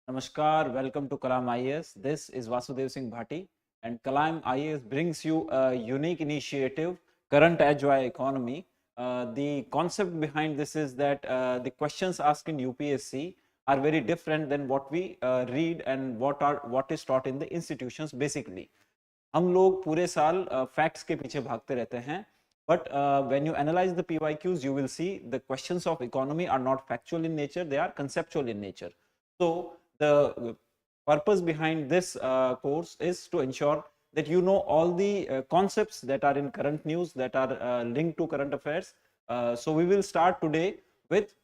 Namaskar, welcome to Kalam IAS. This is Vasudev Singh Bhati, and Kalam IAS brings you a unique initiative, Current Edge via Economy. The concept behind this is that the questions asked in UPSC are very different than what we read and what is taught in the institutions basically. हम लोग पूरे साल facts के पीछे भागते रहते हैं, but when you analyze the PYQs, you will see the questions of economy are not factual in nature, they are conceptual in nature. So the purpose behind this course is to ensure that you know all the concepts that are in current news, that are linked to current affairs. So we will start today with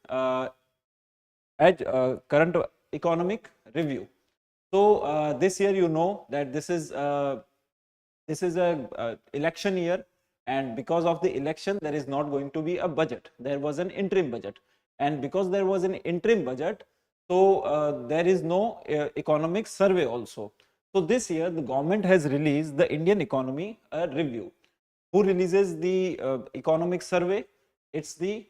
current economic review. So this year, you know that this is a election year, and because of the election there is not going to be a budget. There was an interim budget, and because there was an interim budget, so there is no economic survey also. So this year the government has released the Indian economy review. Who releases the economic survey? It's the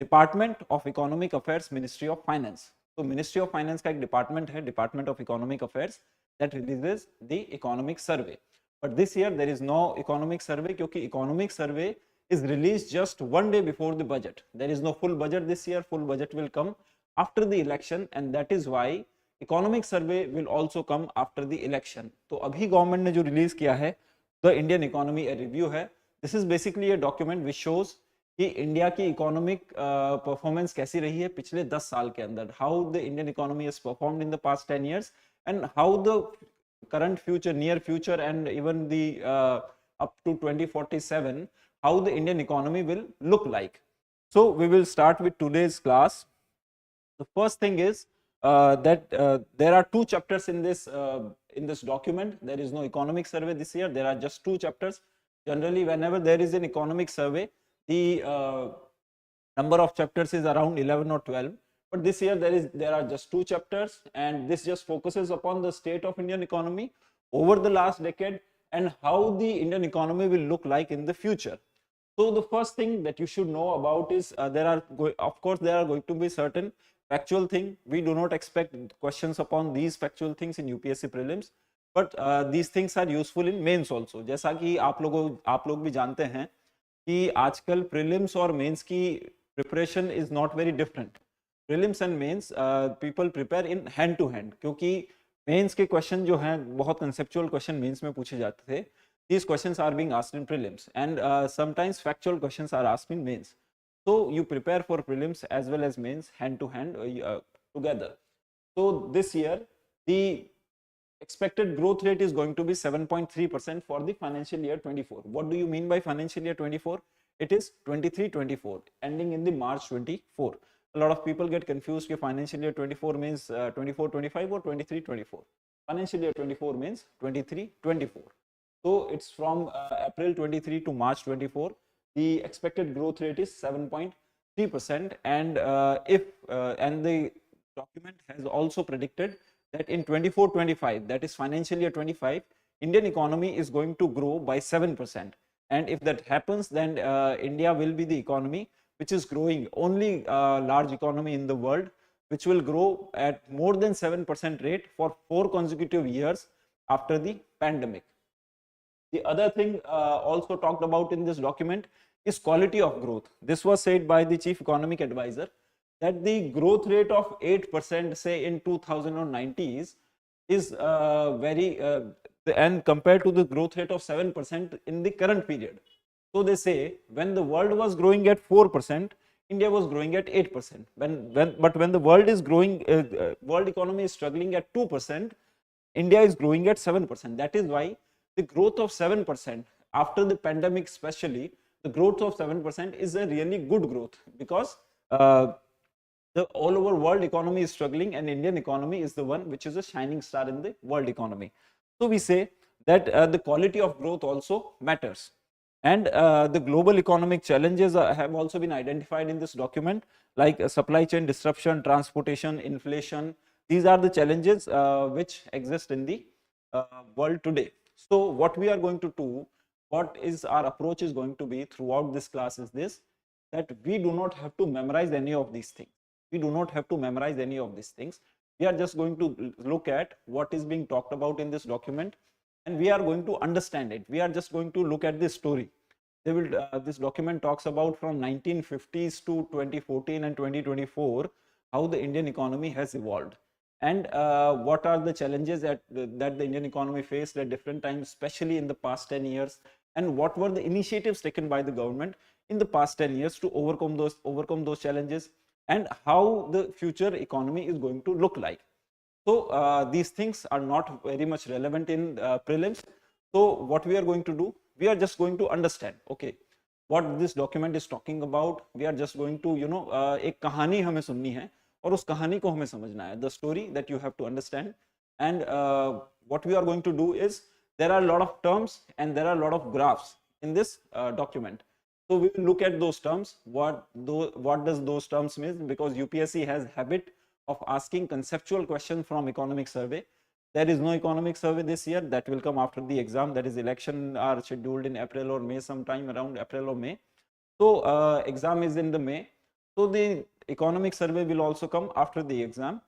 Department of Economic Affairs, Ministry of Finance. So Ministry of Finance का एक department है, Department of Economic Affairs, that releases the economic survey. But this year there is no economic survey क्योंकि economic survey is released just one day before the budget. There is no full budget this year. Full budget will come after the election, and that is why economic survey will also come after the election. तो अभी government ने जो रिलीज किया है the Indian economy a review है. This is basically a document which shows कि India की इकोनॉमिक परफॉर्मेंस कैसी रही है पिछले 10 साल के अंदर, how the Indian economy has performed in the past 10 years and how the current future, near future, and even the up to 2047, how the Indian economy will look like. So we will start with today's class. The first thing is that there are two chapters in this document. There is no economic survey this year. There are just two chapters. Generally, whenever there is an economic survey, the number of chapters is around 11 or 12. But this year there are just two chapters, and this just focuses upon the state of Indian economy over the last decade and how the Indian economy will look like in the future. So the first thing that you should know about is there are going to be certain factual thing. We do not expect questions upon these factual things in UPSC prelims, but these things are useful in mains also. जैसा कि आप लोग भी जानते हैं कि आजकल prelims और mains की preparation is not very different. Prelims and mains people prepare in hand to hand, क्योंकि mains के question जो हैं बहुत conceptual question mains में पूछे जाते थे. These questions are being asked in prelims, and sometimes factual questions are asked in mains. So you prepare for prelims as well as mains hand to hand together. So this year the expected growth rate is going to be 7.3% for the financial year 24. What do you mean by financial year 24? It is 23-24 ending in the March 24. A lot of people get confused कि financial year 24 means 24-25 or 23-24. Financial year 24 means 23-24. So it's from April 23 to March 24. The expected growth rate is 7.3%, and and the document has also predicted that in 24-25, that is financial year 25, Indian economy is going to grow by 7%. And if that happens, then India will be the economy which is growing, only large economy in the world which will grow at more than 7% rate for 4 consecutive years after the pandemic. The other thing also talked about in this document is quality of growth. This was said by the chief economic advisor that the growth rate of 8% say in 2090s is and compared to the growth rate of 7% in the current period. So they say when the world was growing at 4%, India was growing at 8%. But when the world is growing, world economy is struggling at 2%, India is growing at 7%. That is why the growth of 7% after the pandemic, especially the growth of 7% is a really good growth, because the all over world economy is struggling and Indian economy is the one which is a shining star in the world economy. So we say that the quality of growth also matters, and the global economic challenges have also been identified in this document, like supply chain disruption, transportation, inflation. These are the challenges which exist in the world today. So what we are going to do, what is our approach is going to be throughout this class is this, that we do not have to memorize any of these things. We do not have to memorize any of these things. We are just going to look at what is being talked about in this document, and we are going to understand it. We are just going to look at this story. They will, this document talks about from 1950s to 2014 and 2024, how the Indian economy has evolved, and what are the challenges that the Indian economy faced at different times, especially in the past 10 years, and what were the initiatives taken by the government in the past 10 years to overcome those challenges, and how the future economy is going to look like. So these things are not very much relevant in prelims. So what we are going to do, we are just going to understand, okay, what this document is talking about. We are just going to, you know, एक कहानी हमें सुननी है और उस कहानी को हमें समझना है, the story that you have to understand. And what we are going to do is, there are a lot of terms and there are a lot of graphs in this document. So we will look at those terms. What does those terms mean? Because UPSC has habit of asking conceptual questions from economic survey. There is no economic survey this year. That will come after the exam. That is, election are scheduled in April or May, sometime around April or May. So exam is in the May. So the economic survey will also come after the exam.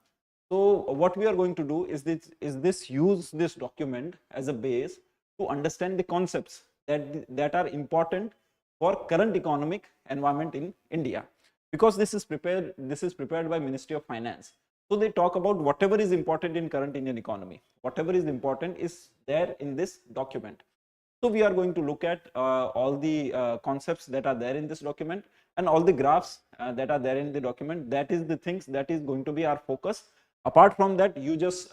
So what we are going to do is use this document as a base to understand the concepts that are important for current economic environment in India, because this is prepared by Ministry of Finance. So they talk about whatever is important in current Indian economy. Whatever is important is there in this document. So we are going to look at all the concepts that are there in this document, and all the graphs that are there in the document. That is the things that is going to be our focus. Apart from that, you just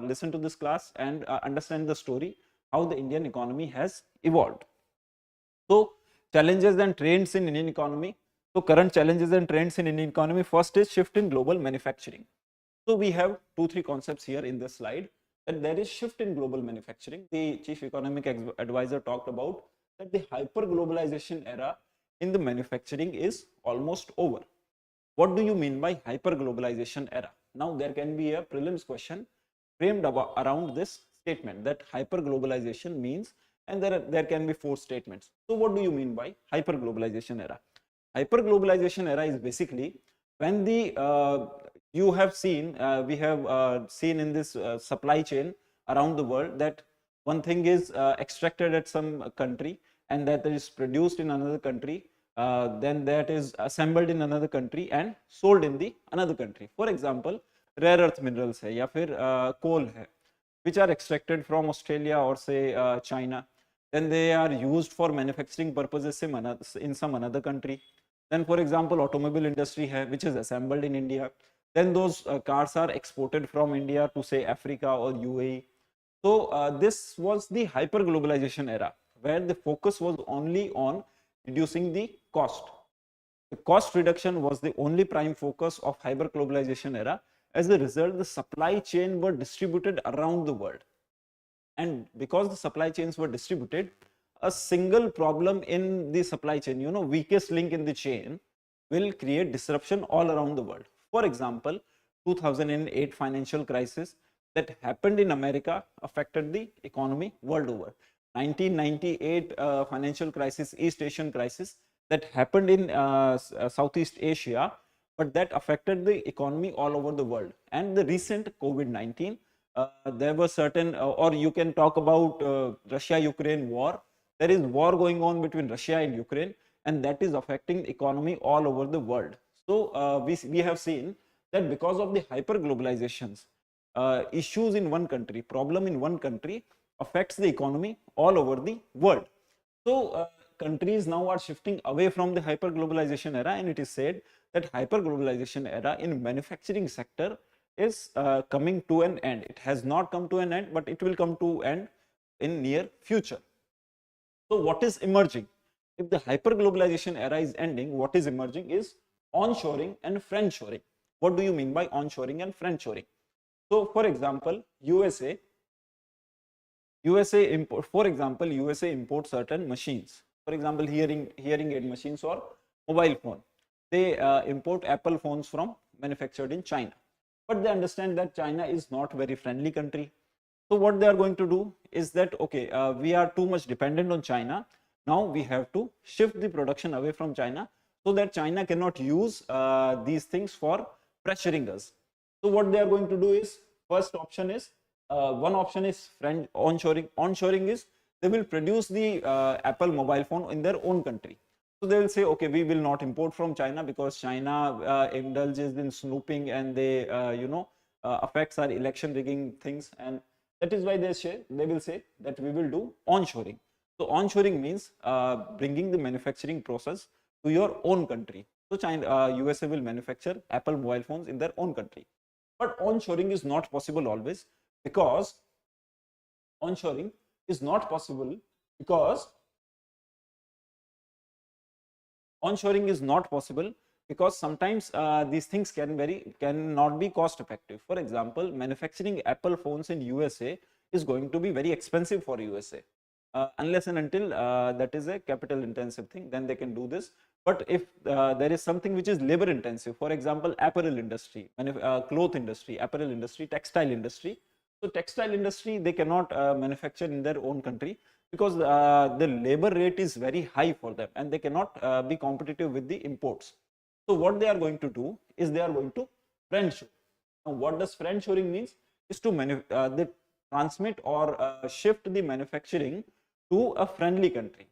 listen to this class and understand the story, how the Indian economy has evolved. So challenges and trends in Indian economy. So current challenges and trends in Indian economy. First is shift in global manufacturing. So we have 2-3 concepts here in this slide, that there is shift in global manufacturing. The chief economic advisor talked about that the hyper globalization era in the manufacturing is almost over. What do you mean by hyper globalization era? Now there can be a prelims question framed around this statement, that hyper globalization means, and there can be 4 statements. So what do you mean by hyper globalization era? Hyper globalization era is basically when the you have seen, we have seen in this supply chain around the world, that one thing is extracted at some country and that is produced in another country, then that is assembled in another country and sold in the another country. For example, rare earth minerals hai ya fir coal hai, which are extracted from Australia or say China, then they are used for manufacturing purposes in some another country. Then for example, automobile industry hai, which is assembled in India. Then those cars are exported from India to say Africa or UAE. So this was the hyper globalization era, where the focus was only on reducing the cost. The cost reduction was the only prime focus of hyper globalization era. As a result, the supply chain were distributed around the world. And because the supply chains were distributed, a single problem in the supply chain, you know, weakest link in the chain, will create disruption all around the world. For example, 2008 financial crisis that happened in America affected the economy world over. 1998 financial crisis, East Asian crisis, that happened in Southeast Asia, but that affected the economy all over the world. And the recent COVID-19, there were certain, or you can talk about Russia-Ukraine war. There is war going on between Russia and Ukraine, and that is affecting the economy all over the world. So we have seen that because of the hyper globalizations, issues in one country, problem in one country affects the economy all over the world. So countries now are shifting away from the hyper globalization era, and it is said that hyper globalization era in manufacturing sector is coming to an end. It has not come to an end, but it will come to an end in near future. So what is emerging? If the hyper globalization era is ending, what is emerging is onshoring and friendshoring. What do you mean by onshoring and friendshoring? So for example, USA imports certain machines. For example, hearing aid machines or mobile phone. They import Apple phones from manufactured in China. But they understand that China is not very friendly country. So what they are going to do is that, okay, we are too much dependent on China. Now we have to shift the production away from China so that China cannot use these things for pressuring us. So what they are going to do is, first option is, one option is friend onshoring. Onshoring is they will produce the Apple mobile phone in their own country. So they will say, okay, we will not import from China because China indulges in snooping and they, affects our election rigging things, and that is why they will say that we will do onshoring. So onshoring means bringing the manufacturing process to your own country. So China, USA will manufacture Apple mobile phones in their own country. But onshoring is not possible always, because onshoring is not possible because onshoring is not possible because sometimes these things cannot be cost effective. For example, manufacturing Apple phones in USA is going to be very expensive for USA. Unless and until that is a capital intensive thing, then they can do this. But if there is something which is labor intensive, for example, apparel industry, cloth industry, apparel industry, textile industry. So textile industry, they cannot manufacture in their own country because the labor rate is very high for them and they cannot be competitive with the imports. So what they are going to do is they are going to friendshore. Now what does friendshoring means? Is to they transmit or shift the manufacturing to a friendly country.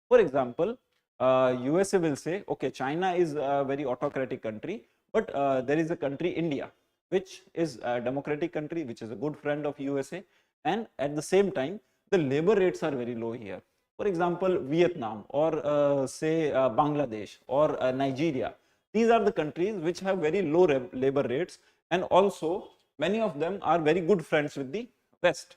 For example, USA will say, okay, China is a very autocratic country, but there is a country, India, which is a democratic country, which is a good friend of USA, and at the same time, the labor rates are very low here. For example, Vietnam or say Bangladesh or Nigeria. These are the countries which have very low labor rates, and also many of them are very good friends with the West.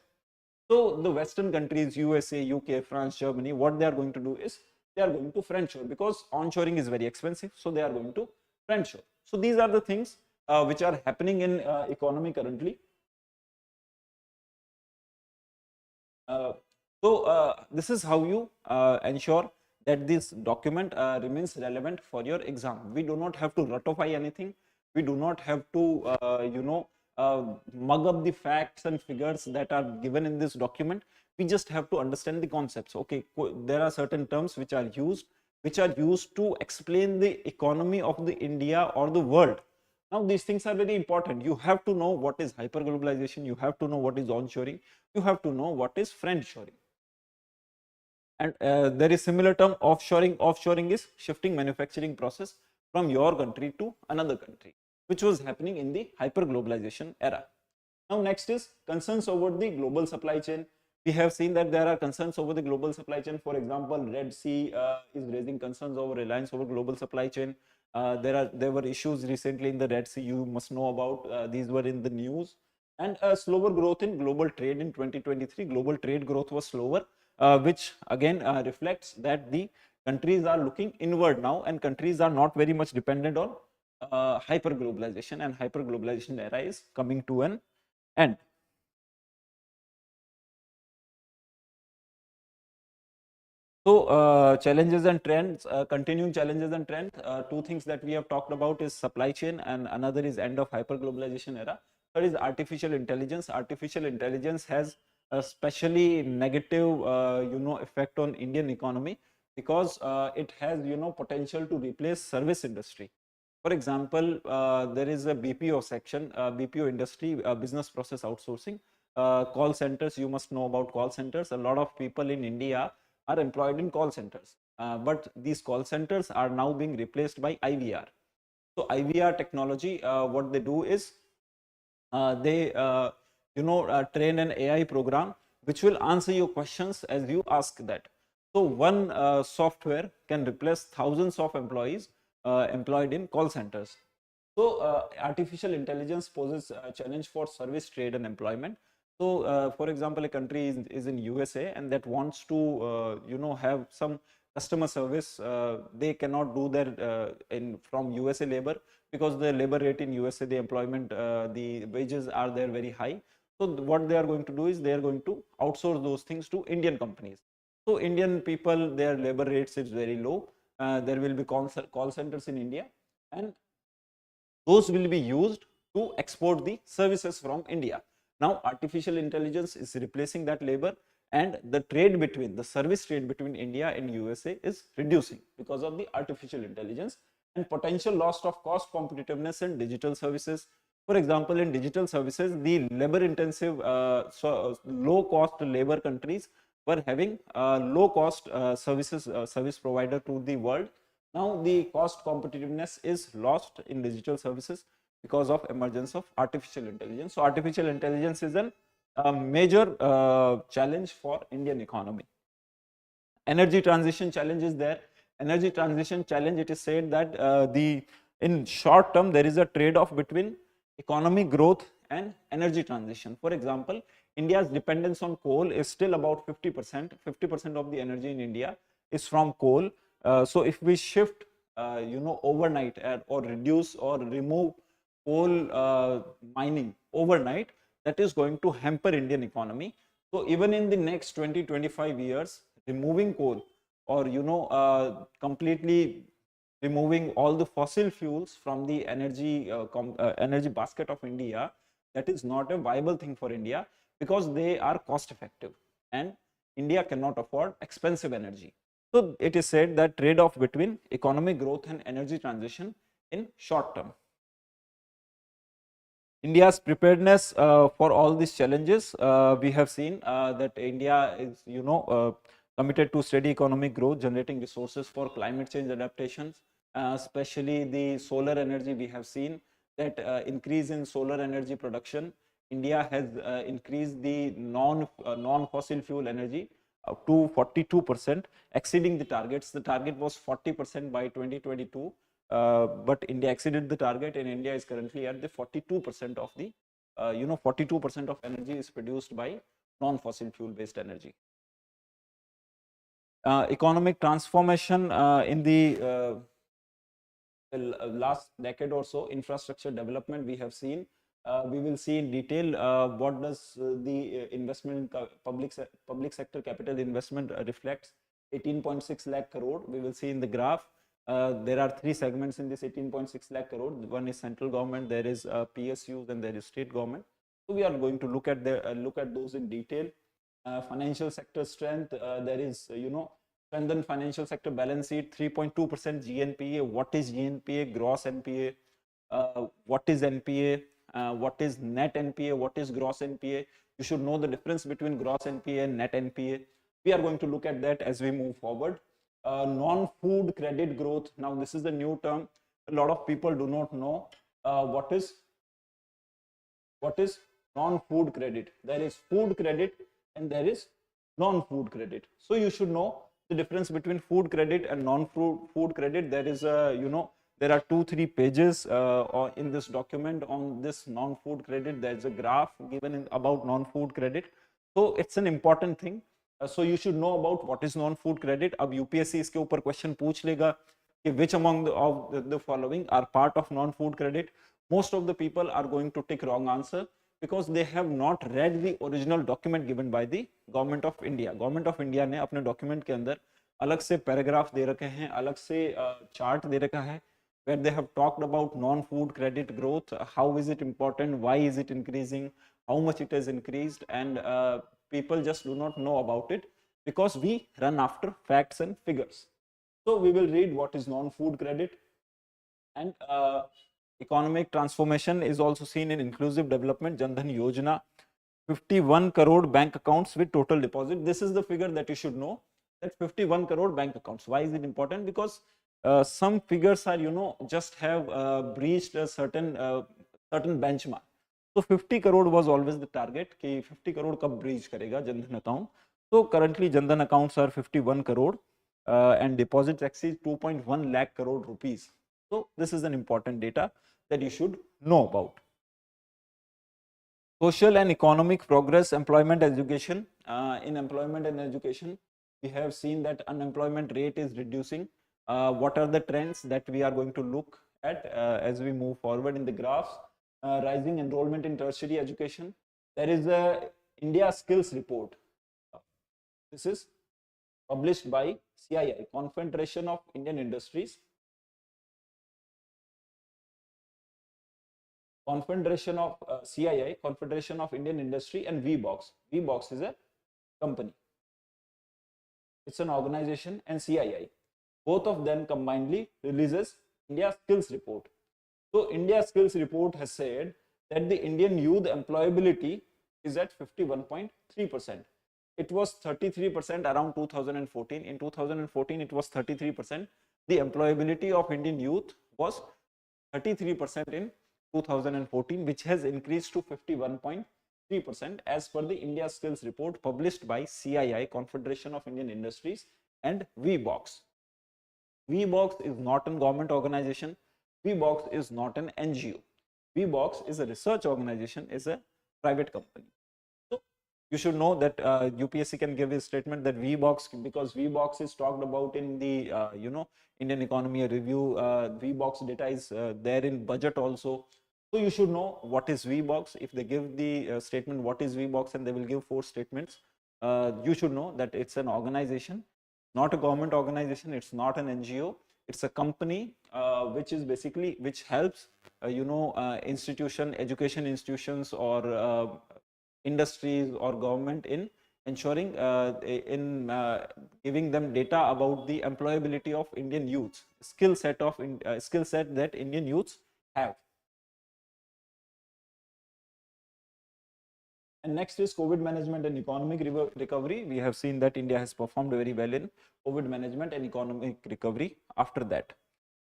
So the Western countries, USA, UK, France, Germany, what they are going to do is they are going to friendshore, because onshoring is very expensive. So they are going to friendshore. So these are the things which are happening in economy currently. This is how you ensure that this document remains relevant for your exam. We do not have to ratify anything. We do not have to, mug up the facts and figures that are given in this document. We just have to understand the concepts. Okay, there are certain terms which are used to explain the economy of the India or the world. Now these things are very important. You have to know what is hyperglobalization. You have to know what is onshoring. You have to know what is friendshoring. And there is similar term offshoring. Offshoring is shifting manufacturing process from your country to another country, which was happening in the hyperglobalization era. Now next is concerns over the global supply chain. We have seen that there are concerns over the global supply chain. For example, Red Sea is raising concerns over reliance over global supply chain. There were issues recently in the Red Sea, you must know about. These were in the news. And slower growth in global trade in 2023. Global trade growth was slower, which again reflects that the countries are looking inward now, and countries are not very much dependent on hyperglobalization, and hyperglobalization era is coming to an end. So challenges and trends, continuing challenges and trends. Two things that we have talked about is supply chain, and another is end of hyperglobalization era. Third is artificial intelligence. Artificial intelligence has a especially negative, effect on Indian economy, because it has, potential to replace service industry. For example, there is a BPO section, BPO industry, business process outsourcing, call centers. You must know about call centers. A lot of people in India are employed in call centers, but these call centers are now being replaced by IVR. So IVR technology, what they do is they train an AI program which will answer your questions as you ask that. So one software can replace thousands of employees employed in call centers. So artificial intelligence poses a challenge for service, trade and employment. So for example, a country is in USA and that wants to have some customer service. They cannot do that from USA labor, because the labor rate in USA, the employment, the wages are there very high. So what they are going to do is they are going to outsource those things to Indian companies. So Indian people, their labor rates is very low. There will be call centers in India, and those will be used to export the services from India. Now artificial intelligence is replacing that labor, and the trade between, the service trade between India and USA is reducing because of the artificial intelligence, and potential loss of cost competitiveness in digital services. For example, in digital services, the labor intensive, low cost labor countries were having low cost service provider to the world. Now the cost competitiveness is lost in digital services because of emergence of artificial intelligence. So artificial intelligence is a major challenge for Indian economy. Energy transition challenge is there. Energy transition challenge, it is said that in short term there is a trade-off between economic growth and energy transition. For example, India's dependence on coal is still about 50%. 50% of the energy in India is from coal. So if we shift overnight or reduce or remove coal mining overnight, that is going to hamper Indian economy. So even in the next 20-25 years, removing coal or completely removing all the fossil fuels from the energy basket of India, that is not a viable thing for India, because they are cost effective and India cannot afford expensive energy. So it is said that trade-off between economic growth and energy transition in short term. India's preparedness for all these challenges, we have seen that India is committed to steady economic growth, generating resources for climate change adaptations, especially the solar energy. We have seen that increase in solar energy production. India has increased the non-fossil fuel energy up to 42%, exceeding the targets. The target was 40% by 2022. But India exceeded the target, and India is currently at the 42% of the 42% of energy is produced by non-fossil fuel based energy. Economic transformation in the last decade or so, infrastructure development we have seen. We will see in detail what does the investment public sector capital investment reflects. 18.6 lakh crore we will see in the graph. There are three segments in this 18.6 lakh crore. One is central government, there is PSUs, and there is state government. So we are going to look at those in detail. Financial sector strength, there is strengthened financial sector balance sheet, 3.2% GNPA. What is GNPA? Gross NPA. What is NPA? What is net NPA? What is gross NPA? You should know the difference between gross NPA and net NPA. We are going to look at that as we move forward. Non-food credit growth. Now this is the new term. A lot of people do not know what is non-food credit. There is food credit and there is non-food credit. So you should know the difference between food credit and non-food credit. There is there are 2-3 pages in this document on this non-food credit. There is a graph given about non-food credit. So it's an important thing. So you should know about what is non-food credit. अब UPSC इसके ऊपर question पूछ लेगा कि which among the following are part of non-food credit. Most of the people are going to take wrong answer because they have not read the original document given by the Government of India. Government of India ने अपने document के अंदर अलग से paragraph दे रखे हैं, अलग से chart दे रखा है, where they have talked about non-food credit growth, how is it important, why is it increasing, how much it has increased, and people just do not know about it because we run after facts and figures. So we will read what is non-food credit. And economic transformation is also seen in inclusive development. Jan Dhan Yojana, 51 crore bank accounts with total deposit. This is the figure that you should know, that 51 crore bank accounts. Why is it important? Because some figures are just have breached a certain benchmark. So 50 crore was always the target कि 50 crore कब breach करेगा Jan Dhan account. So currently Jan Dhan accounts are 51 crore and deposits exceed 2.1 lakh crore rupees. So this is an important data that you should know about. Social and economic progress, employment, education. In employment and education, we have seen that unemployment rate is reducing. What are the trends that we are going to look at as we move forward in the graphs? Rising enrollment in tertiary education. There is a India Skills Report. This is published by CII, Confederation of Indian Industries. Confederation of CII, Confederation of Indian Industry, and VBox. VBox is a company. It's an organization, and CII. Both of them combinedly releases India Skills Report. So India Skills Report has said that the Indian youth employability is at 51.3%. It was 33% around 2014. In 2014, it was 33%. The employability of Indian youth was 33% in 2014, which has increased to 51.3% as per the India Skills Report published by CII, Confederation of Indian Industries, and VBox. VBox is not a government organization. VBox is not an NGO. VBox is a research organization, is a private company. So you should know that UPSC can give a statement that VBox, because VBox is talked about in the Indian Economy Review. VBox data is there in budget also. So you should know what is VBox. If they give the statement what is VBox and they will give 4 statements, you should know that it's an organization, not a government organization. It's not an NGO. It's a company which is basically, which helps education institutions or industries or government in ensuring giving them data about the employability of Indian youths, skill set that Indian youths have. And next is COVID management and economic recovery. We have seen that India has performed very well in COVID management and economic recovery. After that,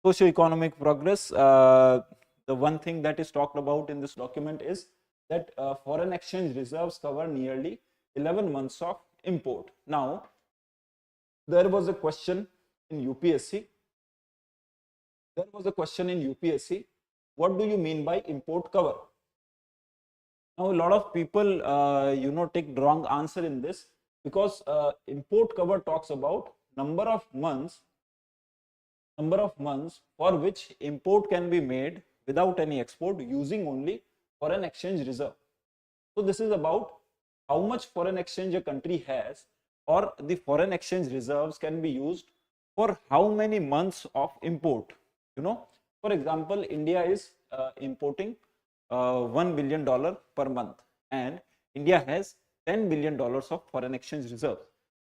socio-economic progress. The one thing that is talked about in this document is that foreign exchange reserves cover nearly 11 months of import. Now, there was a question in UPSC. What do you mean by import cover? Now, a lot of people, take wrong answer in this, because import cover talks about number of months for which import can be made without any export using only foreign exchange reserve. So this is about how much foreign exchange a country has, or the foreign exchange reserves can be used for how many months of import. For example, India is importing $1 billion per month, and India has $10 billion of foreign exchange reserves.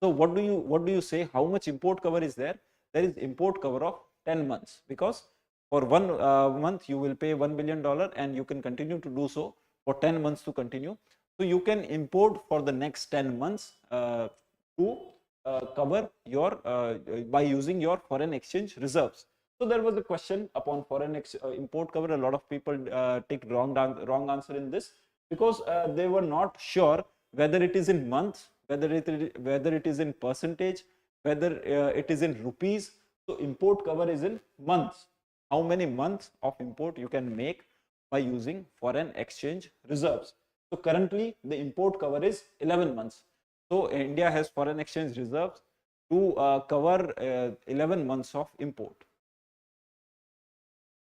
So what do you say? How much import cover is there? There is import cover of 10 months, because for one month you will pay $1 billion and you can continue to do so for 10 months to continue. So you can import for the next 10 months to cover your by using your foreign exchange reserves. So there was a question upon foreign import cover. A lot of people take wrong answer in this, because they were not sure whether it is in months, whether it is in percentage, whether it is in rupees. So import cover is in months. How many months of import you can make by using foreign exchange reserves. So currently the import cover is 11 months. So India has foreign exchange reserves to cover 11 months of import.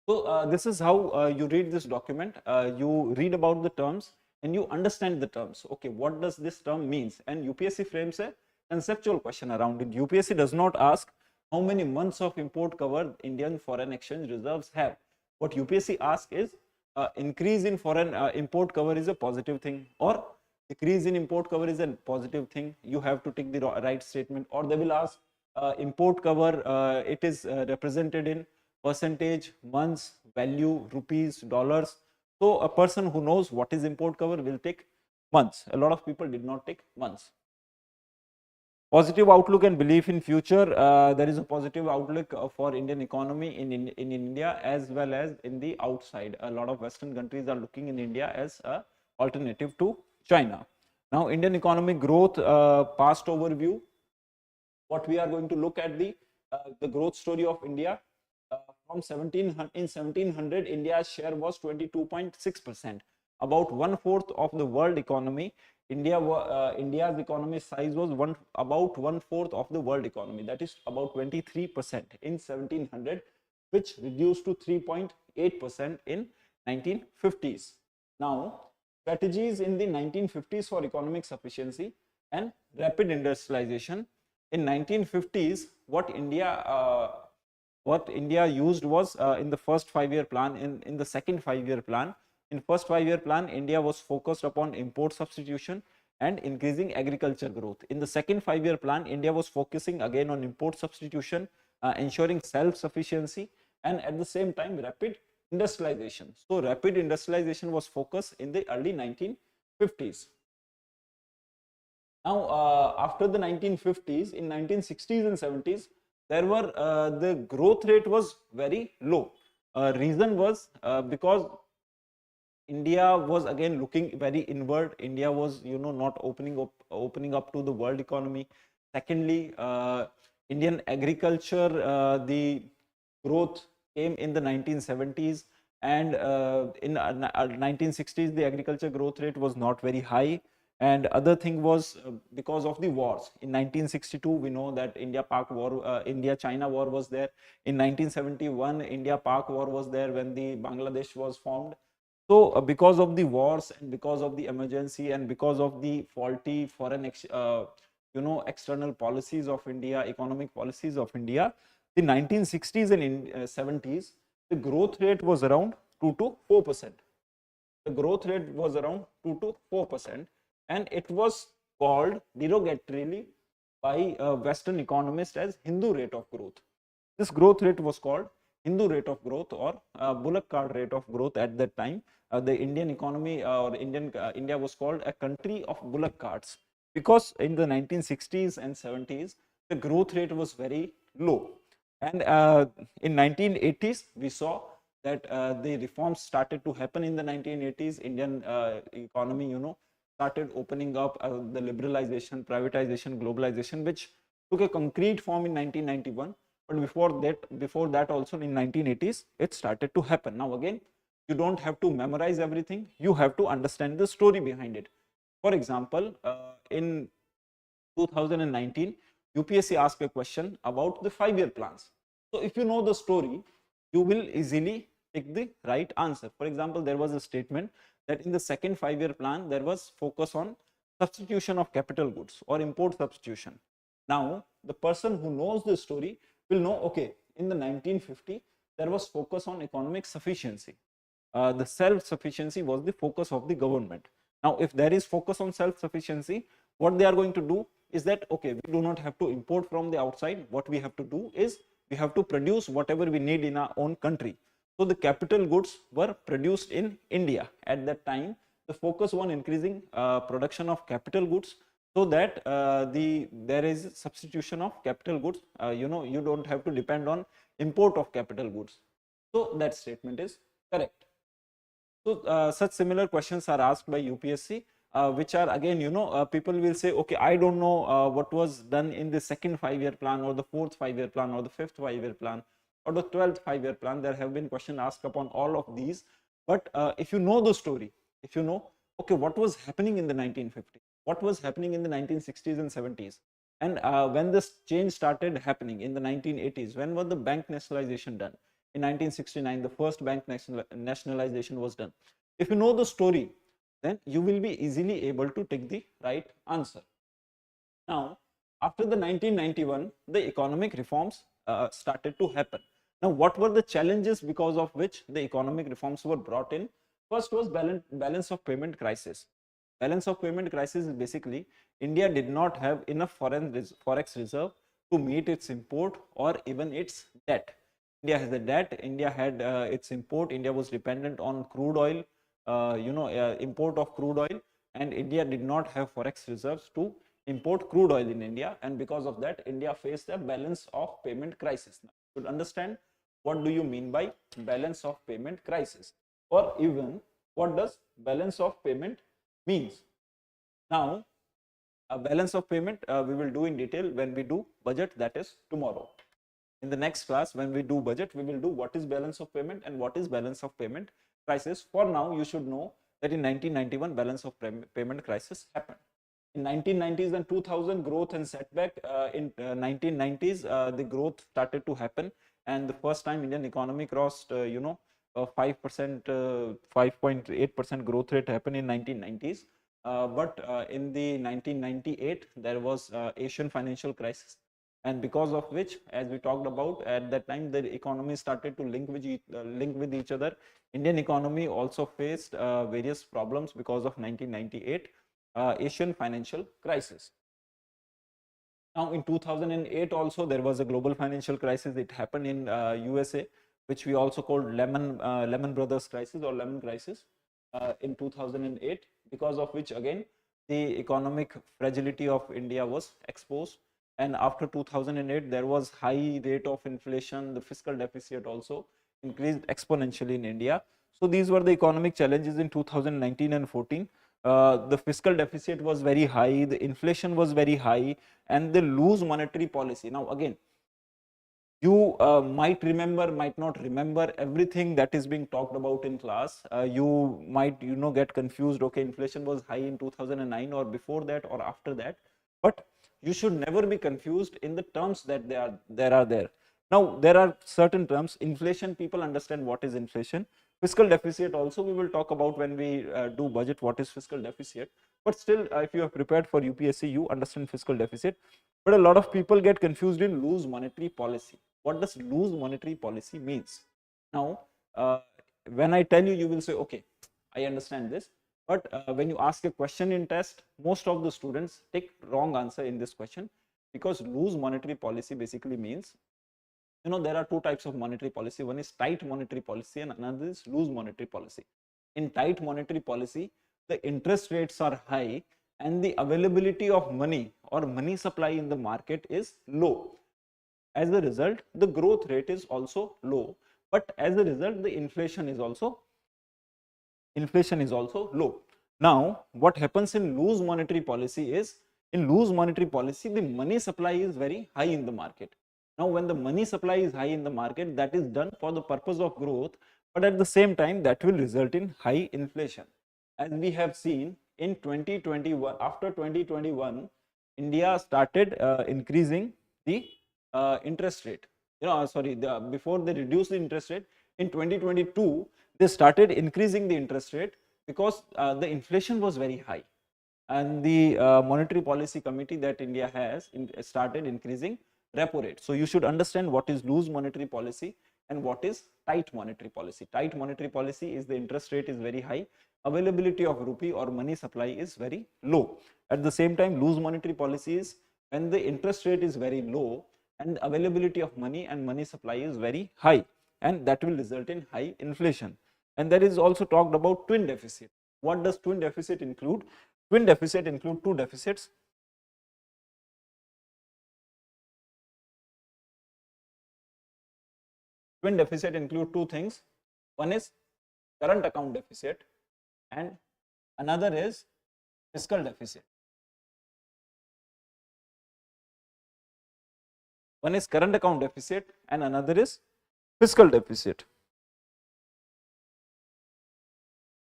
So this is how you read this document. You read about the terms and you understand the terms. Okay, what does this term means? And UPSC frames a conceptual question around it. UPSC does not ask how many months of import cover Indian foreign exchange reserves have. What UPSC asks is increase in foreign import cover is a positive thing, or decrease in import cover is a positive thing. You have to take the right statement. Or they will ask import cover, it is represented in percentage, months, value, rupees, dollars. So a person who knows what is import cover will take months. A lot of people did not take months. Positive outlook and belief in future. There is a positive outlook for Indian economy in India as well as in the outside. A lot of Western countries are looking in India as an alternative to China. Now, Indian economic growth, past overview. What we are going to look at the growth story of India. From 1700, India's share was 22.6%. About 1/4 of the world economy. India's economy size was about 1/4 of the world economy. That is about 23% in 1700, which reduced to 3.8% in 1950s. Now, strategies in the 1950s for economic sufficiency and rapid industrialization. In 1950s, what India used was in the first 5-year plan, in the second 5-year plan. In first 5-year plan, India was focused upon import substitution and increasing agriculture growth. In the second 5-year plan, India was focusing again on import substitution, ensuring self-sufficiency, and at the same time rapid industrialization. So rapid industrialization was focused in the early 1950s. Now, after the 1950s, in 1960s and 70s, there were the growth rate was very low. Reason was because India was again looking very inward. India was, not opening up to the world economy. Secondly, Indian agriculture, the growth came in the 1970s, and in 1960s, the agriculture growth rate was not very high. And other thing was because of the wars. In 1962, we know that India-Pak war, India-China war was there. In 1971, India-Pak war was there when the Bangladesh was formed. So because of the wars and because of the emergency and because of the faulty foreign external policies of India, economic policies of India, the 1960s and 70s, the growth rate was around 2 to 4%. The growth rate was around 2 to 4%, and it was called derogatorily by Western economists as Hindu rate of growth. This growth rate was called Hindu rate of growth, or bullock cart rate of growth at that time. The Indian economy or India was called a country of bullock carts, because in the 1960s and 70s the growth rate was very low. And in 1980s we saw that the reforms started to happen. In the 1980s, Indian economy, started opening up, the liberalization, privatization, globalization, which took a concrete form in 1991. But before that also in 1980s, it started to happen. Now again, you don't have to memorize everything. You have to understand the story behind it. For example, in 2019, UPSC asked a question about the 5-year plans. So if you know the story, you will easily pick the right answer. For example, there was a statement that in the second 5-year plan, there was focus on substitution of capital goods or import substitution. Now, the person who knows the story will know, okay, in the 1950, there was focus on economic sufficiency. The self-sufficiency was the focus of the government. Now, if there is focus on self-sufficiency, what they are going to do is that, okay, we do not have to import from the outside. What we have to do is we have to produce whatever we need in our own country. So the capital goods were produced in India at that time. The focus on increasing production of capital goods, so that there is substitution of capital goods. You don't have to depend on import of capital goods. So that statement is correct. So such similar questions are asked by UPSC, which are again, people will say, okay, I don't know what was done in the second 5-year plan, or the fourth 5-year plan, or the fifth 5-year plan, or the 12th 5-year plan. There have been questions asked upon all of these. But if you know the story, if you know, okay, what was happening in the 1950s, what was happening in the 1960s and 70s, and when this change started happening in the 1980s, when was the bank nationalization done? In 1969, the first bank nationalization was done. If you know the story, then you will be easily able to take the right answer. Now, after the 1991, the economic reforms started to happen. Now, what were the challenges because of which the economic reforms were brought in? First was balance of payment crisis. Balance of payment crisis is basically India did not have enough forex reserve to meet its import or even its debt. India has a debt. India had its import. India was dependent on crude oil, import of crude oil, and India did not have forex reserves to import crude oil in India, and because of that, India faced a balance of payment crisis. Now, you should understand, what do you mean by balance of payment crisis, or even what does balance of payment means? Now, a balance of payment we will do in detail when we do budget, that is tomorrow. In the next class, when we do budget, we will do what is balance of payment and what is balance of payment crisis. For now, you should know that in 1991, balance of payment crisis happened. In 1990s and 2000, growth and setback. In 1990s, the growth started to happen, and the first time Indian economy crossed 5%, 5.8% growth rate happened in 1990s. But in the 1998, there was Asian financial crisis, and because of which, as we talked about at that time, the economy started to link with each other. Indian economy also faced various problems because of 1998 Asian financial crisis. Now, in 2008 also, there was a global financial crisis. It happened in USA. which we also called Lehman Brothers crisis or Lehman crisis in 2008, because of which again the economic fragility of India was exposed. And after 2008 there was high rate of inflation, the fiscal deficit also increased exponentially in India. So these were the economic challenges in 2019 and 14. The fiscal deficit was very high, the inflation was very high, and the loose monetary policy. Now again, you might remember, might not remember everything that is being talked about in class. You might get confused, okay, inflation was high in 2009 or before that or after that, but you should never be confused in the terms that there are there. Now there are certain terms. Inflation, people understand what is inflation. Fiscal deficit also we will talk about when we do budget, what is fiscal deficit. But still, if you have prepared for UPSC, you understand fiscal deficit. But a lot of people get confused in loose monetary policy. What does loose monetary policy means? Now, when I tell you, you will say, okay, I understand this. But when you ask a question in test, most of the students take wrong answer in this question, because loose monetary policy basically means, there are two types of monetary policy. One is tight monetary policy and another is loose monetary policy. In tight monetary policy, the interest rates are high and the availability of money or money supply in the market is low. As a result, the growth rate is also low, but as a result, the inflation is also low. Now, what happens in loose monetary policy is, in loose monetary policy, the money supply is very high in the market. Now, when the money supply is high in the market, that is done for the purpose of growth, but at the same time, that will result in high inflation. As we have seen in 2021, after 2021, India started increasing the interest rate. Before they reduced the interest rate, in 2022, they started increasing the interest rate because the inflation was very high. And the monetary policy committee that India has started increasing repo rate. So you should understand what is loose monetary policy and what is tight monetary policy. Tight monetary policy is the interest rate is very high, availability of rupee or money supply is very low. At the same time, loose monetary policy is when the interest rate is very low and availability of money and money supply is very high, and that will result in high inflation. And there is also talked about twin deficit. What does twin deficit include? Twin deficit include two deficits. Twin deficit include two things. One is current account deficit and another is fiscal deficit. One is current account deficit and another is fiscal deficit.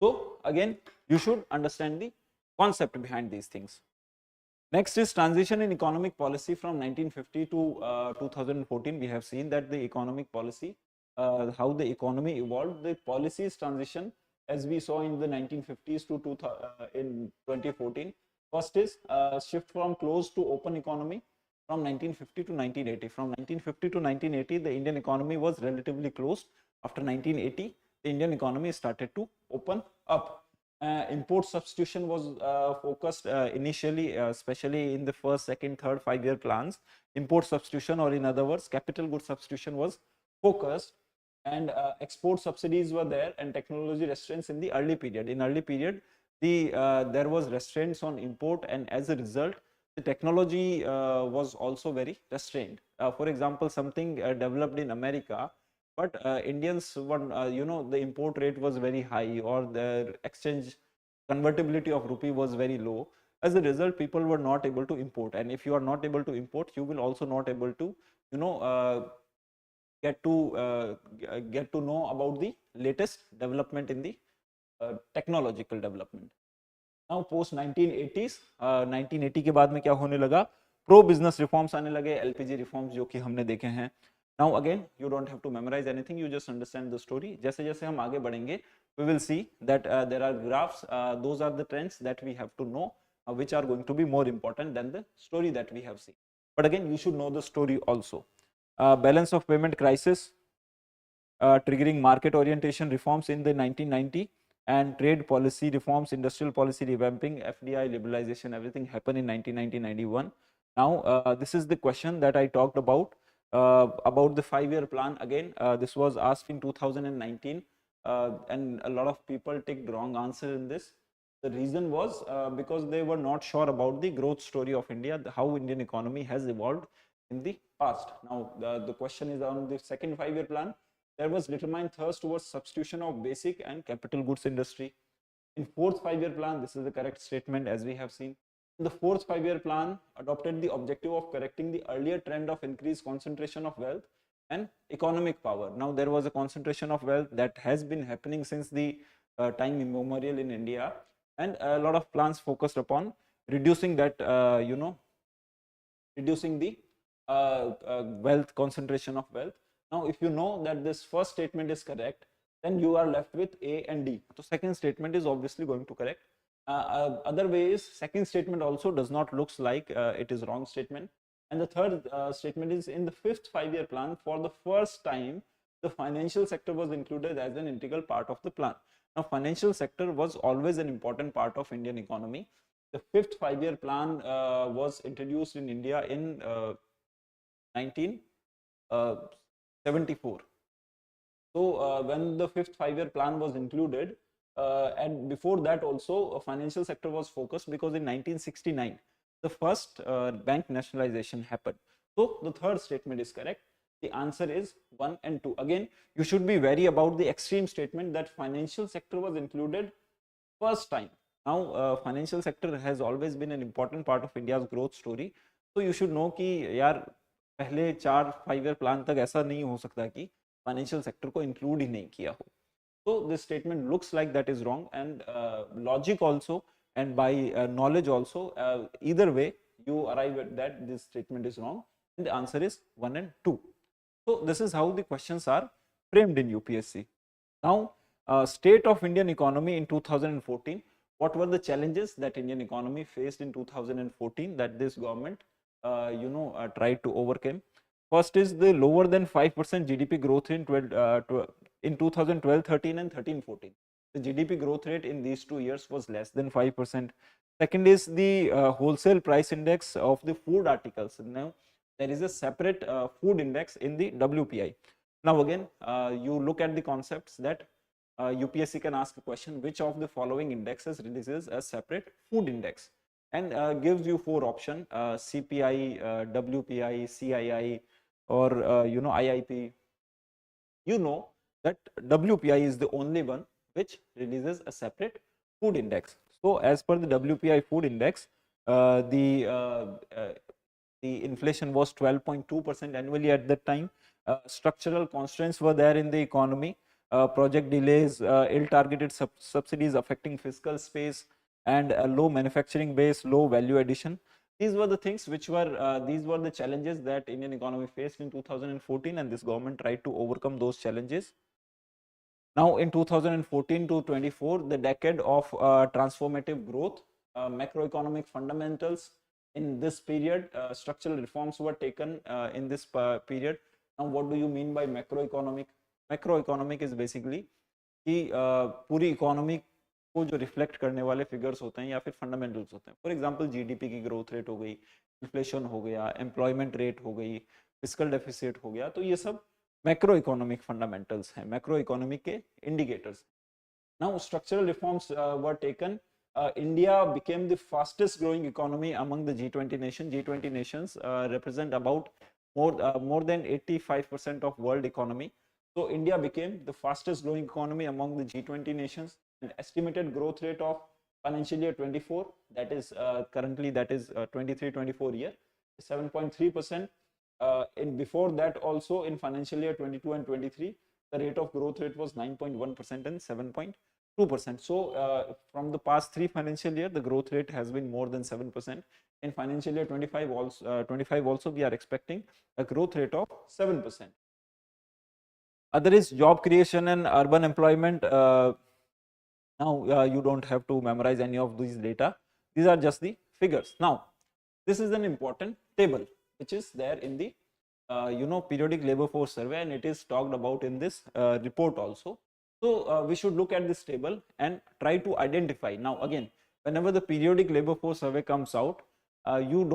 So again, you should understand the concept behind these things. Next is transition in economic policy from 1950 to 2014. We have seen that the economic policy, how the economy evolved, the policies transition as we saw in the 1950s to in 2014. First is shift from closed to open economy from 1950 to 1980. From 1950 to 1980, the Indian economy was relatively closed. After 1980, the Indian economy started to open up. Import substitution was focused initially, especially in the first, second, third, 5-year plans. Import substitution, or in other words, capital goods substitution, was focused, and export subsidies were there, and technology restraints in the early period. In early period, there was restraints on import, and as a result, the technology was also very restrained. For example, something developed in America, but Indians were, the import rate was very high, or the exchange convertibility of rupee was very low. As a result, people were not able to import, and if you are not able to import, you will also not able to, get to know about the latest development in the technological development. Now post 1980s, 1980 के बाद में क्या होने लगा? Pro business reforms आने लगे, LPG reforms जो कि हमने देखे हैं. Now again, you don't have to memorize anything, you just understand the story. जैसे जैसे हम आगे बढ़ेंगे, we will see that there are graphs, those are the trends that we have to know, which are going to be more important than the story that we have seen. But again, you should know the story also. Balance of payment crisis, triggering market orientation reforms in the 1990, and trade policy reforms, industrial policy revamping, FDI liberalization, everything happened in 1990-91. Now this is the question that I talked about. about the 5-year plan. Again, this was asked in 2019, and a lot of people take wrong answer in this. The reason was because they were not sure about the growth story of India, how Indian economy has evolved in the past. Now, the question is on the second 5-year plan. There was determined thrust towards substitution of basic and capital goods industry. In fourth 5-year plan, this is the correct statement as we have seen. The fourth 5-year plan adopted the objective of correcting the earlier trend of increased concentration of wealth and economic power. Now, there was a concentration of wealth that has been happening since the time immemorial in India, and a lot of plans focused upon reducing that, reducing the wealth, concentration of wealth. Now, if you know that this first statement is correct, then you are left with A and D. So, second statement is obviously going to correct. Other way is second statement also does not looks like it is wrong statement. And the third statement is in the fifth 5-year plan, for the first time, the financial sector was included as an integral part of the plan. Now, financial sector was always an important part of Indian economy. The fifth 5-year plan was introduced in India in 1974. So, when the fifth 5-year plan was included, and before that also a financial sector was focused, because in 1969 the first bank nationalization happened. So, the third statement is correct. The answer is 1 and 2. Again, you should be wary about the extreme statement that financial sector was included first time. Now, financial sector has always been an important part of India's growth story. So, you should know कि यार पहले 4-5 year plan तक ऐसा नहीं हो सकता कि financial sector को include ही नहीं किया हो. So, this statement looks like that is wrong, and logic also and by knowledge also, either way you arrive at that this statement is wrong, and the answer is 1 and 2. So, this is how the questions are framed in UPSC. Now, state of Indian economy in 2014. What were the challenges that Indian economy faced in 2014 that this government tried to overcome? First is the lower than 5% GDP growth in 2012-13 and 13-14. The GDP growth rate in these 2 years was less than 5%. Second is the wholesale price index of the food articles. Now, there is a separate food index in the WPI. Now, again, you look at the concepts that UPSC can ask a question, which of the following indexes releases a separate food index, and gives you 4 options: CPI, WPI, CII, or IIP. You know that WPI is the only one which releases a separate food index. So, as per the WPI food index, the inflation was 12.2% annually at that time. Structural constraints were there in the economy. Project delays, ill-targeted subsidies affecting fiscal space, and a low manufacturing base, low value addition. These were the things which were, these were the challenges that Indian economy faced in 2014, and this government tried to overcome those challenges. Now, in 2014 to 24, the decade of transformative growth, macroeconomic fundamentals. In this period, structural reforms were taken in this period. Now, what do you mean by macroeconomic? Macroeconomic is basically कि पूरी economy को जो reflect करने वाले figures होते हैं या फिर फंडामेंटल्स होते हैं. फॉर एग्जांपल जीडीपी की ग्रोथ रेट हो गई, इन्फ्लेशन हो गया, एम्प्लॉयमेंट रेट हो गई, फिस्कल डेफिसिट हो गया, तो ये सब मैक्रो इकोनॉमिक फंडामेंटल्स हैं, मैक्रो इकोनॉमिक के indicators. Now structural reforms were taken. India became the fastest growing economy among the G20 nations. G20 nations represent about more than 85% of world economy. So, India became the fastest growing economy among the G20 nations, and estimated growth rate of financial year 24, that is currently that is 23-24 year, 7.3%. In before that also in financial year 22 and 23, the rate of growth rate was 9.1% and 7.2%. So, from the past 3 financial year, the growth rate has been more than 7%. In financial year 25 also we are expecting a growth rate of 7%. Other is job creation and urban employment. Now, you don't have to memorize any of these data. These are just the figures. Now, this is an important table which is there in the periodic labor force survey, and it is talked about in this report also. So, we should look at this table and try to identify. Now, again, whenever the periodic labor force survey comes out, you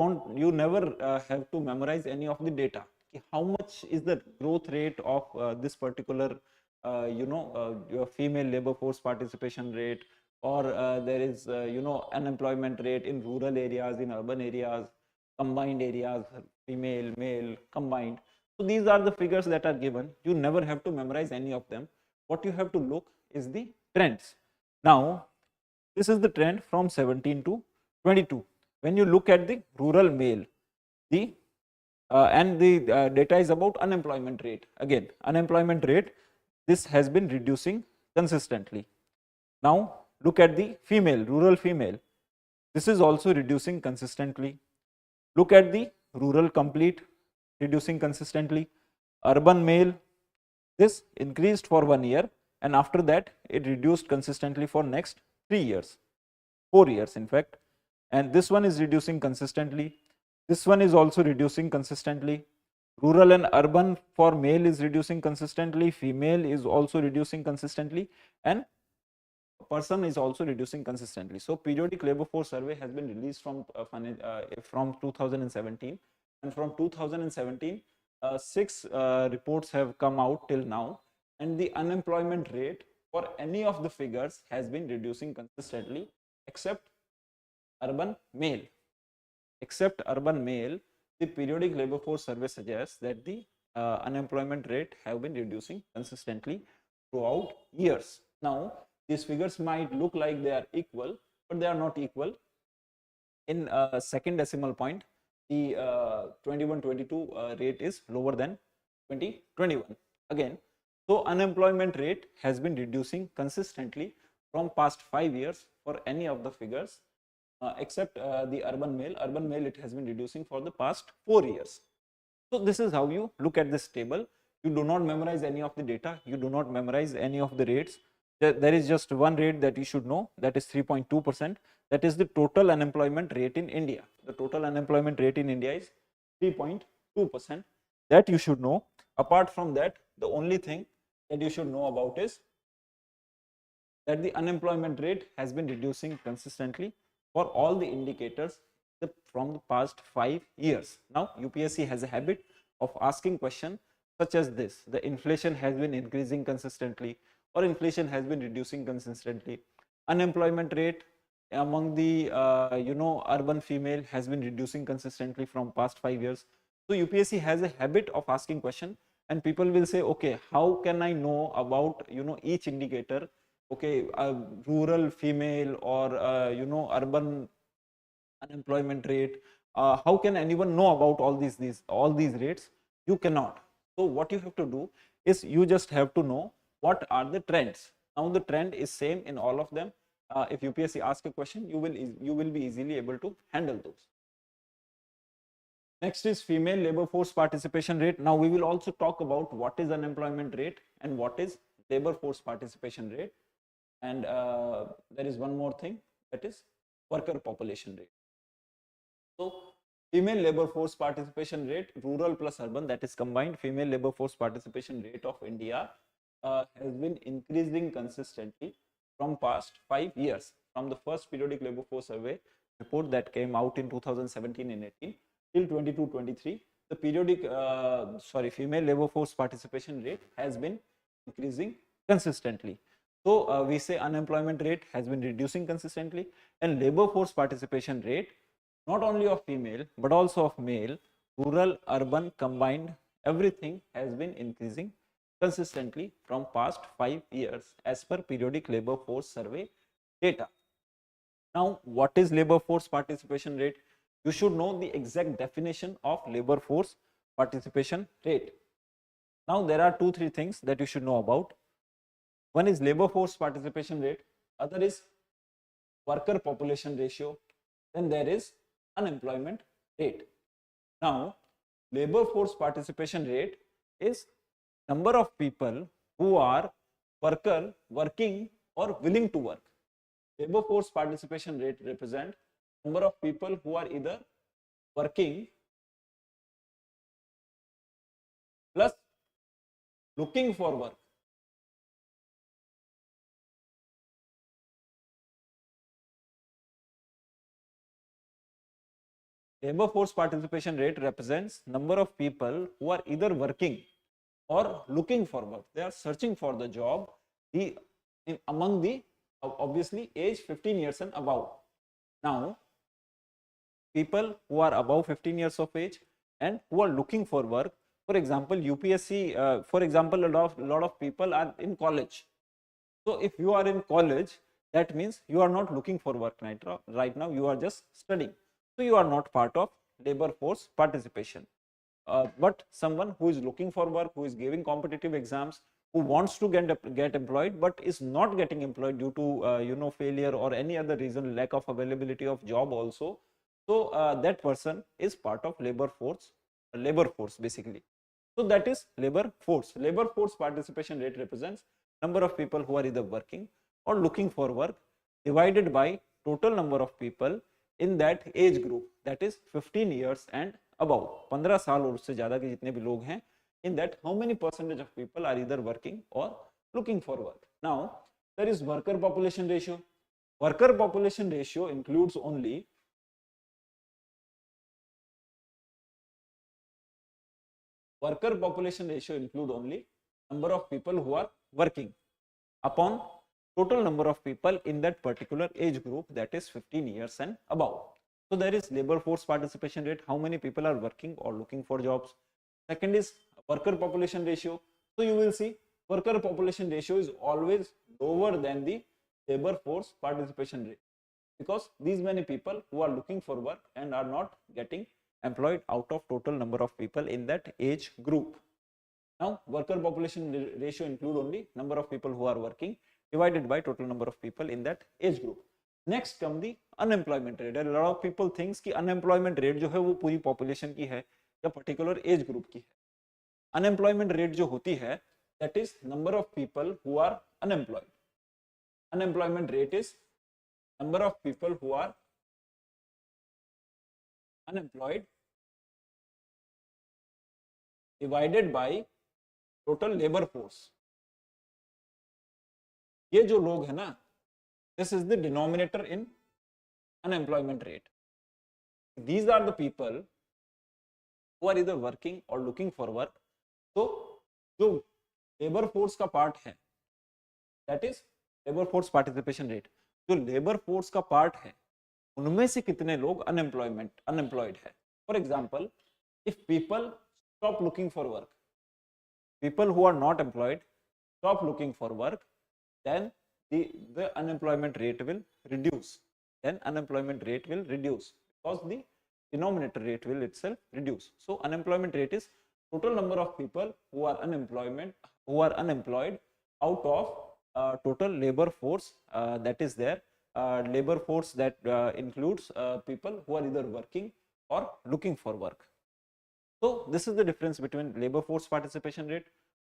never have to memorize any of the data. how much is the growth rate of this particular your female labor force participation rate, or there is unemployment rate in rural areas, in urban areas, combined areas, female, male, combined. So these are the figures that are given. You never have to memorize any of them. What you have to look is the trends. Now this is the trend from 17 to 22. When you look at the rural male, the and the data is about unemployment rate. Again, unemployment rate, this has been reducing consistently. Now look at the female, rural female, this is also reducing consistently. Look at the rural complete, reducing consistently. Urban male, this increased for 1 year, and after that it reduced consistently for next 3 years, 4 years in fact, and this one is reducing consistently. This one is also reducing consistently. Rural and urban for male is reducing consistently, female is also reducing consistently, and person is also reducing consistently. So periodic labor force survey has been released from 2017, and from 2017 6 reports have come out till now, and the unemployment rate for any of the figures has been reducing consistently except urban male. Except urban male, the periodic labor force survey suggests that the unemployment rate have been reducing consistently throughout years. Now these figures might look like they are equal, but they are not equal. In second decimal point, the 21-22 rate is lower than 2021 again. So unemployment rate has been reducing consistently from past 5 years for any of the figures, except the urban male. Urban male, it has been reducing for the past 4 years. So this is how you look at this table. You do not memorize any of the data, you do not memorize any of the rates. There is just one rate that you should know, that is 3.2%. That is the total unemployment rate in India. The total unemployment rate in India is 3.2%. That you should know. Apart from that, the only thing that you should know about is that the unemployment rate has been reducing consistently for all the indicators from the past 5 years. Now UPSC has a habit of asking questions such as this: the inflation has been increasing consistently, or inflation has been reducing consistently. Unemployment rate among the urban female has been reducing consistently from past 5 years. So UPSC has a habit of asking question, and people will say, okay, how can I know about each indicator? Okay, rural female or urban unemployment rate, how can anyone know about all these rates? You cannot. So what you have to do is you just have to know what are the trends. Now the trend is same in all of them. If UPSC asks a question, you will be easily able to handle those. Next is female labor force participation rate. Now we will also talk about what is unemployment rate and what is labor force participation rate. And there is one more thing, that is worker population rate. So female labor force participation rate, rural plus urban, that is combined, female labor force participation rate of India has been increasing consistently from past 5 years. From the first periodic labor force survey report that came out in 2017 and 18 till 22-23, the periodic female labor force participation rate has been increasing consistently. So we say unemployment rate has been reducing consistently, and labor force participation rate, not only of female but also of male, rural, urban combined, everything has been increasing consistently from past 5 years as per periodic labor force survey data. Now what is labor force participation rate? You should know the exact definition of labor force participation rate. Now there are 2-3 things that you should know about. One is labor force participation rate, other is worker population ratio, then there is unemployment rate. Now labor force participation rate is number of people who are working or willing to work. Labor force participation rate represent number of people who are either working plus looking for work. labor force participation rate represents number of people who are either working or looking for work. They are searching for the job among the obviously age 15 years and above. Now, people who are above 15 years of age and who are looking for work, for example, UPSC, for example, a lot of people are in college. So if you are in college, that means you are not looking for work right now, you are just studying. So you are not part of labor force participation. But someone who is looking for work, who is giving competitive exams, who wants to get employed but is not getting employed due to failure or any other reason, lack of availability of job also. So that person is part of labor force basically. So that is labor force. Labor force participation rate represents number of people who are either working or looking for work divided by total number of people in that age group, that is 15 years and above. 15 साल और उससे ज्यादा के जितने भी लोग हैं, in that how many percentage of people are either working or looking for work. Now there is worker population ratio. Worker population ratio includes only number of people who are working upon total number of people in that particular age group, that is 15 years and above. So there is labor force participation rate, how many people are working or looking for jobs. Second is worker population ratio. So you will see worker population ratio is always lower than the labor force participation rate, because these many people who are looking for work and are not getting employed out of total number of people in that age group. Now worker population ratio include only number of people who are working divided by total number of people in that age group. Next come the unemployment rate. A lot of people thinks कि unemployment rate जो है वो पूरी population की है या particular age group की है. Unemployment rate जो होती है, that is number of people who are unemployed. Unemployment rate is number of people who are unemployed divided by total labor force. ये जो लोग है ना, this is the denominator in unemployment rate. These are the people who are either working or looking for work. तो जो labor force का part है, that is labor force participation rate. जो labor force का part है, उनमें से कितने लोग unemployed है. For example, if people stop looking for work, people who are not employed stop looking for work, then the unemployment rate will reduce. Because the denominator rate will itself reduce. So unemployment rate is total number of people who are unemployed out of total labor force that is there. Labor force that includes people who are either working or looking for work. So this is the difference between labor force participation rate,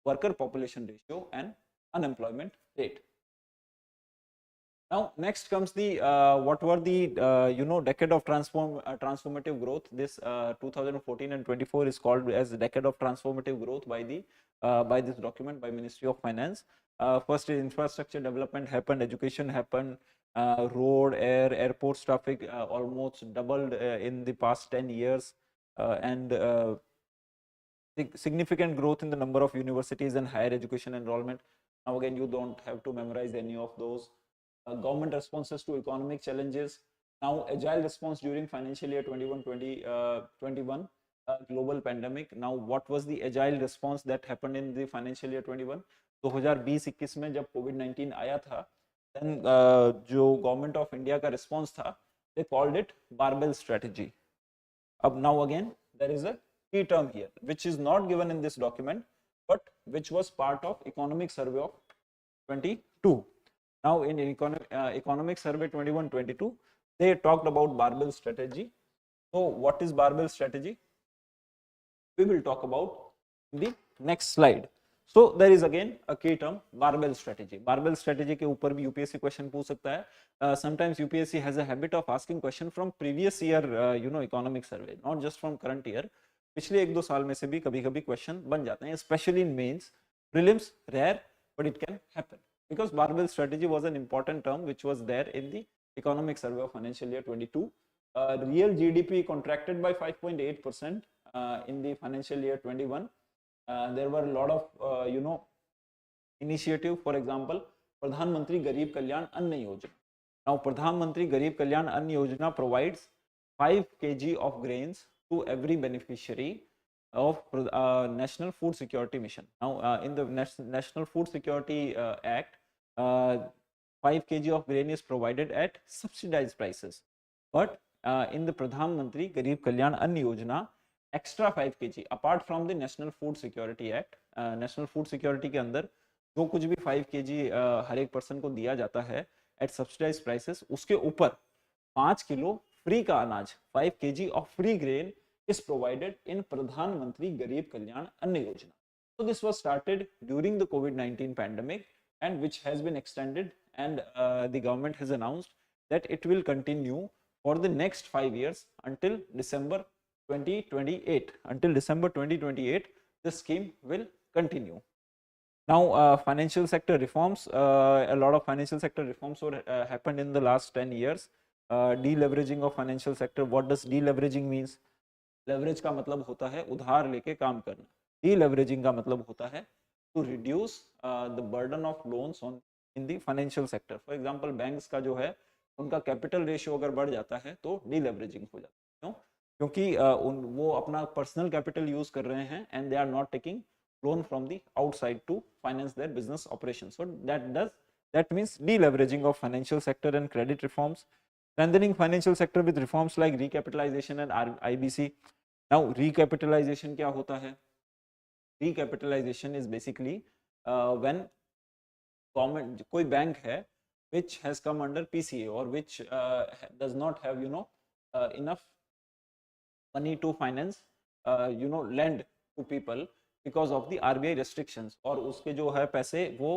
worker population ratio and unemployment rate. Now next comes the what were the decade of transformative growth. This 2014 and 24 is called as the decade of transformative growth by this document by Ministry of Finance. First is infrastructure development happened, education happened, road, air, airports traffic almost doubled in the past 10 years, and significant growth in the number of universities and higher education enrollment. Now again, you don't have to memorize any of those. Government responses to economic challenges. Now agile response during financial year 21 global pandemic. Now what was the agile response that happened in the financial year 21? 2020-21 में जब COVID-19 आया था, then जो government of India का response था, they called it barbell strategy. Now again there is a key term here which is not given in this document but which was part of economic survey of 22. Now in economic survey 21-22 they talked about barbell strategy. So what is barbell strategy? We will talk about in the next slide. So there is again a key term, barbell strategy. Barbell strategy के ऊपर भी UPSC question पूछ सकता है. Sometimes UPSC has a habit of asking question from previous year economic survey, not just from current year. पिछले 1-2 साल में से भी कभी-कभी question बन जाते हैं, especially in mains. Prelims rare, but it can happen because barbell strategy was an important term which was there in the economic survey of financial year 22. real GDP contracted by 5.8% in the financial year 21. There were a lot of initiative, for example, Pradhan Mantri Garib Kalyan Anna Yojana. Now, Pradhan Mantri Garib Kalyan Anna Yojana provides 5 kg of grains to every beneficiary of National Food Security Mission. Now, in the National Food Security Act, 5 kg of grain is provided at subsidized prices. But in the Pradhan Mantri Garib Kalyan Anna Yojana, extra 5 kg apart from the National Food Security Act, National Food Security के अंदर जो कुछ भी 5 kg हर एक person को दिया जाता है एट सब्सिडाइज्ड प्राइसेस, उसके ऊपर 5 किलो फ्री का अनाज, 5 kg of free grain is provided in Pradhan Mantri Garib Kalyan Anna Yojana. So this was started during the COVID-19 pandemic and which has been extended, and the government has announced that it will continue for the next 5 years until December 2028. Until December 2028, the scheme will continue. Now, financial sector reforms, a lot of financial sector reforms were happened in the last 10 years. Deleveraging of financial sector. What does deleveraging means? Leverage का मतलब होता है उधार लेके काम करना. Deleveraging का मतलब होता है to reduce the burden of loans on in the financial sector. For example, banks का जो है उनका कैपिटल रेशियो अगर बढ़ जाता है तो डीलेवरेजिंग हो जाता है. क्यों? क्योंकि वो अपना पर्सनल कैपिटल यूज कर रहे हैं and they are not taking loan from the outside to finance their business operation. So that means deleveraging of financial sector and credit reforms. Strengthening financial sector with reforms like recapitalization and IBC. Now, recapitalization क्या होता है? Recapitalization is basically when government, कोई bank है which has come under PCA or which does not have enough money to finance lend to people because of the RBI restrictions, और उसके जो है पैसे वो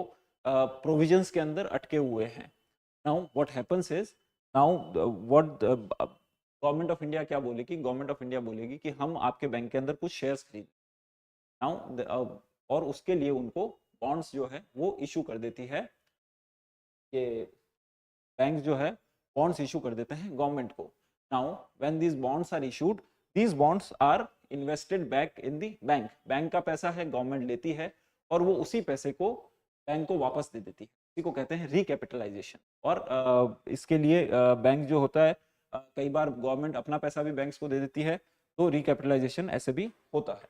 provisions के अंदर अटके हुए हैं. Now what happens is, now what government of India क्या बोलेगी? गवर्नमेंट ऑफ इंडिया बोलेगी कि हम आपके बैंक के अंदर कुछ शेयर्स खरीद. नाउ और उसके लिए उनको बॉन्ड्स जो है वो इशू कर देती है, ये बैंक जो है बॉन्ड्स इशू कर देते हैं गवर्नमेंट को. Now when these bonds are issued, these bonds are invested back in the bank. Bank का पैसा है, गवर्नमेंट लेती है और वो उसी पैसे को बैंक को वापस दे देती है. इसी को कहते हैं रिकैपिटलाइजेशन. और इसके लिए बैंक जो होता है, कई बार गवर्नमेंट अपना पैसा भी बैंक्स को दे देती है, तो रिकैपिटलाइजेशन ऐसे भी होता है.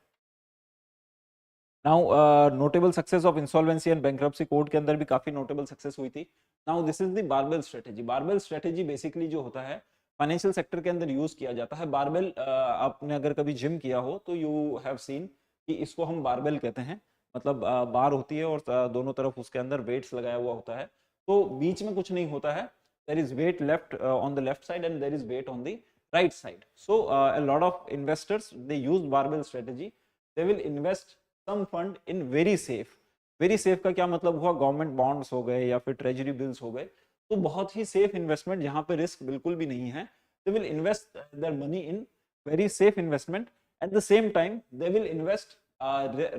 Now notable success of insolvency and bankruptcy code के अंदर भी काफी नोटेबल सक्सेस हुई थी. Now this is the barbell strategy. Barbell strategy basically जो होता है फाइनेंशियल सेक्टर के अंदर यूज किया जाता है. बारबेल आपने अगर कभी जिम किया हो तो यू हैव सीन कि इसको हम बारबेल कहते हैं. मतलब बार होती है और दोनों तरफ उसके अंदर वेट्स लगाया हुआ होता है, तो बीच में कुछ नहीं होता है. there is weight left on the left side and there is weight on the right side. So a lot of investors, they use barbell strategy. They will invest some fund in very safe. Very safe का क्या मतलब हुआ? Government bonds हो गए या फिर treasury bills हो गए, तो बहुत ही सेफ इन्वेस्टमेंट जहां पे रिस्क बिल्कुल भी नहीं है. They will invest their money in very safe investment. At the same time, they will invest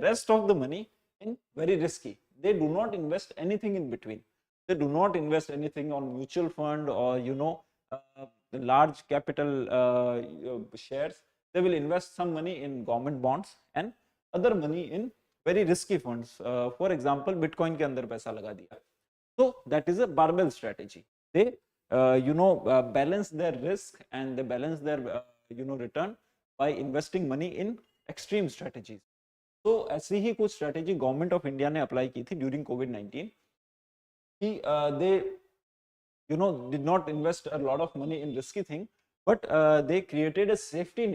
rest of the money in very risky. They do not invest anything in between. They do not invest anything on mutual fund or the large capital shares. They will invest some money in government bonds and other money in very risky funds. For example, Bitcoin के अंदर पैसा लगा दिया. So that is a barbell strategy. They balance their risk and they balance their return by investing money in extreme strategies. So ऐसी ही कुछ strategy government of India ने apply की थी during covid. They did not invest a lot of money in risky thing, but they created a safety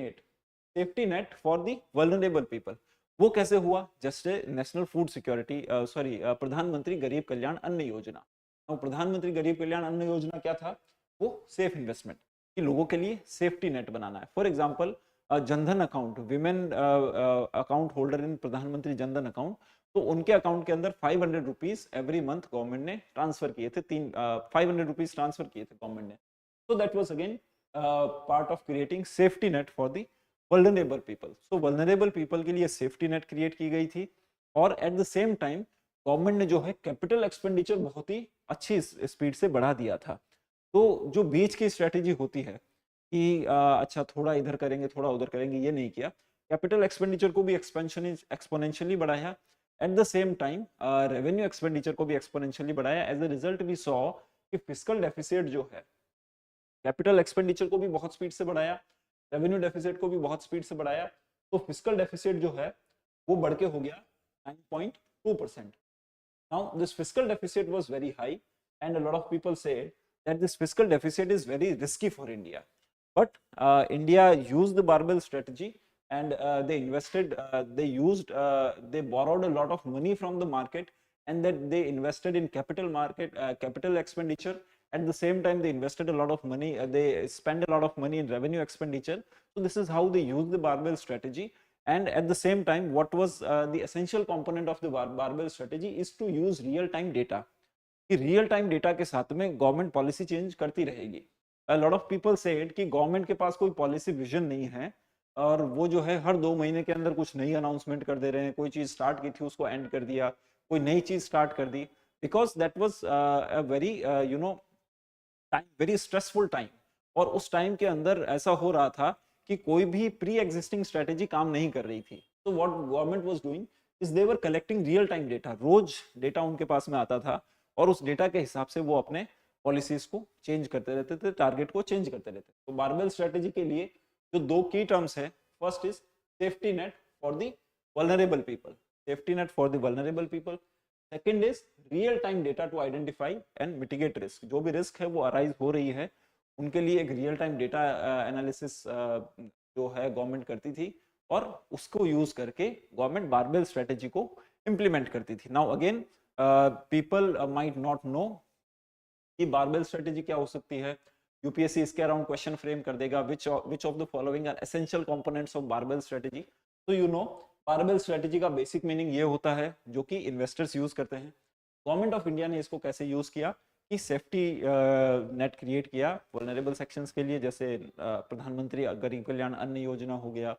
net for the vulnerable people. वो कैसे हुआ? Just national food security प्रधानमंत्री गरीब कल्याण अन्न योजना. प्रधानमंत्री गरीब कल्याण अन्न योजना क्या था? वो सेफ इन्वेस्टमेंट कि लोगों के लिए सेफ्टी नेट बनाना है. For example Jan Dhan account, women account holder in प्रधानमंत्री जनधन अकाउंट, तो उनके अकाउंट के अंदर 500 रुपीज एवरी मंथ गवर्नमेंट ने ट्रांसफर किए थे. 500 रुपीज ट्रांसफर किए थे गवर्नमेंट ने. So that was again part of creating safety net for the vulnerable people. So vulnerable people के लिए सेफ्टी नेट क्रिएट की गई थी. और eight the same time government ने जो है कैपिटल एक्सपेंडिचर बहुत ही अच्छी स्पीड से बढ़ा दिया था. तो जो बीच की स्ट्रेटेजी होती है कि अच्छा थोड़ा इधर करेंगे थोड़ा उधर करेंगे, ये नहीं किया। कैपिटल एक्सपेंडिचर को भी एक्सपोनेंशियली बढ़ाया, at the same time revenue expenditure को भी एक्सपोनेंशियली बढ़ाया। As a result we saw कि फिस्कल डेफिसिट जो है, कैपिटल एक्सपेंडिचर को भी बहुत स्पीड से बढ़ाया, रेवेन्यू डेफिसिट को भी बहुत स्पीड से बढ़ाया, तो फिस्कल डेफिसिट जो है वो बढ़ के हो गया 9.2%. Now this fiscal deficit was very high and a lot of people said that this fiscal deficit is very risky for India. But India used the barbell strategy and they borrowed a lot of money from the market, and that they invested in capital expenditure. At the same time, they invested a lot of money, they spent a lot of money in revenue expenditure. So this is how they used the barbell strategy. And at the same time, what was the essential component of the barbell strategy is to use real time data. कि real time data के साथ में government policy change करती रहेगी। A lot of people said कि government के पास कोई policy vision नहीं है और वो जो है हर 2 महीने के अंदर कुछ नई अनाउंसमेंट कर दे रहे हैं, कोई चीज स्टार्ट की थी उसको एंड कर दिया, कोई नई चीज स्टार्ट कर दी, because that was a very time, very stressful time. और उस टाइम के अंदर ऐसा हो रहा था कि कोई भी प्री एग्जिस्टिंग स्ट्रेटेजी काम नहीं कर रही थी। तो what government was doing is they were collecting real time data, रोज डेटा उनके पास में आता था और उस डेटा के हिसाब से वो अपने पॉलिसीज को चेंज करते रहते थे, टारगेट को चेंज करते रहते। तो बारबेल स्ट्रेटेजी के लिए जो 2 की टर्म्स है, first is safety net for the vulnerable people, safety net for the vulnerable people. Second is real time data to identify and mitigate risk, जो भी रिस्क है वो अराइज हो रही है उनके लिए एक रियल टाइम डेटा एनालिसिस जो है गवर्नमेंट करती थी और उसको यूज करके गवर्नमेंट बारबेल स्ट्रेटेजी को इंप्लीमेंट करती थी। Now again people might not know कि बारबेल स्ट्रेटेजी क्या हो सकती है। यूपीएससी इसके अराउंड क्वेश्चन फ्रेम कर देगा, which of the following are essential components of barbell strategy. तो यू नो बारबेल स्ट्रेटेजी का बेसिक मीनिंग ये होता है जो कि इन्वेस्टर्स यूज करते हैं। गवर्नमेंट ऑफ इंडिया ने इसको कैसे यूज किया कि सेफ्टी नेट क्रिएट किया वल्नरेबल सेक्शंस के लिए, जैसे प्रधानमंत्री गरीब कल्याण अन्न योजना हो गया,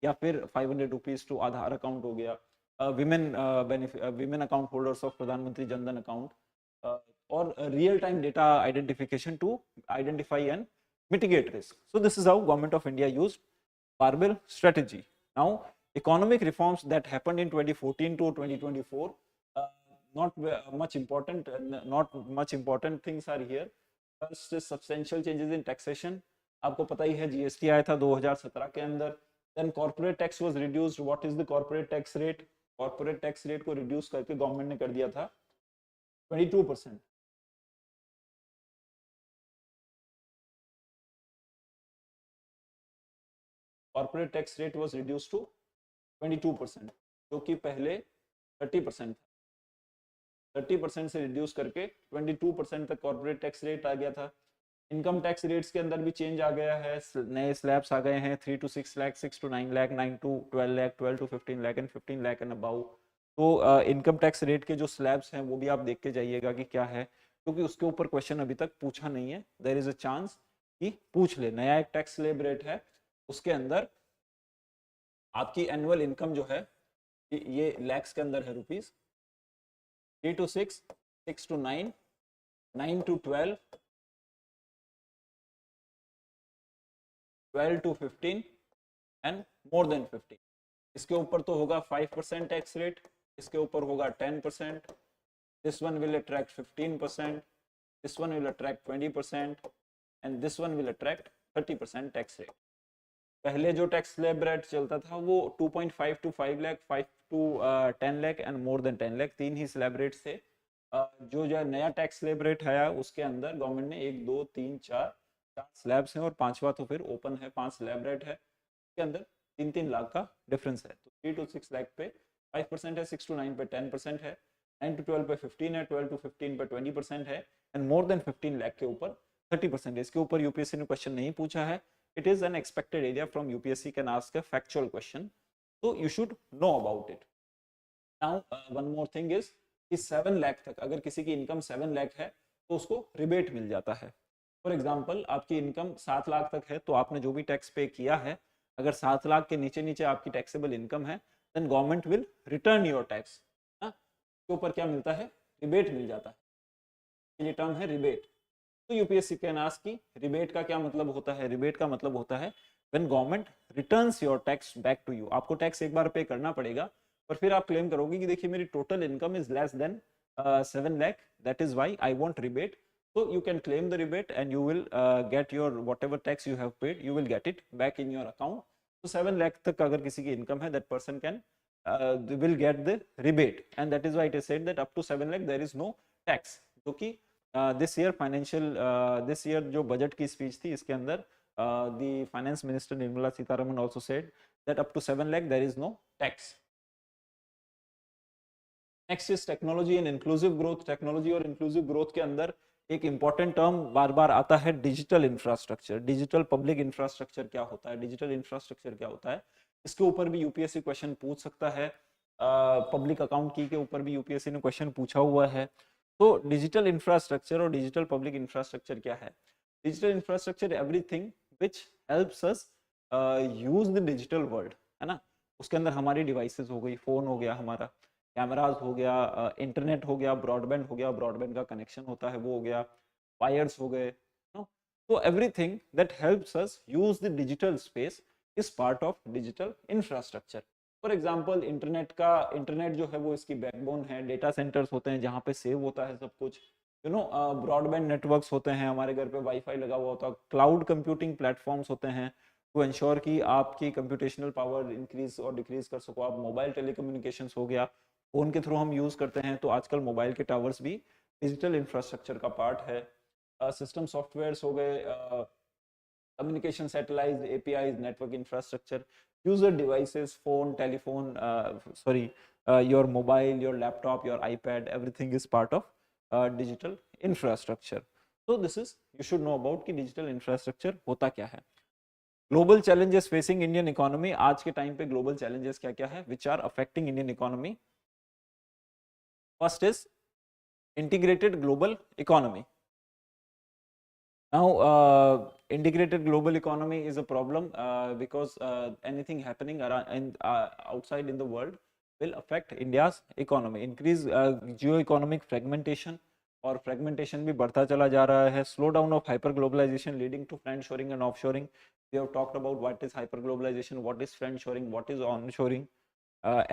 या फिर 500 रुपीज टू आधार अकाउंट हो गया, विमेन अकाउंट होल्डर्स ऑफ प्रधानमंत्री जनधन अकाउंट, और real time data identification to identify and mitigate risk. So this is how government of India used barbell strategy. Now economic reforms that happened in 2014 to 2024, not much important things are here. First is substantial changes in taxation. आपको पता ही है GST आया था 2017 के अंदर। Then corporate tax was reduced. What is the corporate tax rate? Corporate tax rate को reduce करके government ने कर दिया था 22%. Corporate tax rate was reduced to 22%, जो कि पहले 30% था। 30% से रिड्यूस करके 22% तक कॉर्पोरेट टैक्स रेट आ गया था। इनकम टैक्स रेट्स के अंदर भी चेंज आ गया है, नए स्लैब्स आ गए हैं, 3 to 6 lakh, 6 to 9 lakh, 9 to 12 lakh, 12 to 15 lakh and 15 lakh and above. तो इनकम टैक्स रेट के जो स्लैब्स हैं वो भी आप देख के जाइएगा कि क्या है, क्योंकि उसके ऊपर क्वेश्चन अभी तक पूछा नहीं है। देयर इज अ चांस कि पूछ ले। नया एक टैक्स स्लैब रेट है, उसके अंदर आपकी एनुअल इनकम जो है ये लैक्स के अंदर है, rupees. 3 to 6, 6 to 9, 9 to 12, 12 to 15 and more than 15। इसके ऊपर तो होगा 5% टैक्स रेट, इसके ऊपर होगा 10%, this one will attract 15%, this one will attract 20% and this one will attract 30% tax rate. पहले जो टैक्स स्लैब रेट चलता था वो 2.5 to 5 lakh, 5 to 10 lakh and more than 10 lakh, 3 he slab rates थे। जो नया टैक्स स्लैब रेट आया उसके अंदर गवर्नमेंट ने 1 2 3 4 स्लैब्स हैं और 5वां तो फिर ओपन है, 5 स्लैब रेट है, उसके अंदर 3-3 लाख का डिफरेंस है। तो 3 to 6 लाख पे 5% है, 6 to 9 पे 10% है, 9 to 12 पे 15 है, 12 to 15 पे 20% है एंड मोर देन 15 लाख के ऊपर 30% है। इसके ऊपर यूपीएससी ने क्वेश्चन नहीं पूछा है। It is an expected area from UPSC can ask a factual question, so you should know about it. Now one more thing is कि 7 लाख तक अगर किसी की इनकम 7 लाख है तो उसको रिबेट मिल जाता है। फॉर एग्जांपल आपकी इनकम 7 लाख तक है तो आपने जो भी टैक्स पे किया है, अगर 7 लाख के नीचे नीचे आपकी टैक्सेबल इनकम है, then government will return your tax. के ऊपर क्या मिलता है? रिबेट मिल जाता है। ये टर्म है रिबेट। तो यूपीएससी कैन आस्क कि रिबेट का क्या मतलब होता है। रिबेट का मतलब होता है when government returns your tax back to you. आपको टैक्स एक बार पे करना पड़ेगा पर फिर आप क्लेम करोगे कि देखिए मेरी total income is less than 7 lakh, that is why I want rebate. So you can claim the rebate and you will get your whatever tax you have paid, you will get it back in your account. So 7 lakh तक अगर किसी की income है, that person can will get the rebate, and that is why it is said that up to 7 lakh there is no tax. जो कि this year financial this year जो budget की speech थी इसके अंदर the finance minister Nirmala Sitharaman also said that up to 7 lakh there is no tax. Next is technology and inclusive growth. Technology और inclusive growth के अंदर एक important term बार बार आता है digital infrastructure. Digital public infrastructure क्या होता है, digital infrastructure क्या होता है, इसके ऊपर भी यूपीएससी क्वेश्चन पूछ सकता है। पब्लिक अकाउंट की के ऊपर भी यूपीएससी ने क्वेश्चन पूछा हुआ है। तो डिजिटल इंफ्रास्ट्रक्चर और डिजिटल पब्लिक इंफ्रास्ट्रक्चर क्या है? Digital infrastructure everything which helps us use the digital world, है ना। उसके अंदर हमारी डिवाइसेस हो गई, फोन हो गया हमारा, कैमराज हो गया, इंटरनेट हो गया, ब्रॉडबैंड हो गया, ब्रॉडबैंड का कनेक्शन होता है वो हो गया, वायर्स हो गए, नो। तो everything that helps us use the digital space is part of digital infrastructure. For example internet जो है वो इसकी बैकबोन है। डेटा सेंटर्स होते हैं जहाँ पे सेव होता है सब कुछ, यू नो। ब्रॉडबैंड नेटवर्क्स होते हैं, हमारे घर पे वाईफाई लगा हुआ होता है। क्लाउड कंप्यूटिंग प्लेटफॉर्म्स होते हैं टू एंश्योर कि आपकी कंप्यूटेशनल पावर इंक्रीज और डिक्रीज कर सको आप। मोबाइल टेलीकम्युनिकेशंस हो गया, फोन के थ्रू हम यूज करते हैं, तो आजकल मोबाइल के टावर्स भी डिजिटल इंफ्रास्ट्रक्चर का पार्ट है। सिस्टम सॉफ्टवेयर्स हो गए, communication satellite, APIs, network infrastructure, user devices, phone, telephone, sorry your mobile, your laptop, your iPad, everything is part of digital infrastructure. तो this is you should know about कि digital infrastructure होता क्या है। Global challenges facing Indian economy. आज के time पे global challenges क्या क्या है which are affecting Indian economy? First is integrated global economy. Now, integrated global economy is a problem because anything happening around outside in the world will affect India's economy. Increase geo-economic fragmentation, और fragmentation भी बढ़ता चला जा रहा है. Slow down of hyper globalization leading to friend shoring and offshoring. We have talked about what is hyper globalization, what is friend shoring, what is onshoring.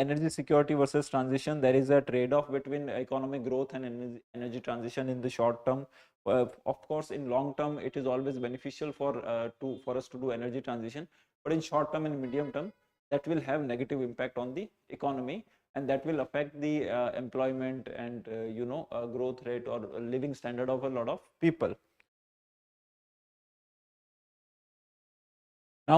Energy security versus transition. There is a trade-off between economic growth and energy transition in the short term. Of course, in long term, it is always beneficial for us to do energy transition. But in short term and medium term, that will have negative impact on the economy, and that will affect the employment and growth rate or living standard of a lot of people. Now,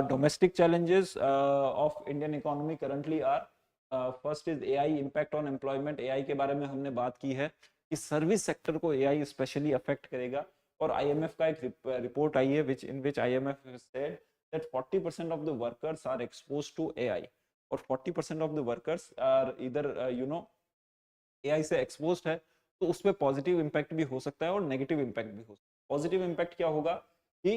domestic challenges of Indian economy currently are first is AI impact on employment. AI के बारे में हमने बात की है कि service sector को AI specially affect करेगा, और IMF का एक रिपोर्ट आई है in which IMF said that 40% of the workers are exposed to AI, और 40% of the workers are either AI से exposed है, तो उस पर पॉजिटिव इम्पैक्ट भी हो सकता है और नेगेटिव इम्पैक्ट भी हो सकता है. पॉजिटिव इम्पैक्ट क्या होगा कि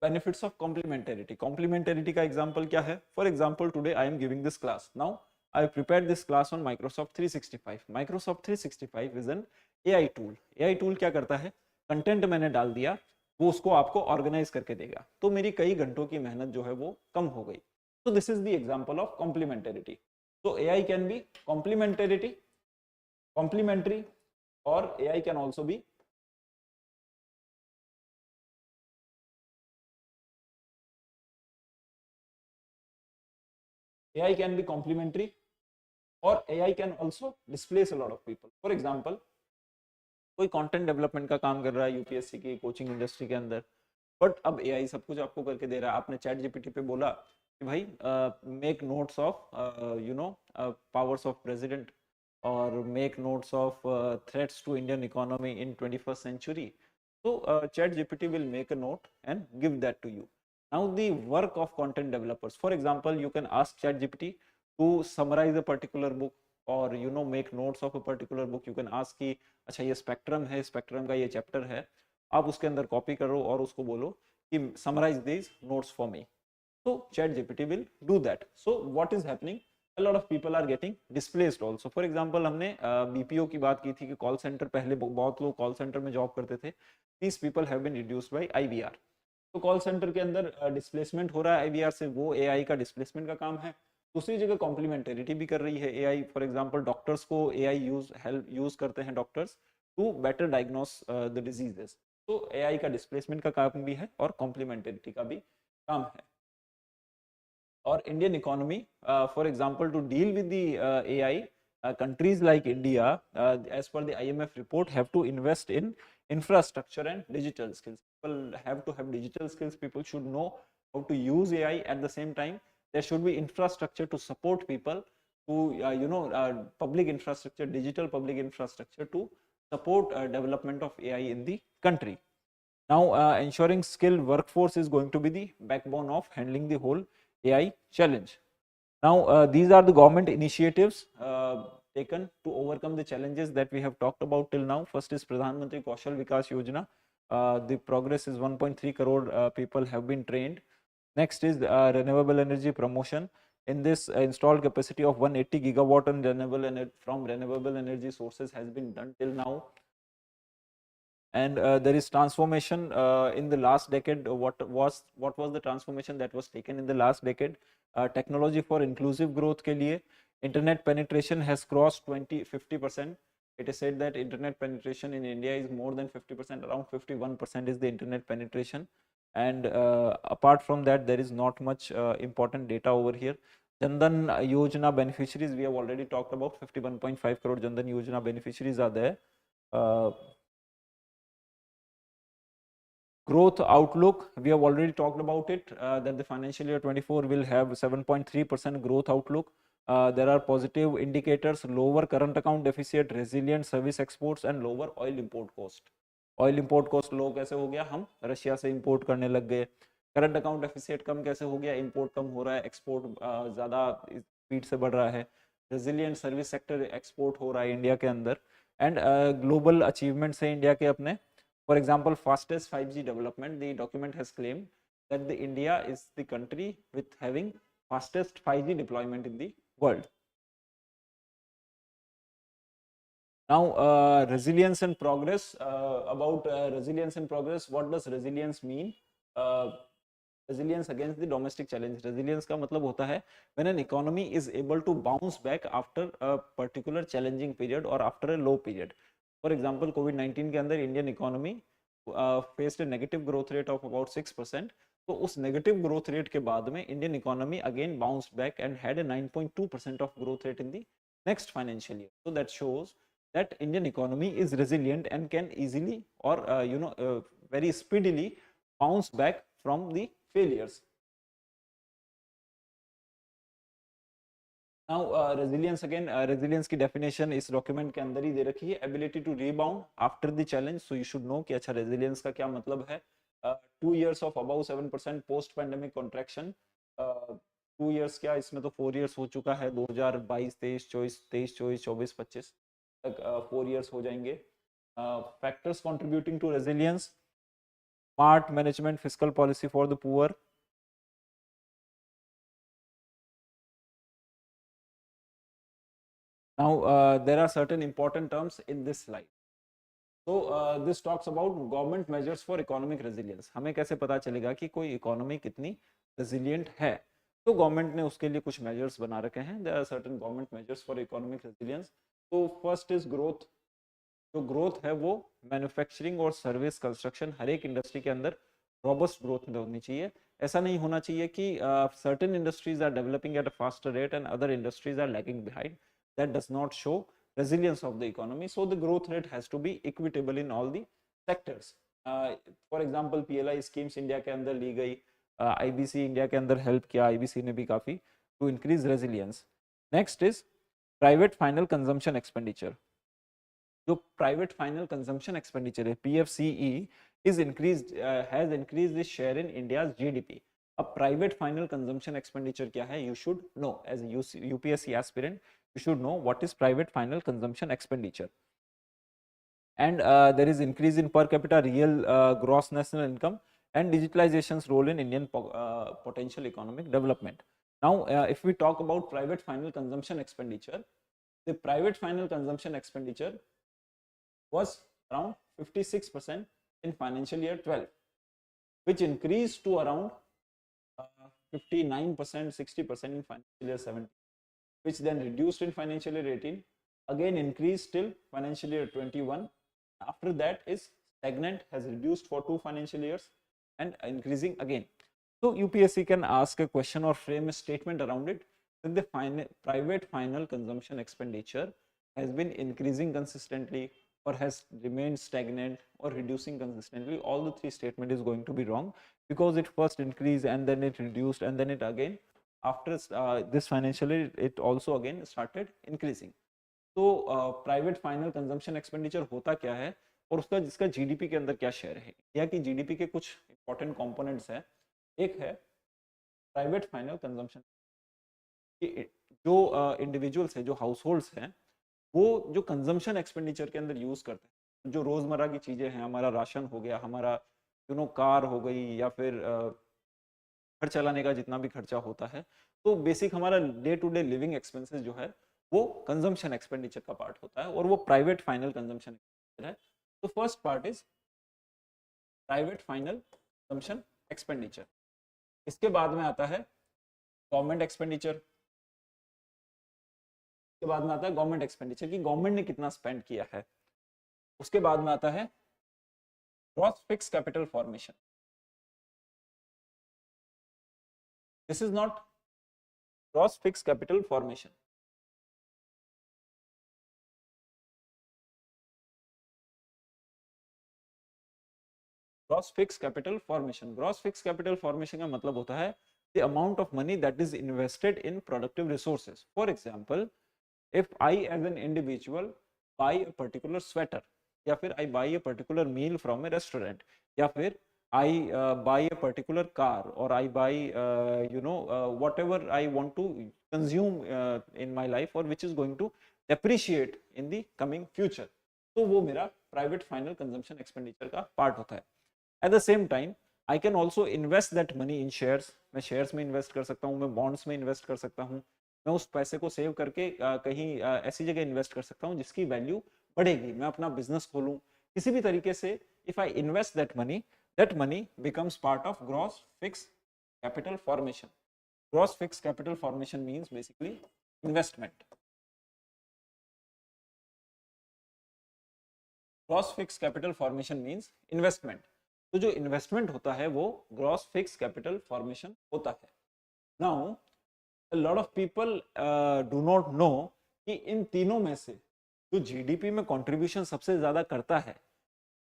benefits of complementarity. Complementarity का example क्या है? For example, today I am giving this class. Now I have prepared this class on Microsoft 365. Microsoft 365 is an AI tool. AI tool क्या करता है? कंटेंट मैंने डाल दिया, वो उसको आपको ऑर्गेनाइज करके देगा, तो मेरी कई घंटों की मेहनत जो है वो कम हो गई. So this is the example of complementarity. So AI can be complementary, or AI can also be complementary, or AI can also displace a lot of people. For example, कोई कंटेंट डेवलपमेंट का काम कर रहा है UPSC की coaching industry के अंदर, but अब एआई सब कुछ आपको करके दे रहा है. आपने चैट जीपीटी पे बोला कि भाई make notes of powers of president, और make notes of threats to Indian economy in 21st century. So chat gpt will make a note and give that to you. Now the work of content developers, for example, you can ask chat gpt to summarize a particular book, और make notes of a particular book. You can ask कि अच्छा ये spectrum है, spectrum का ये chapter है, आप उसके अंदर कॉपी करो और उसको बोलो कि summarize these notes for me. So chat gpt will do that. So what is happening? a lot of people are getting displaced also. For example, हमने BPO की बात की थी कि कॉल सेंटर, पहले बहुत लोग कॉल सेंटर में जॉब करते थे. These people have been reduced by IVR. तो कॉल सेंटर के अंदर डिस्प्लेसमेंट हो रहा है IVR से, वो AI का डिस्प्लेसमेंट का काम है. दूसरी जगह कॉम्प्लीमेंटेरिटी भी कर रही है AI. फॉर एग्जांपल डॉक्टर्स को AI यूज करते हैं doctors to better diagnose the diseases. तो AI का डिस्प्लेसमेंट का काम भी है और कॉम्प्लीमेंटेरिटी का भी काम है. और Indian economy, for example to deal with the AI, countries like India, as per the IMF report, have to invest in infrastructure and digital skills. People have to have digital skills. People should know how to use AI. At the same time, there should be infrastructure to support people, to public infrastructure, digital public infrastructure to support development of AI in the country. Now, ensuring skilled workforce is going to be the backbone of handling the whole AI challenge. Now, these are the government initiatives taken to overcome the challenges that we have talked about till now. First is Pradhan Mantri Kaushal Vikas Yojana. The progress is 1.3 crore people have been trained. Next is renewable energy promotion. In this, installed capacity of 180 gigawatt on from renewable energy sources has been done till now. And there is transformation in the last decade. What was the transformation that was taken in the last decade? Technology for inclusive growth के लिए internet penetration has crossed 50%. It is said that internet penetration in India is more than 50%. Around 51% is the internet penetration. And apart from that, there is not much important data over here. Jandan Yojana beneficiaries, we have already talked about. 51.5 crore Jandan Yojana beneficiaries are there. Growth outlook, we have already talked about it, that the financial year 24 will have 7.3% growth outlook. There are positive indicators: lower current account deficit, resilient service exports, and lower oil import cost. Oil import cost low कैसे हो गया? हम Russia से import करने लग गए. Current account deficit कम कैसे हो गया? इंपोर्ट कम हो रहा है, एक्सपोर्ट ज़्यादा स्पीड से बढ़ रहा है. रेजिलियंट सर्विस सेक्टर एक्सपोर्ट हो रहा है इंडिया के अंदर. एंड ग्लोबल अचीवमेंट्स है इंडिया के अपने. For example, fastest 5G development, the document has claimed that India is the country with having fastest 5G deployment in the world. Now, resilience and progress. About resilience and progress, what does resilience mean? Resilience against the domestic challenge. Resilience का मतलब होता है when an economy is able to bounce back after a particular challenging period or after a low period. For example, COVID-19 के अंदर Indian economy faced a negative growth rate of about 6%. तो उस negative growth rate के बाद में Indian economy again bounced back and had a 9.2% of growth rate in the next financial year. So that shows that Indian economy is resilient and can easily or very speedily bounce back from the failures. Now, resilience again, resilience की definition इस document के अंदर ही दे रखी है. Ability to rebound after the challenge. So you should know कि अच्छा resilience का क्या मतलब है. 2 years of above 7% post pandemic contraction. 2 years क्या, इसमें तो 4 years हो चुका है. 2022, 23, 24, 25 तक 4 years हो जाएंगे. Factors contributing to resilience: smart management, fiscal policy for the poor. Now, there are certain important terms in this slide. So, this talks about government measures for economic resilience. हमें कैसे पता चलेगा कि कोई इकोनॉमी कितनी resilient है? तो government ने उसके लिए कुछ measures बना रखे हैं. There are certain government measures for economic resilience. तो first is growth. जो growth है वो मैन्युफैक्चरिंग और सर्विस कंस्ट्रक्शन, हर एक इंडस्ट्री के अंदर robust growth होनी चाहिए. ऐसा नहीं होना चाहिए कि certain industries are developing at a faster rate and other industries are lagging behind. That does not show resilience of the economy. So the growth rate has to be equitable in all the sectors. For example, PLI schemes India के अंदर ली गई, IBC India के अंदर help किया, IBC ने भी काफी to increase resilience. Next is private final consumption expenditure. जो private final consumption expenditure है, PFCE, is increased, has increased its share in India's GDP. अब private final consumption expenditure क्या है? You should know as a UPSC aspirant. You should know what is private final consumption expenditure. And there is increase in per capita real gross national income and digitalization's role in Indian potential economic development. Now, if we talk about private final consumption expenditure, the private final consumption expenditure was around 56% in financial year 12, which increased to around 59%, 60% in financial year 17, which then reduced in financial year 18, again increased till financial year 21. After that is stagnant, has reduced for 2 financial years and increasing again. So UPSC can ask a question or frame a statement around it that the private final consumption expenditure has been increasing consistently or has remained stagnant or reducing consistently. All the 3 statement is going to be wrong, because it first increased and then it reduced and then it again after this financial year it also again started increasing. तो private final consumption expenditure होता क्या है और उसका जिसका GDP के अंदर क्या शेयर है, या कि जीडीपी के कुछ इंपॉर्टेंट कंपोनेंट्स हैं. एक है प्राइवेट फाइनल कंजम्पशन. जो इंडिविजुअल्स है, जो हाउस होल्ड्स हैं, वो जो कंजम्पशन एक्सपेंडिचर के अंदर यूज करते हैं, जो रोजमर्रा की चीजें हैं, हमारा राशन हो गया, हमारा कार हो गई, या फिर घर चलाने का जितना भी खर्चा होता है, तो बेसिक हमारा day to day living expenses जो है वो कंजम्पशन एक्सपेंडिचर का पार्ट होता है और वो प्राइवेट फाइनल कंजम्पशन एक्सपेंडिचर है. तो first part is private final consumption expenditure. इसके बाद में आता है गवर्नमेंट एक्सपेंडिचर. उसके बाद में आता है गवर्नमेंट एक्सपेंडिचर कि गवर्नमेंट ने कितना स्पेंड किया है. उसके बाद में आता है gross fix capital formation. This is not gross fix capital formation. Gross fix capital formation. Gross fix capital formation का मतलब होता है the amount of money that is invested in productive resources. For example, if I as an individual buy a particular sweater, या फिर I buy a particular meal from a restaurant, या फिर I buy a particular car, or I buy whatever I want to consume in my life or which is going to depreciate in the coming future, तो वो मेरा private final consumption expenditure का part होता है. At the same time, I can also invest that money in shares. मैं shares में invest कर सकता हूँ, मैं bonds में invest कर सकता हूँ, मैं उस पैसे को सेव करके कहीं ऐसी जगह invest कर सकता हूँ जिसकी वैल्यू बढ़ेगी. मैं अपना बिजनेस खोलूँ किसी भी तरीके से. If I invest that money becomes part of gross fixed capital formation. Gross fixed capital formation means basically investment. Gross fixed capital formation means investment. तो जो इन्वेस्टमेंट होता है वो ग्रॉस फिक्स कैपिटल फॉर्मेशन होता है. Now a lot of people do not know कि इन तीनों में से जो जीडीपी में कंट्रीब्यूशन सबसे ज्यादा करता है,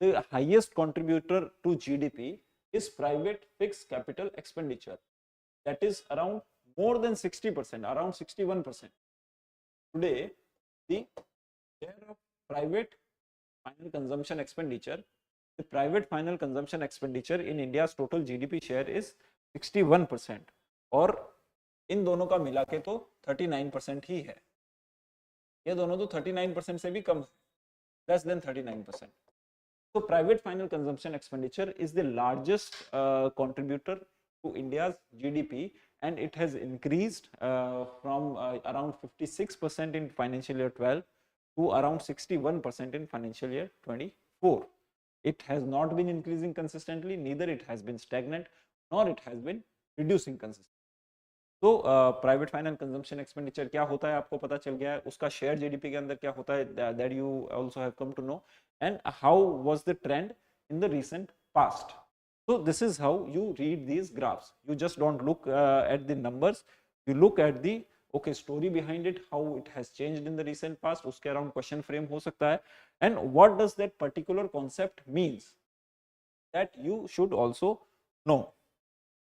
the highest contributor to GDP is private fixed capital expenditure. That is around more than 60%, around 61%. Today, the share of private final consumption expenditure, the private final consumption expenditure in India's total GDP share is 61%, और इन दोनों का मिला के तो 39% ही है. ये दोनों तो 39% से भी कम है, less than 39%. So private final consumption expenditure is the largest contributor to India's GDP, and it has increased from around 56% in financial year 12 to around 61% in financial year 24. It has not been increasing consistently, neither it has been stagnant, nor it has been reducing consistently. तो private final consumption expenditure क्या होता है आपको पता चल गया है, उसका शेयर जीडीपी के अंदर क्या होता है, that you also have come to know, and how was the trend in the recent past. So this is how you read these graphs. You just don't look at the numbers, you look at the story behind it, how it has changed in the recent past. उसके around question frame हो सकता है, and what does that particular concept means, that you should also know.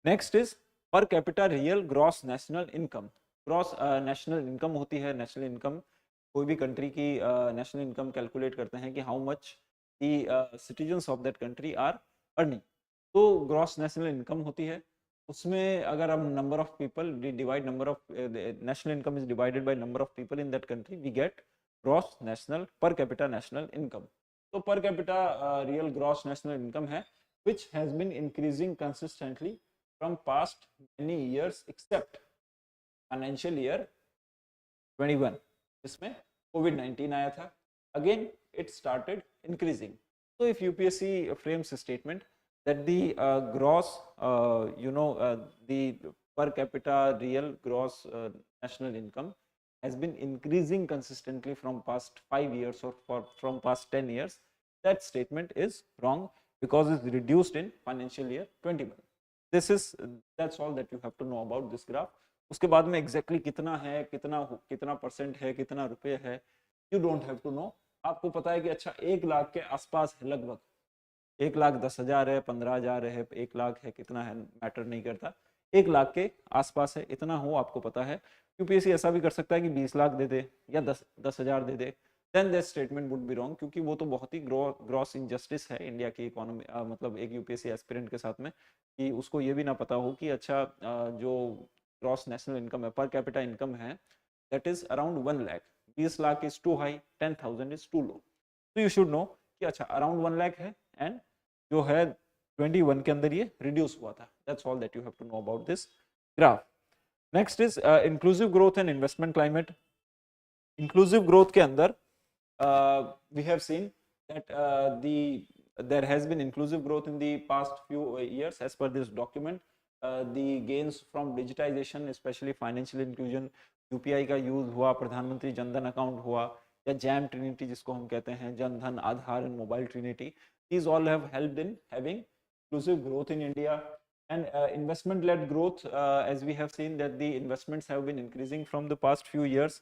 Next is पर capita real gross national income. Gross national income होती है. National income कोई भी country की नेशनल इनकम कैलकुलेट करते हैं कि how much the citizens of that country are earning. तो ग्रॉस नेशनल इनकम होती है. उसमें अगर हम number of people divide, number of national income is divided by number of people in that country, we get gross national per capita national income. तो per capita real gross national income है which has been increasing consistently from past many years, except financial year 21 जिसमें कोविड-19 आया था. Again it started increasing. So if UPSC frames a statement that the gross the per capita real gross national income has been increasing consistently from past 5 years or from past 10 years, that statement is wrong because it's reduced in financial year 21. That's all that you have to know about this graph. उसके बाद में exactly कितना है, कितना percent है, कितना रुपए है, you don't have to know. आपको पता है कि अच्छा 1 लाख के आसपास है, लगभग 1,10,000 है, 15,000 है, 1 लाख है, कितना है मैटर नहीं करता, 1 लाख के आसपास है, इतना हो आपको पता है. यूपीएससी ऐसा भी कर सकता है कि 20 लाख दे दे या 10,000 दे दे, then that statement would be wrong, क्योंकि वो तो बहुत ही ग्रॉस इनजस्टिस है इंडिया की इकोनॉमी, मतलब एक यूपीएससी एस्पिरेंट के साथ में, कि उसको ये भी ना पता हो कि अच्छा जो ग्रॉस नेशनल इनकम है, पर कैपिटा इनकम है, that is around 1 lakh. 20 lakh is too high, 10,000 is too low. तो यू शुड नो कि अच्छा अराउंड 1 लाख है एंड जो है 21 के अंदर ये रिड्यूस हुआ था. That's all that you have to know about this graph. Next is inclusive growth and investment climate. Inclusive growth के अंदर we have seen that there has been inclusive growth in the past few years as per this document. The gains from digitization, especially financial inclusion, UPI का use हुआ, प्रधानमंत्री Jan Dhan account हुआ, या jam Trinity जिसको हम कहते हैं, Jandhan, Aadhaar and mobile trinity, these all have helped in having inclusive growth in India. And investment led growth, as we have seen that the investments have been increasing from the past few years.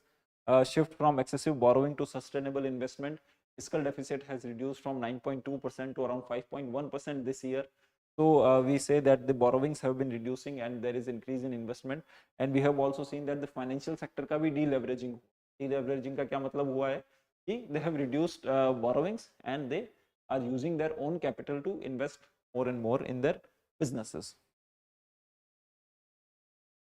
Shift from excessive borrowing to sustainable investment. Fiscal deficit has reduced from 9.2% to around 5.1% this year. So we say that the borrowings have been reducing and there is increase in investment. And we have also seen that the financial sector का भी deleveraging. Deleveraging का क्या मतलब हुआ है कि they have reduced borrowings and they are using their own capital to invest more and more in their businesses.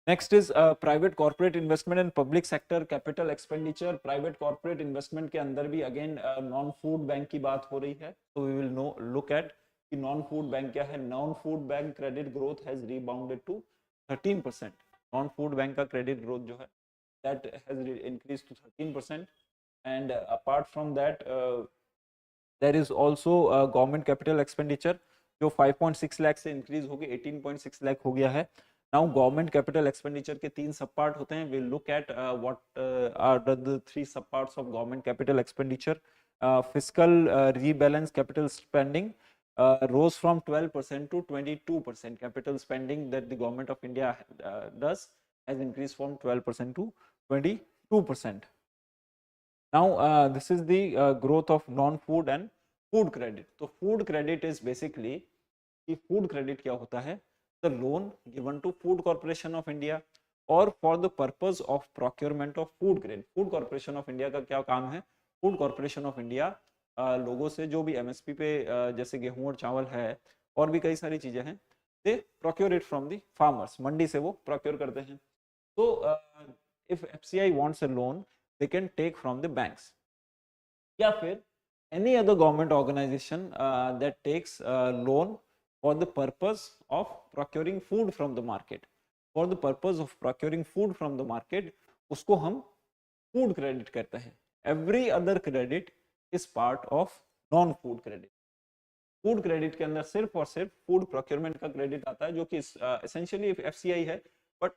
Next is private corporate investment and public sector capital expenditure. Private corporate investment के अंदर भी again non food bank की बात हो रही है. So we will look at कि non food bank क्या है. Non food bank credit growth has rebounded to 13%. Non food bank का credit growth जो है that has increased to 13%. And apart from that there is also government capital expenditure जो 5.6 लाख से increase हो गई 18.6 लाख हो गया है. Now government capital expenditure के 3 सब पार्ट होते हैं. We'll look at what are the 3 sub parts of government capital expenditure. Fiscal rebalance capital spending rose from 12% to 22%. Capital spending that the government of India does has increased from 12% to 22%. Now this is the growth of non-food and food credit. So food credit is basically कि food credit क्या होता है? The loan given to Food Corporation of India or for the purpose of procurement of food grain. Food Corporation of India का क्या काम है? Food Corporation of India लोगों से जो भी MSP पे जैसे गेहूं और चावल है और भी कई सारी चीजें हैं, they procure it from the farmers. मंडी से वो procure करते हैं. So if FCI wants a loan, they can take from the banks. या फिर any other government organization that takes loan for the purpose of procuring food from the market. For the purpose of procuring food from the market, उसको हम food credit कहते हैं. Every other credit is part of non-food credit. Food credit के अंदर सिर्फ और सिर्फ food procurement का credit आता है जो कि essentially FCI है, but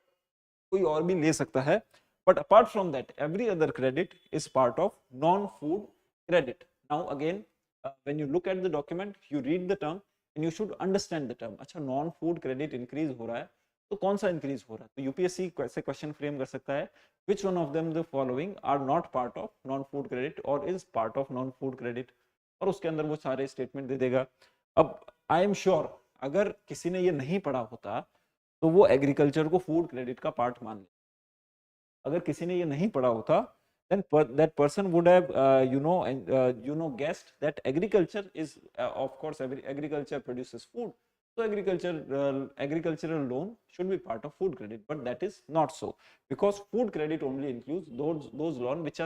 कोई और भी ले सकता है. But apart from that, every other credit is part of non-food credit. Now again, when you look at the document, you read the term and you should understand the term. अच्छा non food credit increase हो रहा है तो कौन सा increase हो रहा है? तो यूपीएससी ऐसे क्वेश्चन फ्रेम कर सकता है, which one of them the following are not part of non food credit or is part of non food credit, और उसके अंदर वो सारे स्टेटमेंट दे देगा. अब आई एम श्योर अगर किसी ने ये नहीं पढ़ा होता तो वो एग्रीकल्चर को फूड क्रेडिट का पार्ट मान ले. अगर किसी ने ये नहीं पढ़ा होता then that person would have guessed that agriculture is of course agriculture produces food, so agricultural loan should be part of food credit, but that is not so, because food credit only includes those loans which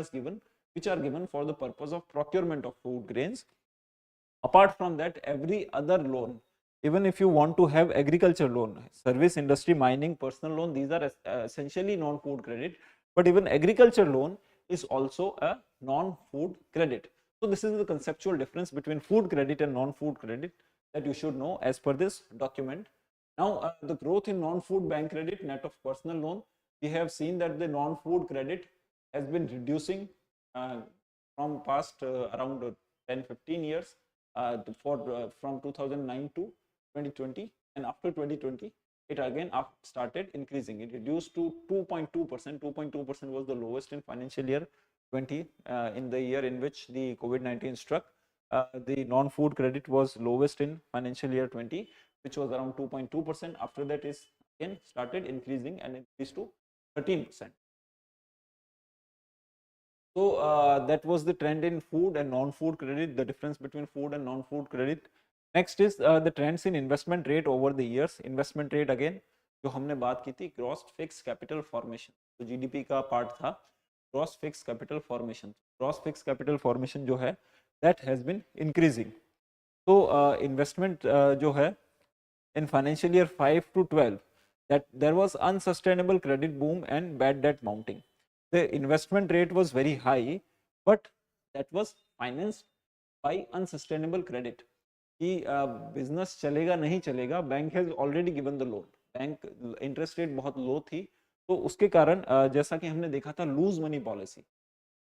are given for the purpose of procurement of food grains. Apart from that, every other loan even if you want to have agriculture loan, service industry, mining, personal loan, these are essentially non-food credit, but even agriculture loan is also a non-food credit. So this is the conceptual difference between food credit and non-food credit that you should know as per this document. Now the growth in non-food bank credit net of personal loan, we have seen that the non-food credit has been reducing from past around 10-15 years, from 2009 to 2020, and after 2020 it again started increasing. It reduced to 2.2%. 2.2% was the lowest in financial year 20, in the year in which the COVID-19 struck. The non-food credit was lowest in financial year 20, which was around 2.2%. After that is again started increasing and increased to 13%. So that was the trend in food and non-food credit, the difference between food and non-food credit. Next is the trends in investment rate over the years. Investment rate again जो हमने बात की थी, gross fix capital formation, तो GDP का part था gross fix capital formation. Gross fix capital formation जो है दैट हैज बीन इंक्रीजिंग. तो इन्वेस्टमेंट जो है in financial year 5 to 12, that there was unsustainable credit boom and bad debt mounting. The investment rate was very high, but that was financed by unsustainable credit. कि business चलेगा नहीं चलेगा, bank has already given the loan, bank interest rate बहुत लो थी, तो उसके कारण जैसा कि हमने देखा था loose money policy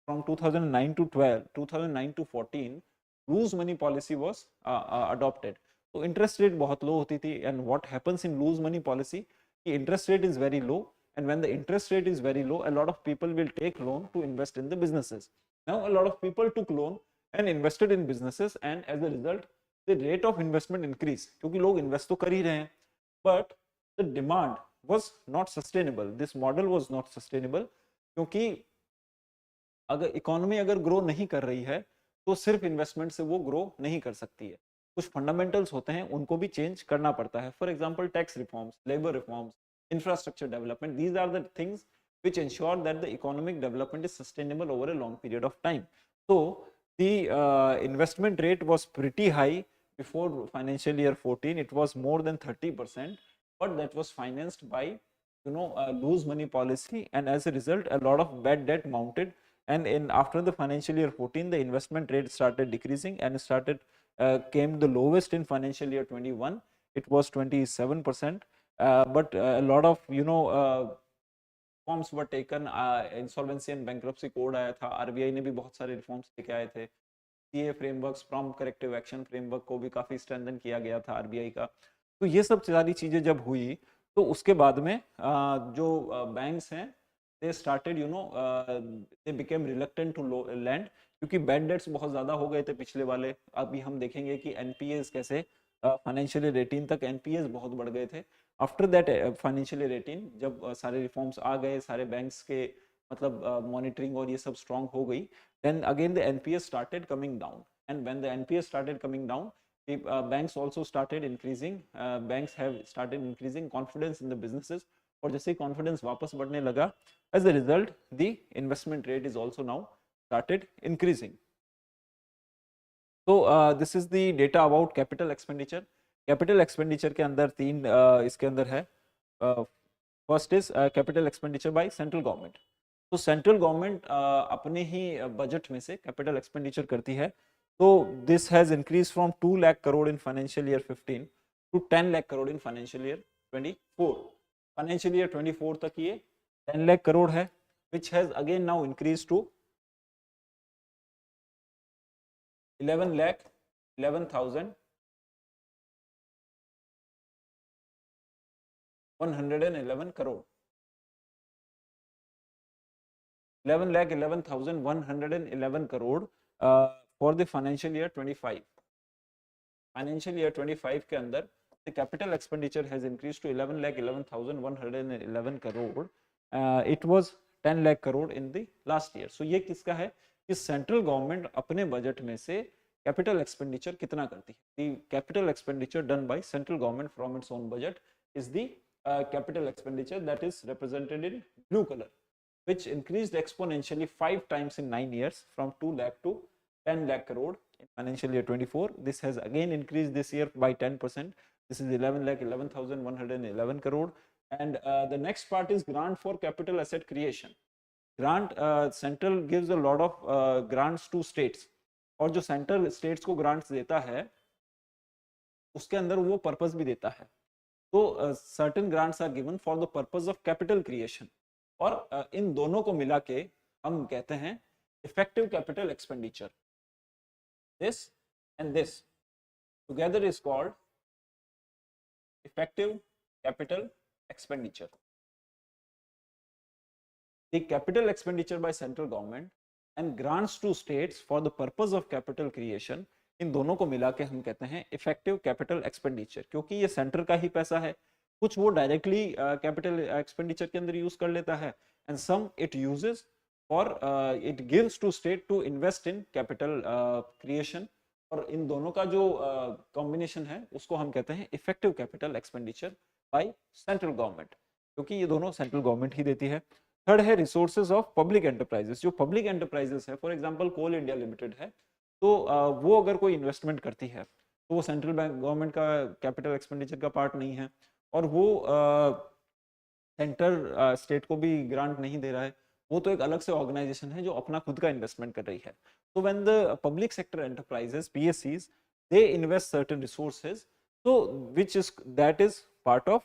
from 2009 to 12, 2009 to 14, loose money policy was adopted. तो इंटरेस्ट रेट बहुत लो होती थी, and what happens in loose money policy कि interest rate is very low, and when the interest rate is very low, a lot of people will take loan to invest in the businesses. Now a lot of people took loan and invested in businesses, and as a result the rate of investment increased क्योंकि लोग invest तो कर ही रहे हैं, but the demand was not sustainable. This model was not sustainable क्योंकि अगर economy अगर grow नहीं कर रही है तो सिर्फ इन्वेस्टमेंट से वो ग्रो नहीं कर सकती है. कुछ फंडामेंटल्स होते हैं, उनको भी चेंज करना पड़ता है. For example tax reforms, labour reforms, infrastructure development, these are the things which ensure that the economic development is sustainable over a long period of time. So the investment rate was pretty high before financial year 14. It was more than 30%, but that was financed by loose money policy, and as a result a lot of bad debt mounted, and in after the financial year 14 the investment rate started decreasing and started came the lowest in financial year 21. It was 27%. But a lot of reforms were taken. Insolvency and bankruptcy code आया था, RBI ने भी बहुत सारे reforms लेके आए थे. CA frameworks, prompt corrective action framework को भी काफी strengthen किया गया था RBI का. तो ये सब सारी चीजें जब हुई तो उसके बाद में जो banks हैं they started they became reluctant to lend क्योंकि bad debts बहुत ज्यादा हो गए थे पिछले वाले. अभी हम देखेंगे कि NPAs कैसे फाइनेंशियल ईयर 18 तक NPAs बहुत बढ़ गए थे. आफ्टर दैट फाइनेंशियल ईयर 18 जब सारे रिफॉर्म्स आ गए, सारे बैंक्स के मतलब मॉनिटरिंग और ये सब स्ट्रांग हो गई, then again the NPAs started coming down, and when the NPAs started coming down, the banks also started increasing, banks have started increasing confidence in the businesses, और जैसे ही कॉन्फिडेंस वापस बढ़ने लगा, as a result the investment rate is also now started increasing. तो this is the data about capital expenditure. Capital expenditure के अंदर तीन इसके अंदर है. First is capital expenditure by central government. तो सेंट्रल गवर्नमेंट अपने ही बजट में से कैपिटल एक्सपेंडिचर करती है. तो this has increase from 2 lakh crore in financial year 15 to 10 lakh crore in financial year 24. Financial year 24 तक ये 10 लाख करोड़ है, which has again now increase to 11,11,111 crore. 11,11,111 crore for the financial year 25. Financial year 25 के अंदर the capital expenditure has increased to 11,11,111 crore. It was 10 lakh crore in the last year. So ये किसका है कि central government अपने budget में से capital expenditure कितना करती है. The capital expenditure done by central government from its own budget is the capital expenditure that is represented in blue color, which increased exponentially 5 times in 9 years from 2 lakh to 10 lakh crore in financial year 24. This has again increased this year by 10%. This is 11,11,111 crore. And the next part is grant for capital asset creation. Grant, central gives a lot of grants to states, और जो centre states को grants देता है उसके अंदर वो purpose भी देता है. तो certain grants are given for the purpose of capital creation, और इन दोनों को मिला के हम कहते हैं effective capital expenditure. This and this together is called effective capital expenditure. The capital expenditure by central government and grants to states for the purpose of capital creation, इन दोनों को मिला के हम कहते हैं इफेक्टिव कैपिटल एक्सपेंडिचर, क्योंकि ये centre का ही पैसा है. कुछ वो डायरेक्टली कैपिटल एक्सपेंडिचर के अंदर यूज कर लेता है, and some it uses for it gives to state to invest in capital creation, और इन दोनों का जो कॉम्बिनेशन है उसको हम कहते हैं effective capital expenditure by central government, क्योंकि ये दोनों सेंट्रल गवर्नमेंट ही देती है. थर्ड है रिसोर्सेज ऑफ पब्लिक एंटरप्राइजेस. जो पब्लिक एंटरप्राइजेस है, for example Coal India Limited है, तो वो अगर कोई इन्वेस्टमेंट करती है तो वो सेंट्रल बैंक गवर्नमेंट का कैपिटल एक्सपेंडिचर का पार्ट नहीं है, और वो सेंटर स्टेट को भी ग्रांट नहीं दे रहा है. वो तो एक अलग से ऑर्गेनाइजेशन है जो अपना खुद का इन्वेस्टमेंट कर रही है. तो when the public sector enterprises PSCs they invest certain resources, so which is that is part of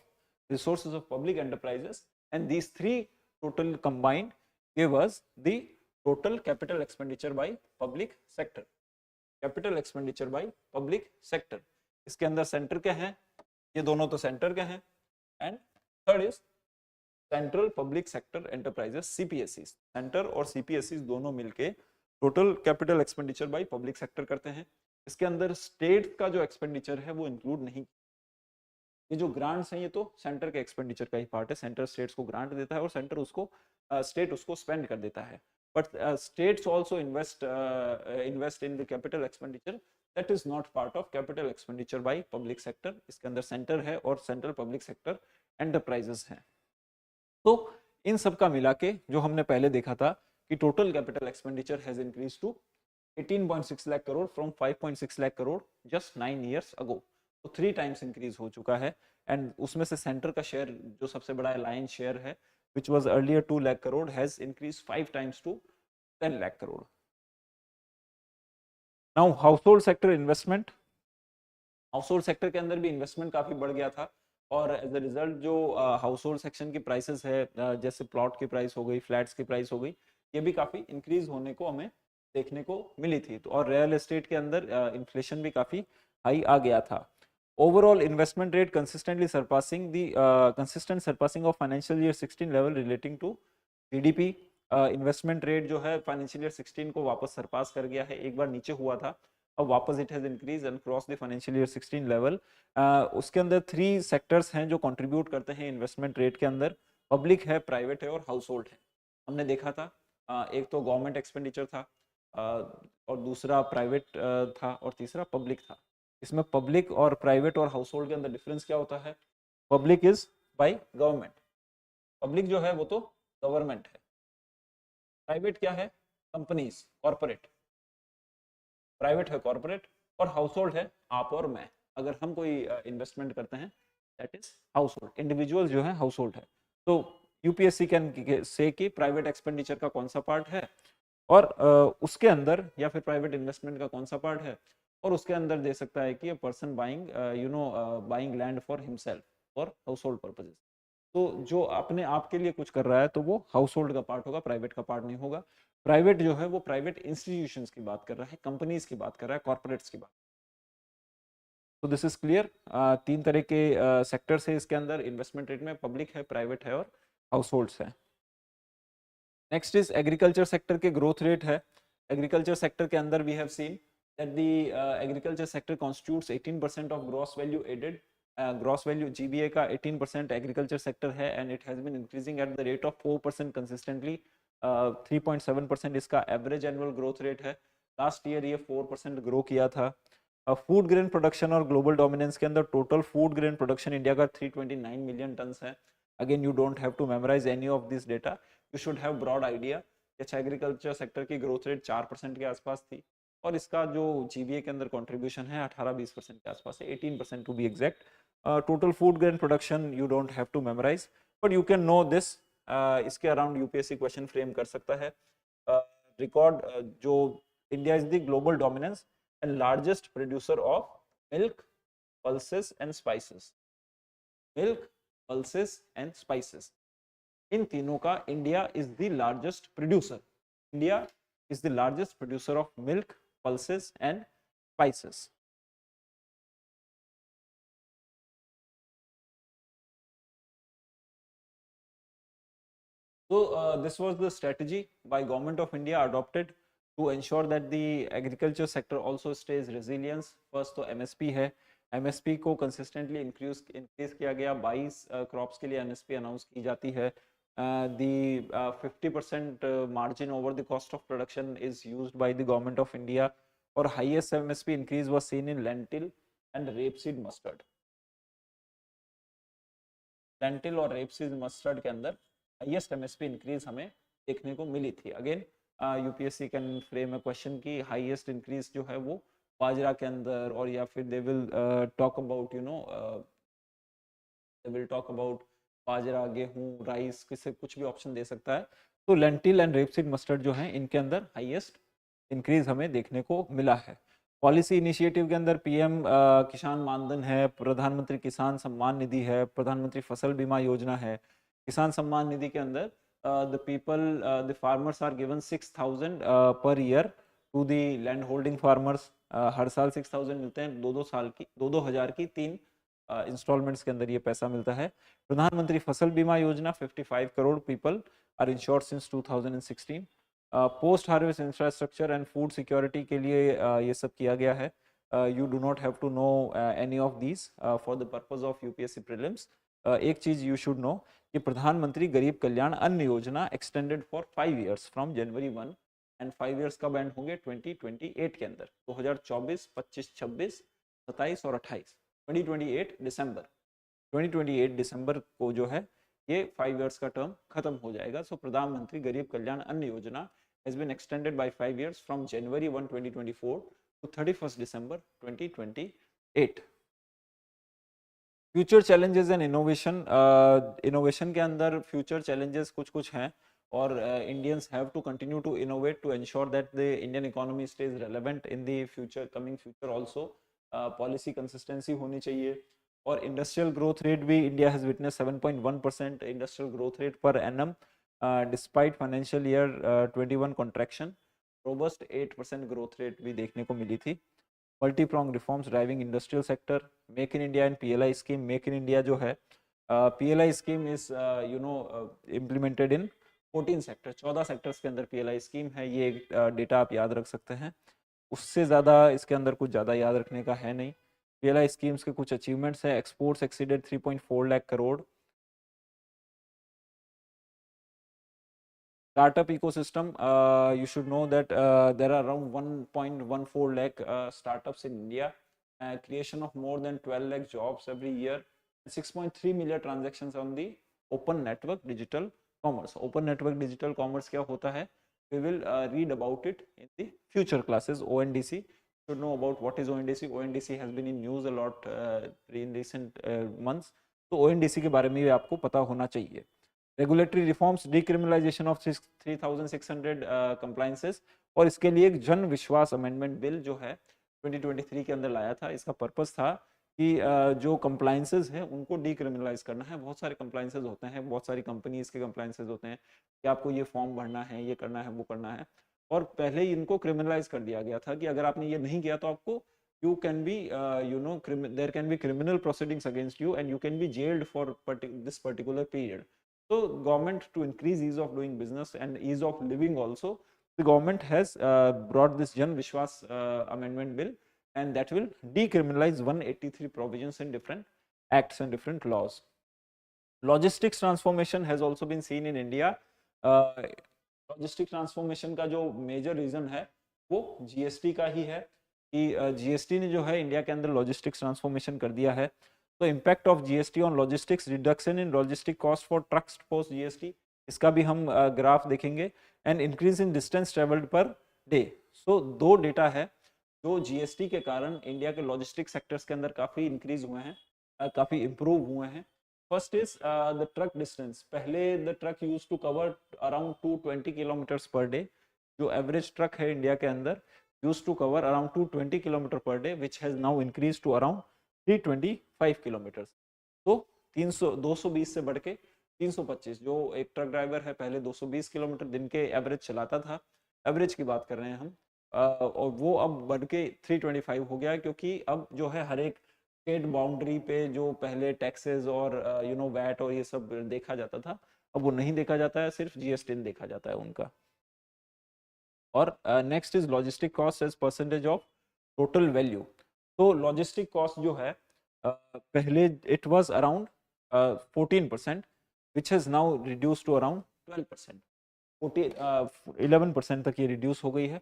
resources of public enterprises, and these three total combined give us the total capital expenditure by public sector. Capital expenditure by public sector, इसके अंदर centre के हैं, ये दोनों तो centre के हैं, and third is central public sector enterprises CPSCs. Centre और CPSCs दोनों मिलके total capital expenditure by public sector करते हैं. इसके अंदर स्टेट का जो एक्सपेंडिचर है वो इंक्लूड नहीं. ये जो ग्रांट्स हैं ये तो सेंटर के एक्सपेंडिचर का ही पार्ट है. सेंटर स्टेट्स को ग्रांट देता है और सेंटर उसको स्टेट उसको स्पेंड कर देता है. But states also invest in the capital expenditure, that is not part of capital expenditure by public sector. इसके अंदर सेंटर है और सेंट्रल पब्लिक सेक्टर एंटरप्राइजेस हैं. तो इन सब का मिला के जो हमने पहले देखा था कि total capital expenditure has increase to 18.6 lakh crore from 5.6 lakh crore just 9 years ago. तो 3 times इंक्रीज हो चुका है, एंड उसमें से सेंटर का शेयर जो सबसे बड़ा लाइन शेयर है, which was earlier 2 lakh crore, has increased 5 times to 10 lakh crore. Now household sector investment. Household sector के अंदर भी इन्वेस्टमेंट काफी बढ़ गया था, और एज अ रिजल्ट जो हाउसहोल्ड सेक्शन की प्राइसेस है, जैसे प्लॉट की प्राइस हो गई, फ्लैट्स की प्राइस हो गई, ये भी काफी इंक्रीज होने को हमें देखने को मिली थी. तो और रियल एस्टेट के अंदर इन्फ्लेशन भी काफी हाई आ गया था. Overall investment rate consistently surpassing the consistent surpassing of financial year 16 level relating to GDP. Investment rate जो है फाइनेंशियल ईयर 16 को वापस सरपास कर गया है. एक बार नीचे हुआ था, अब वापस it has increase and cross the financial year 16 level. उसके अंदर 3 सेक्टर्स हैं जो कंट्रीब्यूट करते हैं इन्वेस्टमेंट रेट के अंदर. पब्लिक है, प्राइवेट है और हाउसहोल्ड है. हमने देखा था एक तो गवर्नमेंट एक्सपेंडिचर था, और दूसरा प्राइवेट था, और तीसरा पब्लिक था. इसमें पब्लिक और प्राइवेट और हाउसहोल्ड के अंदर डिफरेंस क्या होता है? Public is by government. Public जो है वो तो गवर्नमेंट है. प्राइवेट क्या है? Companies, corporate. प्राइवेट है कॉर्पोरेट, और हाउसहोल्ड है आप और मैं. अगर हम कोई इन्वेस्टमेंट करते हैं दैट इज हाउसहोल्ड. इंडिविजुअल जो है हाउसहोल्ड है. तो UPSC कैन से कि प्राइवेट एक्सपेंडिचर का कौन सा पार्ट है, और उसके अंदर या फिर प्राइवेट इन्वेस्टमेंट का कौन सा पार्ट है, और उसके अंदर दे सकता है कि person buying buying land for himself for household purposes. तो जो अपने आप के लिए कुछ कर रहा है तो वो हाउसहोल्ड का पार्ट होगा, प्राइवेट का पार्ट नहीं होगा. प्राइवेट जो है वो प्राइवेट इंस्टीट्यूशंस की बात कर रहा है, कंपनीज की बात कर रहा है, कॉर्पोरेट्स की बात. तो दिस इज क्लियर. 3 तरह के सेक्टर्स है इसके अंदर इन्वेस्टमेंट रेट में. पब्लिक है, प्राइवेट है और हाउसहोल्ड्स है. नेक्स्ट इज एग्रीकल्चर सेक्टर के ग्रोथ रेट है. एग्रीकल्चर सेक्टर के अंदर we have seen that the agriculture sector constitutes 18% of gross value added. Gross value GVA का 18% एग्रीकल्चर सेक्टर है, and it has been increasing at the rate of 4% consistently. 3.7% इसका average annual growth rate है. Last year ये 4% grow किया था. Food grain production और ग्लोबल डोमिनेंस के अंदर total food grain production India का 329 मिलियन टन्स है. Again you don't have to memorise any of this data, you should have broad idea. अच्छा, एग्रीकल्चर सेक्टर की ग्रोथ रेट 4% के आसपास थी. और इसका जो जीबीए के अंदर कंट्रीब्यूशन है 18-20% के आसपास है, 18% to be exact. Total food grain production you don't have to memorise, but you can know this. इसके अराउंड यूपीएससी क्वेश्चन फ्रेम कर सकता है। रिकॉर्ड जो India is the global dominance and largest producer of milk, pulses and spices. Milk, pulses and spices, इन तीनों का India is the largest producer. India is the largest producer of milk, pulses and spices. So this was the strategy by Government of India adopted to ensure that the agriculture sector also stays resilient. First तो MSP है, MSP को consistently increase किया गया, 22 crops के लिए MSP announce की जाती है। The 50% margin over the cost of production is used by the Government of India, और highest MSP increase was seen in lentil and rapeseed mustard. lentil और rapeseed mustard के अंदर हाईएस्ट एमएसपी इंक्रीज हमें देखने को मिली थी। Again UPSC can frame a question की हाईएस्ट इंक्रीज जो है वो बाजरा के अंदर, और या फिर they will talk about they will talk about बाजरा, गेहूं, राइस, किसे कुछ भी ऑप्शन दे सकता है। तो लेंटिल एंड रेपसीड मस्टर्ड जो है इनके अंदर हाईएस्ट इंक्रीज हमें देखने को मिला है। पॉलिसी इनिशिएटिव के अंदर पीएम किसान मानधन है, प्रधानमंत्री किसान सम्मान निधि है, प्रधानमंत्री फसल बीमा योजना है। किसान सम्मान निधि के अंदर the farmers are given 6,000 per year to the land holding farmers. हर साल 6,000 मिलते हैं, 2,000 की 3 इंस्टॉलमेंट्स के अंदर ये पैसा मिलता है। प्रधानमंत्री फसल बीमा योजना 55 करोड़ people are insured since 2016। Post harvest infrastructure and food security के लिए ये सब किया गया है। You do not have to know any of these for the purpose of UPSC prelims. एक चीज यू शुड नो कि प्रधानमंत्री गरीब कल्याण अन्न योजना extended for 5 years from January 1, and 5 years कब एंड होंगे 2028 के अंदर, 2024, 25, 26, 27 और 28, 2028 दिसंबर 2028 दिसंबर को जो है ये 5 ईयर्स का टर्म खत्म हो जाएगा। सो प्रधानमंत्री गरीब कल्याण अन्न योजना has been extended by 5 years from January 1, 2024 to 31st December 2028. Future challenges and innovation. Innovation के अंदर फ्यूचर चैलेंजेस कुछ हैं, और Indians have to continue to innovate to ensure that the Indian economy stays relevant in the future, coming future also. Policy consistency होनी चाहिए, और industrial growth rate भी India has witness 7.1% industrial growth rate per annum despite financial year 21 contraction. Robust 8% growth rate भी देखने को मिली थी। Multipronged reforms driving industrial sector, make in India and PLI scheme. Make in India जो है PLI scheme is implemented in 14 sector, 14 sectors के अंदर PLI scheme है। ये डेटा आप याद रख सकते हैं, उससे ज़्यादा इसके अंदर कुछ ज़्यादा याद रखने का है नहीं। पीएलआई स्कीम्स के कुछ अचीवमेंट्स है। Exports exceeded 3.4 lakh crore. Startup ecosystem, you should know that there are around 1.14 lakh startups in India, creation of more than 12 lakh jobs every year, 6.3 million transactions on the open network digital commerce. Open network digital commerce क्या होता है? We will read about it in the future classes. ONDC, should know about what is ONDC. ONDC has been in news a lot in recent months. तो ONDC के बारे में भी आपको पता होना चाहिए। Regulatory reforms, decriminalisation of 3600 compliances, और इसके लिए एक जन विश्वास अमेंडमेंट बिल जो है 2023 के अंदर लाया था। इसका पर्पस था कि जो कंप्लायंसेस हैं उनको डिक्रिमिनलाइज करना है। बहुत सारे कंप्लायंसेस होते हैं, बहुत सारी कंपनीज के कंप्लायंसेस होते हैं कि आपको ये फॉर्म भरना है, ये करना है, वो करना है, और पहले ही इनको क्रिमिनलाइज कर दिया गया था कि अगर आपने ये नहीं किया तो आपको you can be there can be criminal proceedings against you and you can be jailed for this particular period. So government, to increase ease of doing business and ease of living also, the government has brought this Jan Vishwas amendment bill, and that will decriminalize 183 provisions in different acts and different laws. Logistics transformation has also been seen in India. Logistics transformation का जो major reason है वो GST का ही है कि GST ने जो है इंडिया के अंदर logistics transformation कर दिया है। तो impact of GST on logistics, reduction in logistic cost for trucks post GST, इसका भी हम ग्राफ देखेंगे, and increase in distance travelled per day. So दो डेटा है जो जीएसटी के कारण इंडिया के लॉजिस्टिक सेक्टर्स के अंदर काफी इंक्रीज हुए हैं, काफी इंप्रूव हुए हैं। First is the truck distance. पहले the truck used to cover around 220 kilometres per day. जो एवरेज ट्रक है इंडिया के अंदर used to cover around 220 kilometre per day, which has now increase to around 325 kilometres. तो 300 220 से बढ़ के 325। जो एक ट्रक ड्राइवर है पहले 220 किलोमीटर दिन के एवरेज चलाता था, एवरेज की बात कर रहे हैं हम, और वो अब बढ़ के 325 हो गया है, क्योंकि अब जो है हर एक स्टेट बाउंड्री पे जो पहले टैक्सेस और वैट और ये सब देखा जाता था, अब वो नहीं देखा जाता है, सिर्फ जीएसटी देखा जाता है उनका। और next is logistic cost as percentage of total value. तो लॉजिस्टिक कॉस्ट जो है पहले it was around 14%, which has now reduce to around 12%। 11% तक ये रिड्यूस हो गई है।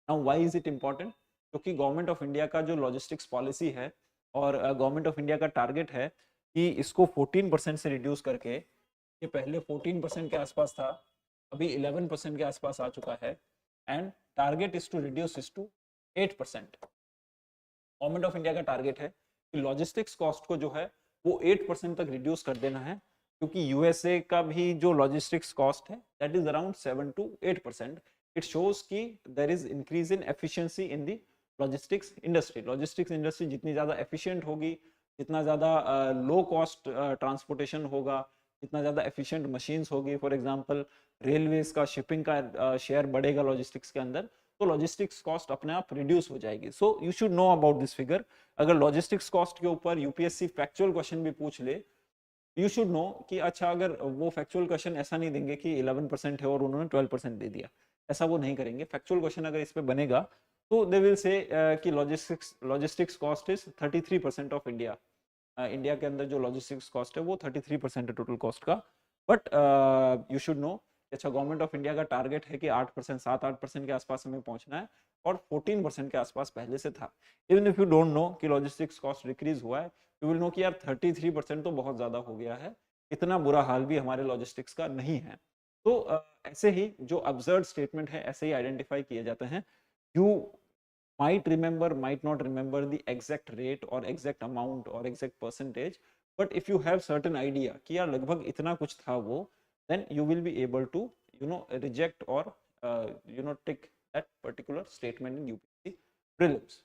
Now why is it important? क्योंकि गवर्नमेंट ऑफ इंडिया का जो लॉजिस्टिक्स पॉलिसी है और गवर्नमेंट ऑफ इंडिया का टारगेट है कि इसको 14% से रिड्यूस करके, ये पहले 14% के आसपास था, अभी 11% के आसपास आ चुका है, and target is to reduce is to 8%। Government of India का टारगेट है कि लॉजिस्टिक्स कॉस्ट को जो है वो 8% तक रिड्यूस कर देना है, क्योंकि यूएसए का भी जो लॉजिस्टिक्स कॉस्ट है that is around 7 to 8%। It shows कि there is increase in efficiency in the logistics industry. Logistics industry जितनी ज़्यादा एफिशिएंट होगी, जितना ज़्यादा लो कॉस्ट ट्रांसपोर्टेशन होगा, जितना ज़्यादा एफिशिएंट मशीन्स होगी, फॉर एग्जांपल रेलवेज का शिपिंग का शेयर बढ़ेगा लॉजिस्टिक्स के अंदर, तो लॉजिस्टिक्स कॉस्ट अपने आप रिड्यूस हो जाएगी। So you should know about this figure. अगर लॉजिस्टिक्स कॉस्ट के ऊपर यूपीएससी फैक्चुअल क्वेश्चन भी पूछ ले, यू शुड नो कि अच्छा, अगर वो फैक्चुअल क्वेश्चन ऐसा नहीं देंगे कि 11% है और उन्होंने 12% दे दिया, ऐसा वो नहीं करेंगे। फैक्चुअल क्वेश्चन अगर इस पे बनेगा तो दे विल से कि logistics cost is 33% of India. India के अंदर जो लॉजिस्टिक्स कॉस्ट है वो 33% है टोटल कॉस्ट का। बट यू शुड नो, अच्छा, गवर्नमेंट ऑफ इंडिया का टारगेट है कि 8%, 7-8% के आसपास हमें पहुंचना है, और 14% के आसपास पहले से था। Even if you don't know कि लॉजिस्टिक्स कॉस्ट डिक्रीज हुआ है, यू विल नो कि यार 33% तो बहुत ज्यादा हो गया है, इतना बुरा हाल भी हमारे लॉजिस्टिक्स का नहीं है। तो ऐसे ही जो अब्सर्ड स्टेटमेंट है ऐसे ही आइडेंटिफाई किए जाते हैं। You might remember, might not remember the exact rate or exact amount or exact percentage, but if you have certain idea कि यार लगभग इतना कुछ था वो, then you will be able to reject or tick that particular statement in UPSC prelims.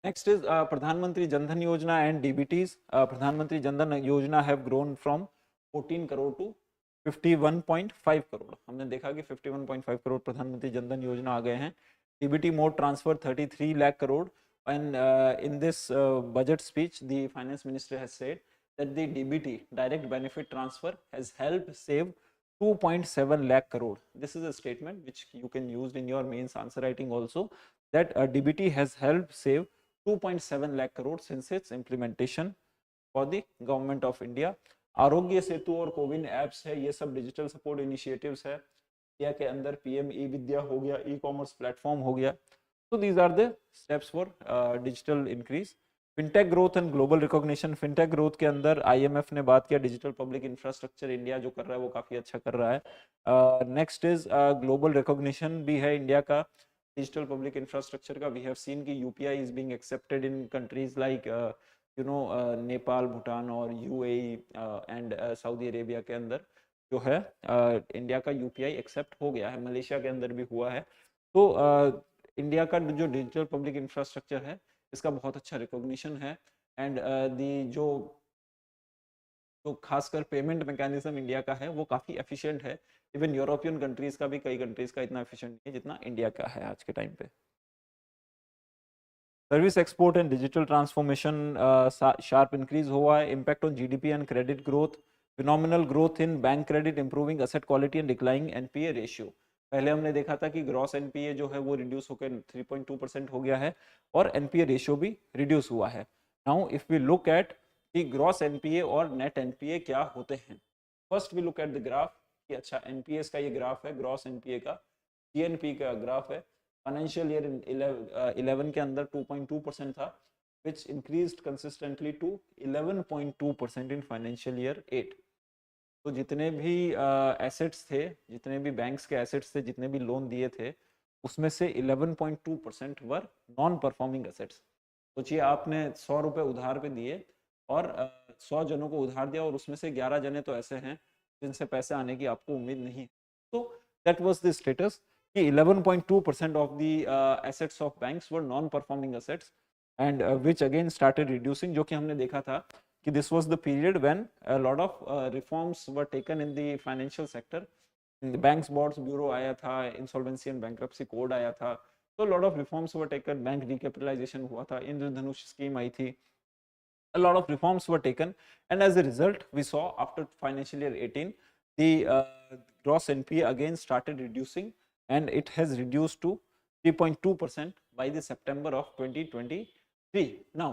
Next is Pradhan Mantri Jan Dhan Yojana and DBTs. Pradhan Mantri Jan Dhan Yojana have grown from 14 crore to 51.5 crore. हमने देखा कि 51.5 करोड़ प्रधानमंत्री जनधन योजना आ गए हैं। DBT mode transfer 33 lakh crore, and in this budget speech the finance minister has said that the DBT direct benefit transfer has helped save 2.7 lakh crore. This is a statement which you can use in your mains answer writing also, that DBT has helped save 2.7 lakh crore since its implementation for the government of India. Aarogya Setu और CoWIN apps है, ये सब digital support initiatives है India के अंदर। PM ई विद्या हो गया, e commerce platform हो गया। तो these are the steps for digital increase. Fintech growth and global recognition. Fintech growth के अंदर आईएमएफ ने बात किया, डिजिटल पब्लिक इंफ्रास्ट्रक्चर इंडिया जो कर रहा है वो काफी अच्छा कर रहा है। नेक्स्ट इज ग्लोबल रिकॉग्निशन भी है इंडिया का डिजिटल पब्लिक इंफ्रास्ट्रक्चर का। वी हैव सीन कि UPI is being accepted in countries like Nepal, Bhutan और यूएई एंड सऊदी अरेबिया के अंदर जो है इंडिया का यूपीआई एक्सेप्ट हो गया है। मलेशिया के अंदर भी हुआ है। तो इंडिया का जो डिजिटल पब्लिक इंफ्रास्ट्रक्चर है इसका बहुत अच्छा रिकॉग्निशन है, एंड दी जो खासकर पेमेंट मैकेनिज्म इंडिया का है वो काफी एफिशिएंट है। इवन यूरोपियन कंट्रीज का भी, कई कंट्रीज का इतना एफिशिएंट नहीं है जितना इंडिया का है आज के टाइम पे। Service export and digital transformation sharp increase हुआ है। Impact on GDP and credit growth. Phenomenal growth in bank credit, improving asset quality and declining NPA ratio. पहले हमने देखा था कि ग्रॉस एनपीए जो है वो रिड्यूस होकर 3.2% हो गया है, और एनपीए रेशियो भी रिड्यूस हुआ है। Now if we look at कि ग्रॉस एनपीए और नेट एनपीए क्या होते हैं, first we look at the graph कि अच्छा एनपीएस का ये ग्राफ है, ग्रॉस एनपीए का जीएनपी का ग्राफ है। फाइनेंशियल ईयर 11 के अंदर 2.2% था, which increased consistently to 11.2% in financial year 8। तो जितने भी एसेट्स थे, जितने भी बैंक्स के एसेट्स थे, जितने भी लोन दिए थे, उसमें से 11.2% वर नॉन परफॉर्मिंग एसेट्स। सोचिए आपने 100 रुपए उधार पे दिए और 100 जनों को उधार दिया और उसमें से 11 जने तो ऐसे हैं जिनसे पैसे आने की आपको उम्मीद नहीं। तो दैट वाज द स्टेटस कि 11.2% of the assets of banks were non performing assets and which again started reducing, जो कि हमने देखा था कि this was the period when a lot of reforms were taken in the financial sector. Banks boards bureau आया था, insolvency and bankruptcy code आया था, तो lot of reforms were taken, bank recapitalisation हुआ था, इंद्रधनुष स्कीम आई थी, a lot of reforms were taken, and as a result we saw after financial year 18 the gross NPA again started reducing and it has reduced to 3.2% by the September of 2023. Now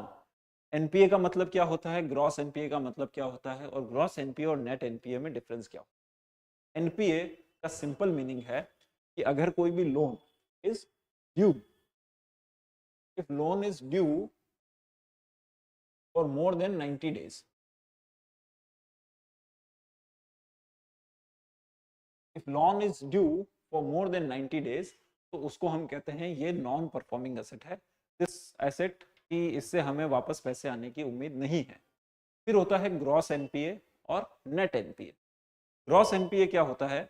NPA का मतलब क्या होता है, gross NPA का मतलब क्या होता है, और ग्रॉस NPA और नेट NPA में डिफरेंस क्या होता है। NPA का सिंपल मीनिंग है कि अगर कोई भी loan is due, if loan is due for more than 90 days, if loan is due for more than 90 days, तो उसको हम कहते हैं ये नॉन परफॉर्मिंग एसेट है, दिस एसेट की इससे हमें वापस पैसे आने की उम्मीद नहीं है। फिर होता है ग्रॉस एनपीए और नेट एनपीए। ग्रॉस एनपीए क्या होता है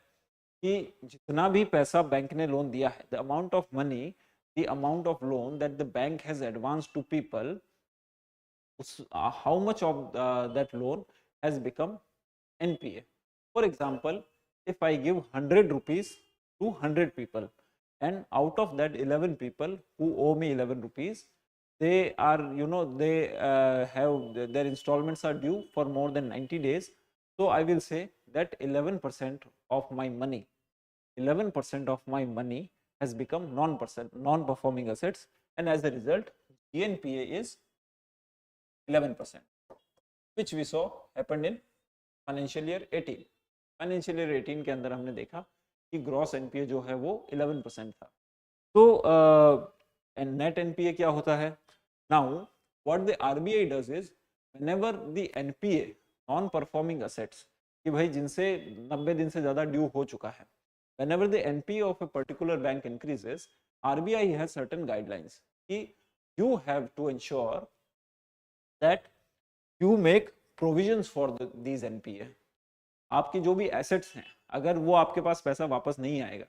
कि जितना भी पैसा बैंक ने लोन दिया है, the amount of money, the amount of loan that the bank has advance to people, how much of that loan has become NPA. For example, if I give 100 rupees to 100 people and out of that 11 people who owe me 11 rupees, they are, they have their installments are due for more than 90 days. So I will say that 11% of my money, 11% of my money has become non-performing assets, and as a result GNPA is 11%, which we saw happened in financial year 18। Financial year 18 के अंदर हमने देखा कि gross NPA जो है वो 11% था। तो नेट एनपीए क्या होता है? Now what the RBI does is, whenever the NPA non performing assets, कि भाई जिनसे 90 दिन से ज्यादा ड्यू हो चुका है, whenever the NPA of a particular bank increases, RBI has certain guidelines कि you have to ensure that you make provisions for these NPA। आपकी जो भी एसेट्स हैं, अगर वो आपके पास पैसा वापस नहीं आएगा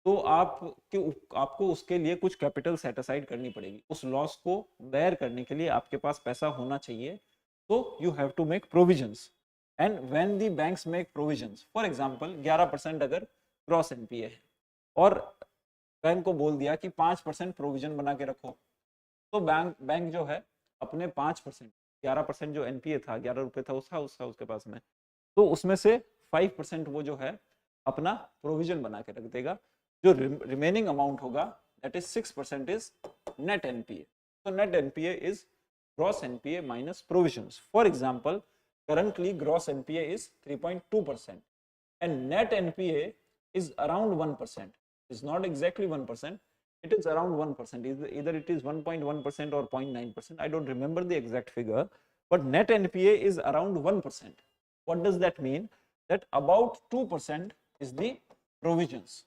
तो आपको उसके लिए कुछ कैपिटल सेट असाइड करनी पड़ेगी, उस लॉस को बेयर करने के लिए आपके पास पैसा होना चाहिए, तो you have to make provisions. And when the banks make provisions, for example 11% अगर ग्रॉस एनपीए है और बैंक को बोल दिया कि 5% प्रोविजन बना के रखो, तो बैंक जो है अपने 5%, 11% जो एनपीए था, 11 रुपए था उसके पास में, तो उसमें से 5% वो जो है अपना प्रोविजन बना के रख देगा। जो रिमेनिंग अमाउंट होगा that is 6% is net NPA. तो net NPA is gross NPA minus provisions. For example currently gross NPA is 3.2% and net NPA is around 1%. It's not exactly 1%. It is around 1%. Either it is 1.1% or 0.9%. I don't remember the exact figure, but net NPA is around 1%. What does that mean? That about 2% is the provisions.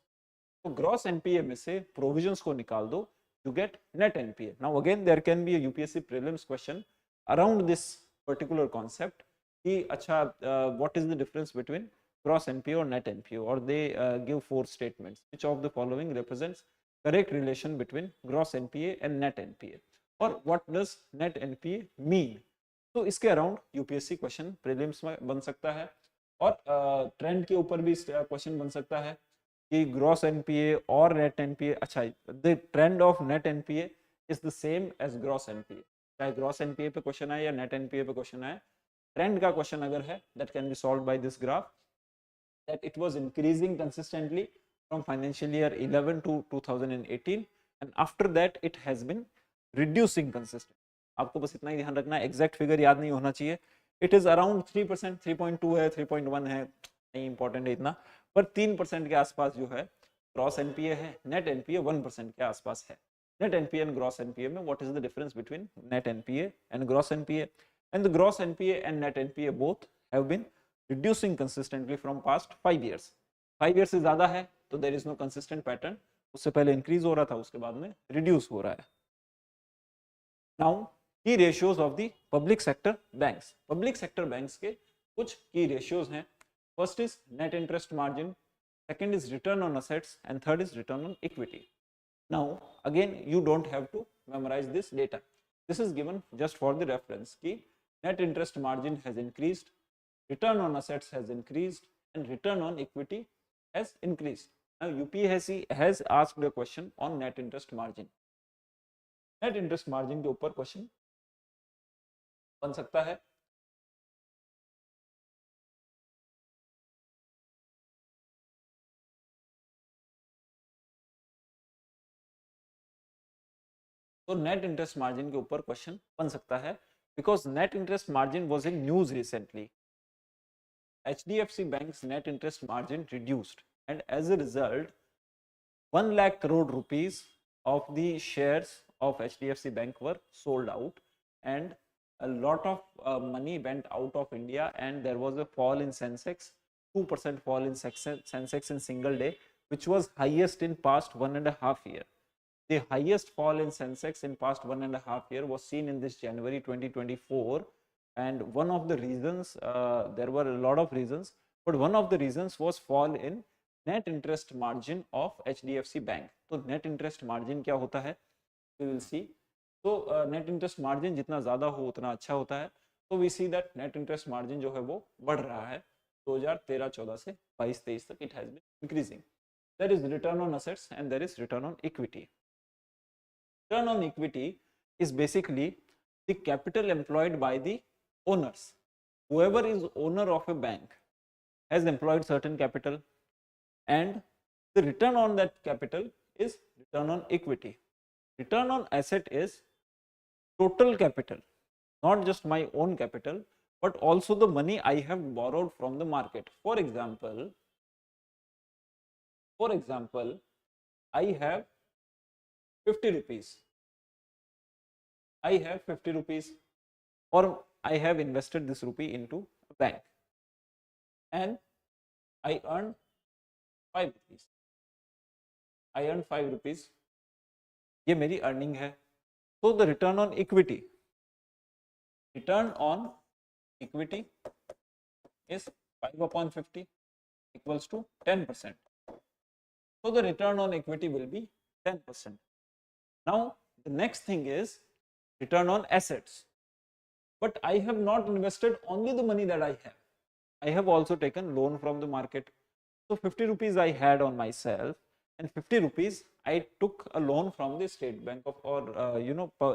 So gross NPA में से provisions को निकाल दो, you get net NPA. Now again there can be a UPSC Prelims question around this particular concept कि अच्छा what is the difference between gross NPA or net NPA, or they give 4 statements. Which of the following represents correct relation between gross NPA and net NPA, or what does net NPA mean? तो इसके around UPSC question prelims में बन सकता है, और trend के ऊपर भी क्वेश्चन बन सकता है कि ग्रॉस एनपीए और नेट एनपीए, अच्छा the trend of net NPA is the same as gross NPA, चाहे ग्रॉस एनपीए पे क्वेश्चन आए या नेट एनपीए पे क्वेश्चन आए, ट्रेंड का क्वेश्चन अगर है that can be solved by this graph, that it was increasing consistently from financial year 11 to 2018 and after that it has been reducing consistently. आपको बस इतना ही ध्यान रखना है, एग्जैक्ट फिगर याद नहीं होना चाहिए। इट इज अराउंड 3%, 3.2 है, 3.1 है, नहीं इंपॉर्टेंट है इतना, पर 3% के आसपास जो है ग्रॉस एनपीए है, नेट एनपीए 1% के आसपास है। Net NPA and gross NPA में what is the difference between net NPA and gross NPA? And the gross NPA and net NPA both have been reducing consistently from past 5 years. 5 years से ज्यादा है तो there is no consistent pattern, उससे पहले increase हो रहा था, उसके बाद में रिड्यूस हो रहा है। नाउ की ratios of the public sector banks. Public sector banks के कुछ की रेशियोज हैं। First is net interest margin, second is return on assets, and third is return on equity. Now again you don't have to memorize this data, this is given just for the reference ki net interest margin has increased, return on assets has increased, and return on equity has increased. Now UPSC has asked a question on net interest margin. Net interest margin के ऊपर question बन सकता है। तो net interest margin के ऊपर question बन सकता है, because net interest margin was in news recently. HDFC Bank's net interest margin reduced, and as a result 1 lakh crore rupees of the shares of HDFC Bank were sold out, and a lot of money went out of India, and there was a fall in Sensex, 2% fall in Sensex in single day, which was highest in past 1.5 years. The highest fall in Sensex in past 1.5 years was seen in this January 2024, and one of the reasons, there were a lot of reasons, but one of the reasons was fall in net interest margin of HDFC Bank. तो net interest margin क्या होता है, we will see. तो net interest margin जितना ज़्यादा हो उतना अच्छा होता है, तो we see that net interest margin जो है वो बढ़ रहा है 2013-14 से 22-23 तक it has been increasing. There is return on assets and there is return on equity. Return on equity is basically the capital employed by the owners. Whoever is owner of a bank has employed certain capital, and the return on that capital is return on equity. Return on asset is total capital, not just my own capital, but also the money I have borrowed from the market. For example, I have 50 rupees. I have 50 rupees, or I have invested this rupee into a bank, and I earned 5 rupees. I earned 5 rupees. ये मेरी earning है. So the return on equity is 5 upon 50 equals to 10%. So the return on equity will be 10%. Now the next thing is return on assets. But I have not invested only the money that I have. I have also taken loan from the market. So 50 rupees I had on myself, and 50 rupees I took a loan from the State Bank of, or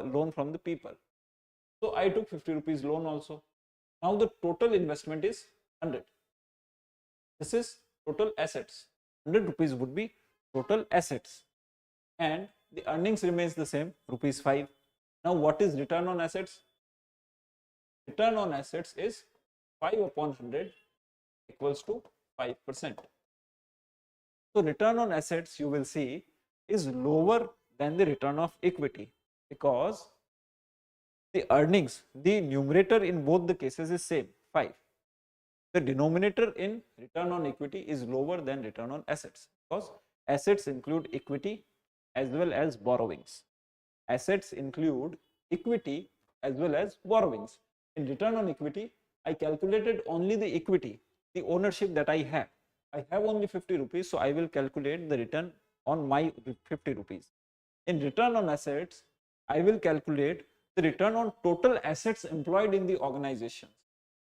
loan from the people. So I took 50 rupees loan also. Now the total investment is 100. This is total assets. 100 rupees would be total assets, and the earnings remains the same, rupees 5. Now what is return on assets? Return on assets is 5 upon 100 equals to 5%. So return on assets, you will see, is lower than the return of equity, because the earnings, the numerator in both the cases is same, 5. The denominator in return on equity is lower than return on assets, because assets include equity as well as borrowings. Assets include equity as well as borrowings. In return on equity, I calculated only the equity, the ownership that I have. I have only 50 rupees, so I will calculate the return on my 50 rupees. In return on assets, I will calculate the return on total assets employed in the organization.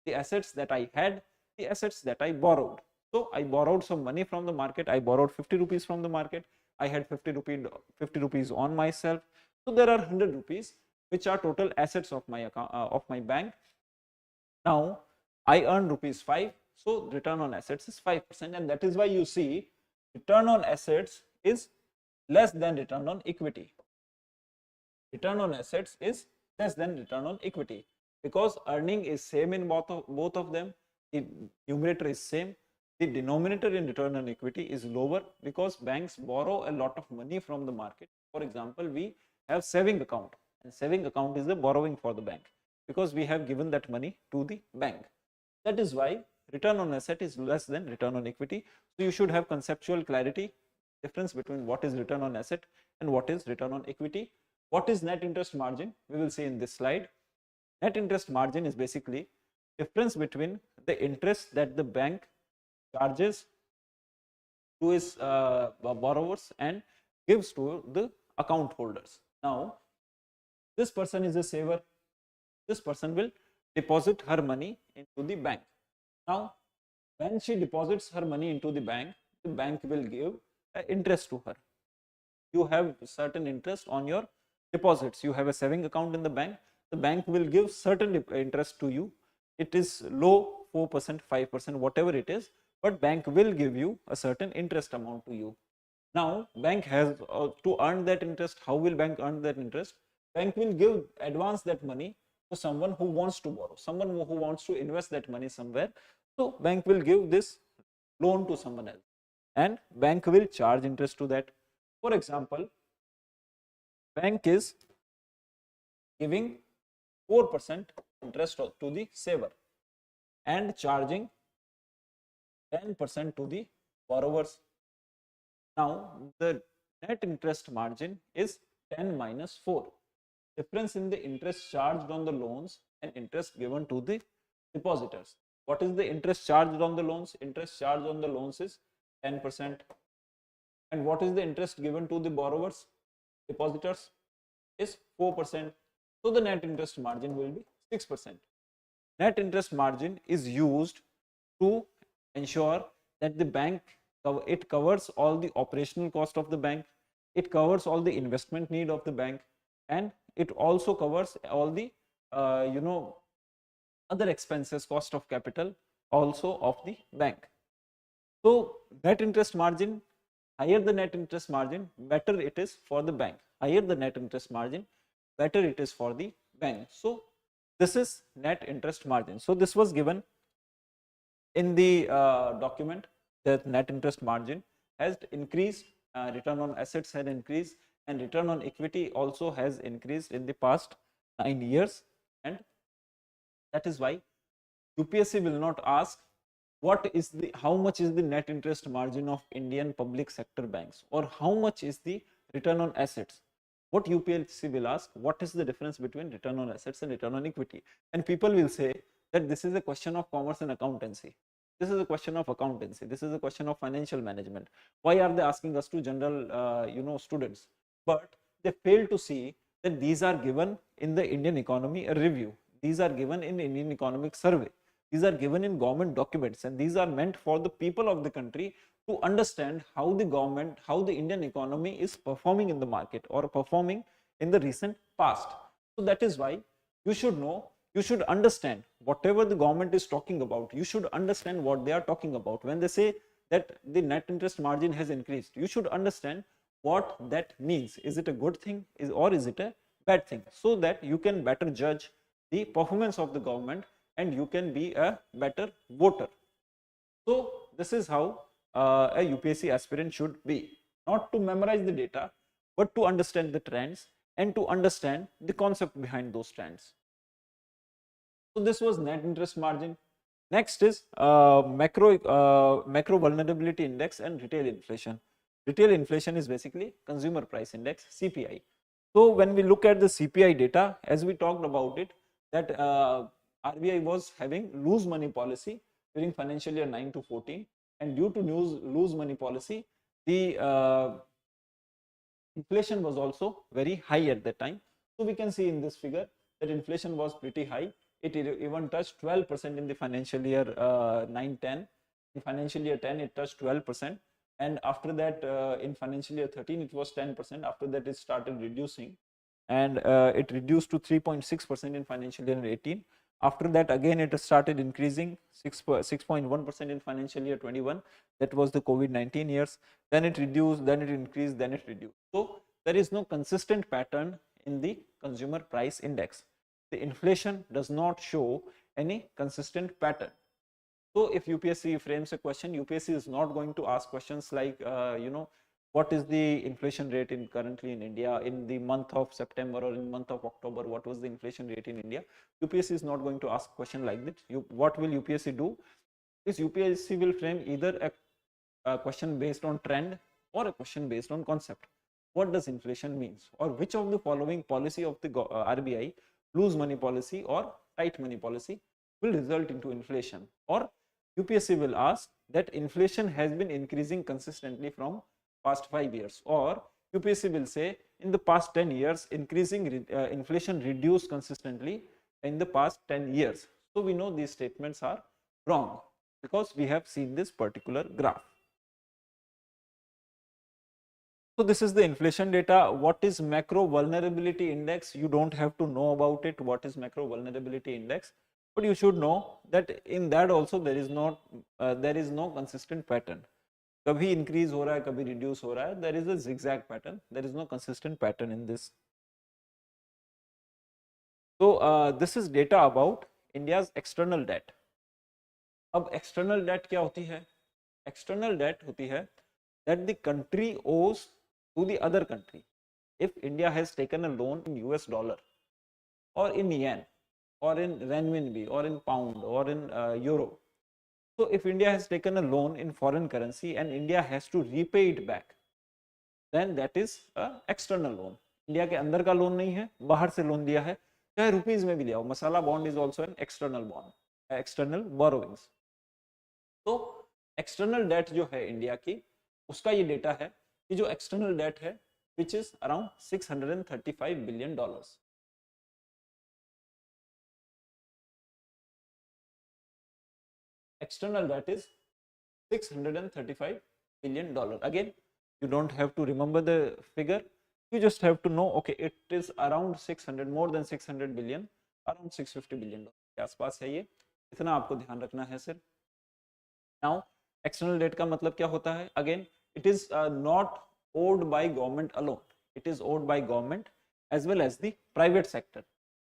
The assets that I had, the assets that I borrowed. So I borrowed some money from the market. I borrowed 50 rupees from the market. I had 50 rupees on myself. So there are 100 rupees which are total assets of my account, of my bank. Now I earn rupees 5. So return on assets is 5%, and that is why you see return on assets is less than return on equity. Return on assets is less than return on equity, because earning is same in both of them. The numerator is same. The denominator in return on equity is lower, because banks borrow a lot of money from the market. For example, we have saving account, and saving account is the borrowing for the bank, because we have given that money to the bank. That is why return on asset is less than return on equity. So you should have conceptual clarity difference between what is return on asset and what is return on equity. What is net interest margin? We will see in this slide. Net interest margin is basically difference between the interest that the bank charges to its borrowers and gives to the account holders. Now, this person is a saver. This person will deposit her money into the bank. Now, when she deposits her money into the bank will give interest to her. You have certain interest on your deposits. You have a saving account in the bank will give certain interest to you. It is low, 4%, 5%, whatever it is, but bank will give you a certain interest amount to you. Now, bank has to earn that interest. How will bank earn that interest? Bank will give advance that money to someone who wants to borrow, someone who wants to invest that money somewhere. So, bank will give this loan to someone else and bank will charge interest to that. For example, bank is giving 4% interest to the saver and charging 10% to the borrowers. Now, the net interest margin is 10 minus 4. Difference in the interest charged on the loans and interest given to the depositors. What is the interest charged on the loans? Interest charged on the loans is 10%. And what is the interest given to the borrowers, depositors, is 4%. So, the net interest margin will be 6%. Net interest margin is used to ensure that the bank, it covers all the operational cost of the bank, it covers all the investment need of the bank, and it also covers all the other expenses, cost of capital also of the bank. So, net interest margin, higher the net interest margin, better it is for the bank. Higher the net interest margin, better it is for the bank. So, this is net interest margin. So, this was given in the document that net interest margin has increased, return on assets had increased, and return on equity also has increased in the past 9 years, and that is why UPSC will not ask how much is the net interest margin of Indian public sector banks or how much is the return on assets. What UPSC will ask, what is the difference between return on assets and return on equity? And people will say that this is a question of commerce and accountancy. This is a question of accountancy. This is a question of financial management. Why are they asking us to general students? But they fail to see that these are given in the Indian economy a review. These are given in Indian economic survey. These are given in government documents, and these are meant for the people of the country to understand how the government, how the Indian economy is performing in the market or performing in the recent past. So that is why you should know, you should understand whatever the government is talking about. You should understand what they are talking about. When they say that the net interest margin has increased, you should understand what that means. Is it a good thing or is it a bad thing? So that you can better judge the performance of the government and you can be a better voter. So this is how a UPSC aspirant should be, not to memorize the data, but to understand the trends and to understand the concept behind those trends. So this was net interest margin. Next is macro vulnerability index and retail inflation. Retail inflation is basically consumer price index, CPI. So when we look at the CPI data, as we talked about it, that RBI was having loose money policy during financial year 9 to 14, and due to loose money policy, the inflation was also very high at that time. So we can see in this figure that inflation was pretty high. It even touched 12% in the financial year 9-10. In financial year 10, it touched 12%, and after that, in financial year 13, it was 10%. After that, it started reducing, and it reduced to 3.6% in financial year 18. After that, again it started increasing, 6.1% in financial year 21. That was the COVID-19 years. Then it reduced, then it increased, then it reduced. So there is no consistent pattern in the consumer price index. The inflation does not show any consistent pattern. So if UPSC frames a question, UPSC is not going to ask questions like, what is the inflation rate currently in India in the month of September or in the month of October? What was the inflation rate in India? UPSC is not going to ask a question like that. What will UPSC do? Is UPSC will frame either a question based on trend or a question based on concept. What does inflation means, or which of the following policy of the RBI, loose money policy or tight money policy, will result into inflation? Or UPSC will ask that inflation has been increasing consistently from past 5 years, or UPSC will say in the past 10 years inflation reduced consistently in the past 10 years. So we know these statements are wrong because we have seen this particular graph. So this is the inflation data. What is macro vulnerability index? You don't have to know about it, what is macro vulnerability index, but you should know that in that also there is no consistent pattern. कभी increase हो रहा है, कभी reduce हो रहा है. There is a zigzag pattern. There is no consistent pattern in this. So this is data about India's external debt. अब external debt क्या होती है? External debt होती है that the country owes to the other country. If India has taken a loan in US dollar or in yen or in renminbi or in pound or in euro, so if India has taken a loan in foreign currency and India has to repay it back, then that is a external loan. India के अंदर का loan नहीं है, बाहर से loan दिया है, चाहे रुपीज में भी लिया हो. Masala bond is also an external bond, external borrowings. तो एक्सटर्नल डेट जो है इंडिया की, उसका ये डेटा है कि जो एक्सटर्नल डेट है which is around $635 billion. External debt is $635 billion. Again, you don't have to remember the figure, you just have to know, okay, it is around 600, more than 600 billion, around 650 billion के आसपास है ये, इतना आपको ध्यान रखना है सिर्फ. Now external debt का मतलब क्या होता है? Again, it is not owed by government alone, it is owed by government as well as the private sector.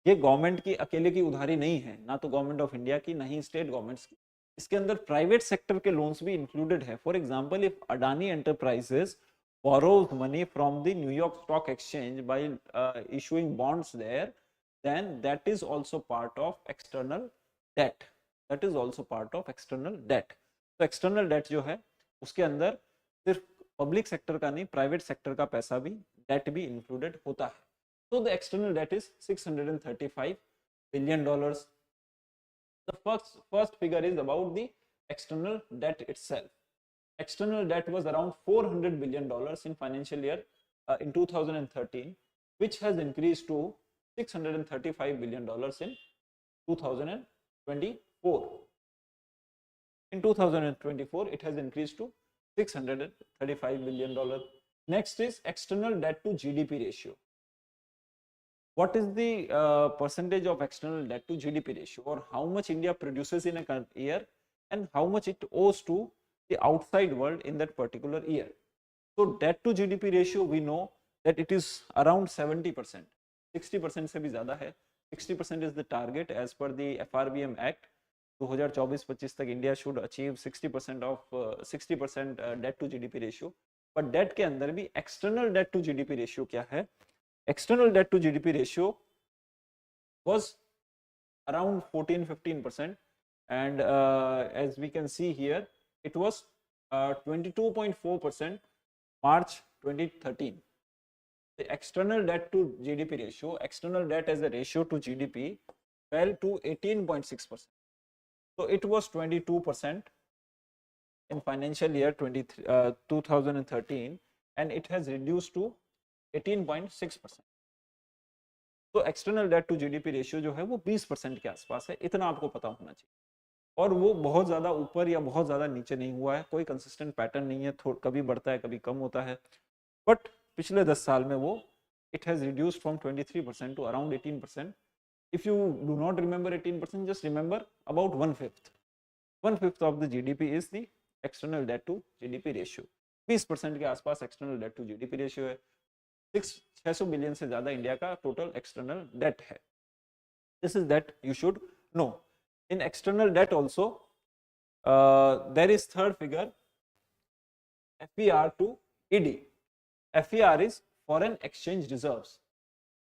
ये गवर्नमेंट की अकेले की उधारी नहीं है, ना तो गवर्नमेंट ऑफ इंडिया की, ना ही स्टेट गवर्नमेंट्स की. इसके अंदर प्राइवेट सेक्टर के लोन्स भी इंक्लूडेड है. For example, if Adani enterprises borrows money from the New York Stock Exchange by issuing bonds there, then that is also part of external debt. That is also part of external debt. तो external debt जो है उसके अंदर सिर्फ public sector का नहीं, private sector का पैसा भी, डेट भी इंक्लूडेड होता है. So the external debt is $635 billion. The first figure is about the external debt itself. External debt was around $400 billion in financial year in 2013, which has increased to $635 billion in 2024. In 2024, it has increased to $635 billion. Next is external debt to GDP ratio. What is the percentage of external debt to GDP ratio, or how much India produces in a year and how much it owes to the outside world in that particular year? So debt to GDP ratio, we know that it is around 70%. 60% से भी ज़्यादा है. 60% is the target as per the FRBM Act. 2024-25 तक India should achieve 60% debt to GDP ratio. But debt के अंदर भी external debt to GDP ratio क्या है? External debt to GDP ratio was around 14-15%, and as we can see here, it was 22.4% March 2013. The external debt to GDP ratio, external debt as a ratio to GDP, fell to 18.6%. So it was 22% in financial year 2013, and it has reduced to 18.6%. तो external debt to GDP ratio जो है वो 20% के आसपास है, इतना आपको पता होना चाहिए. और वो बहुत ज़्यादा ऊपर या बहुत ज़्यादा नीचे नहीं हुआ है, कोई कंसिस्टेंट पैटर्न नहीं है, कभी बढ़ता है कभी कम होता है. बट पिछले 10 साल में वो it has reduced from 23% to around 18%. If you do not remember 18%, just remember about 1/5 of the GDP is the external debt to GDP ratio. 20% के आसपास external debt to GDP ratio है. 600 बिलियन से ज्यादा India का total external debt है. This is that you should know. In external debt also there is third figure, FER to ED. FER is foreign exchange reserves.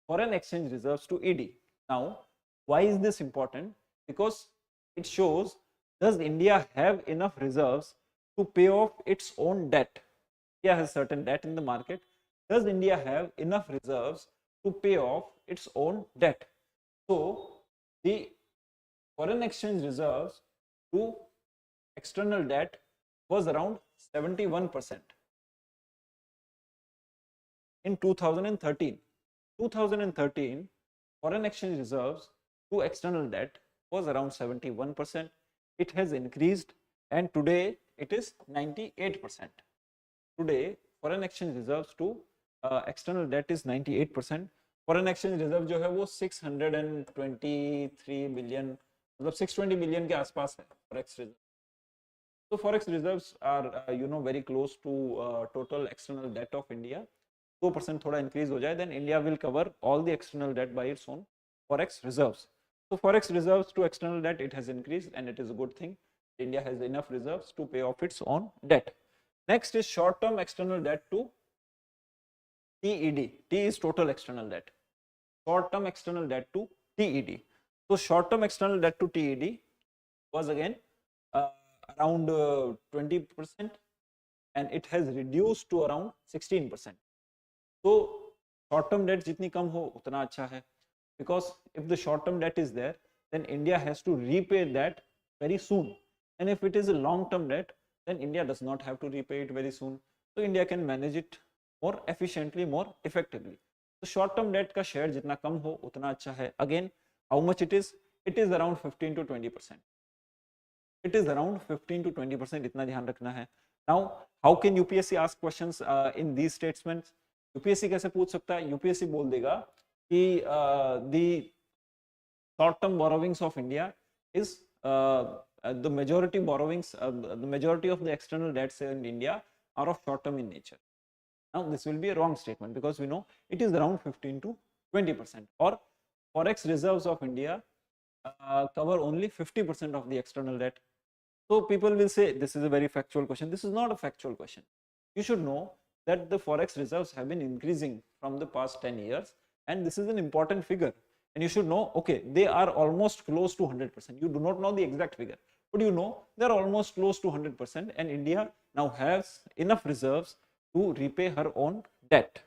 Foreign exchange reserves to ED. Now, why is this important? Because it shows, does India have enough reserves to pay off its own debt? India has certain debt in the market. Does India have enough reserves to pay off its own debt? So the foreign exchange reserves to external debt was around 71% in 2013. 2013 foreign exchange reserves to external debt was around 71%. It has increased and today it is 98%. Today foreign exchange reserves to external debt is 98%. Foreign exchange reserve जो है वो 623 billion मतलब 620 billion के आसपास है forex reserve. So forex reserves are very close to total external debt of India. 2% थोड़ा increase हो जाए then India will cover all the external debt by its own forex reserves. So forex reserves to external debt it has increased and it is a good thing. India has enough reserves to pay off its own debt. Next is short term external debt to TED. T is total external debt. Short term external debt to TED. So short term external debt to TED was again around 20% and it has reduced to around 16%. So short term debt जितनी कम हो उतना अच्छा है, because if the short term debt is there then India has to repay that very soon, and if it is a long term debt then India does not have to repay it very soon, so India can manage it more efficiently, more effectively. So short term debt का share जितना कम हो उतना अच्छा है. Again how much it is around 15 to 20%. It is around 15 to 20%. इतना ध्यान रखना है. Now how can UPSC ask questions in these statements? UPSC कैसे पूछ सकता है? UPSC बोल देगा कि the short term borrowings of India is the majority borrowings, the majority of the external debts in India are of short term in nature. Now this will be a wrong statement because we know it is around 15 to 20%, or forex reserves of India cover only 50% of the external debt. So people will say this is a very factual question. This is not a factual question. You should know that the forex reserves have been increasing from the past 10 years and this is an important figure, and you should know okay they are almost close to 100%. You do not know the exact figure, but you know they are almost close to 100% and India now has enough reserves to repay her own debt.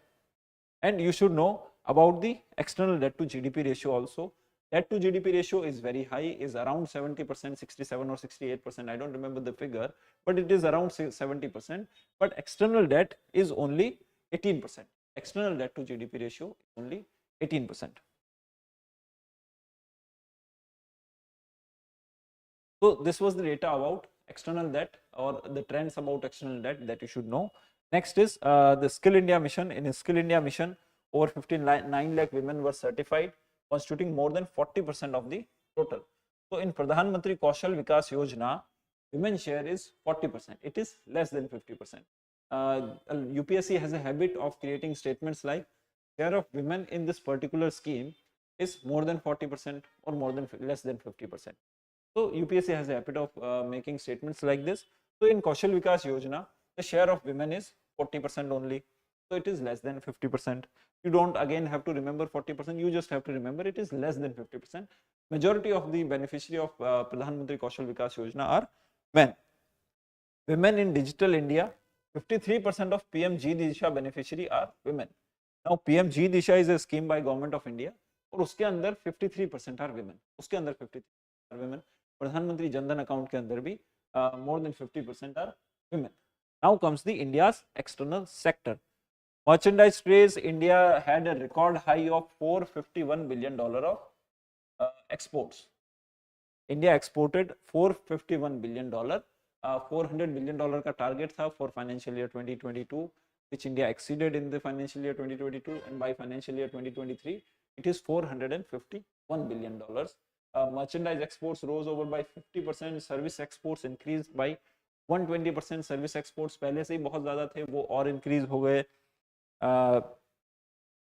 And you should know about the external debt to GDP ratio also. Debt to GDP ratio is very high, is around 70%, 67 or 68%, I don't remember the figure, but it is around 70%, but external debt is only 18%. External debt to GDP ratio is only 18%. So this was the data about external debt, or the trends about external debt that you should know. Next is the Skill India mission. In Skill India mission, over 59 lakh women were certified, constituting more than 40% of the total. So in Pradhan Mantri Kaushal Vikas Yojana, women share is 40%. It is less than 50%. UPSC has a habit of creating statements like share of women in this particular scheme is more than 40% or more than less than 50%. So UPSC has a habit of making statements like this. So in Kaushal Vikas Yojana, the share of women is 40% only. So it is less than 50%. You don't again have to remember 40%. You just have to remember it is less than 50%. Majority of the beneficiary of Pradhan Mantri Kaushal Vikas Yojana are men. Women in Digital India, 53% of PMG Disha beneficiary are women. Now PMG Disha is a scheme by Government of India और उसके अंदर 53% are women. उसके अंदर 53% are women. प्रधानमंत्री Jan Dhan account के अंदर भी more than 50% are women. Now comes the India's external sector. Merchandise trade, India had a record high of $451 billion of exports. India exported $451 billion. $400 billion का target था for financial year 2022, which India exceeded in the financial year 2022, and by financial year 2023 it is $451 billion. Merchandise exports rose over by 50%. Service exports increased by 120%. Service exports पहले से ही बहुत ज़्यादा थे, वो और increase हो गए.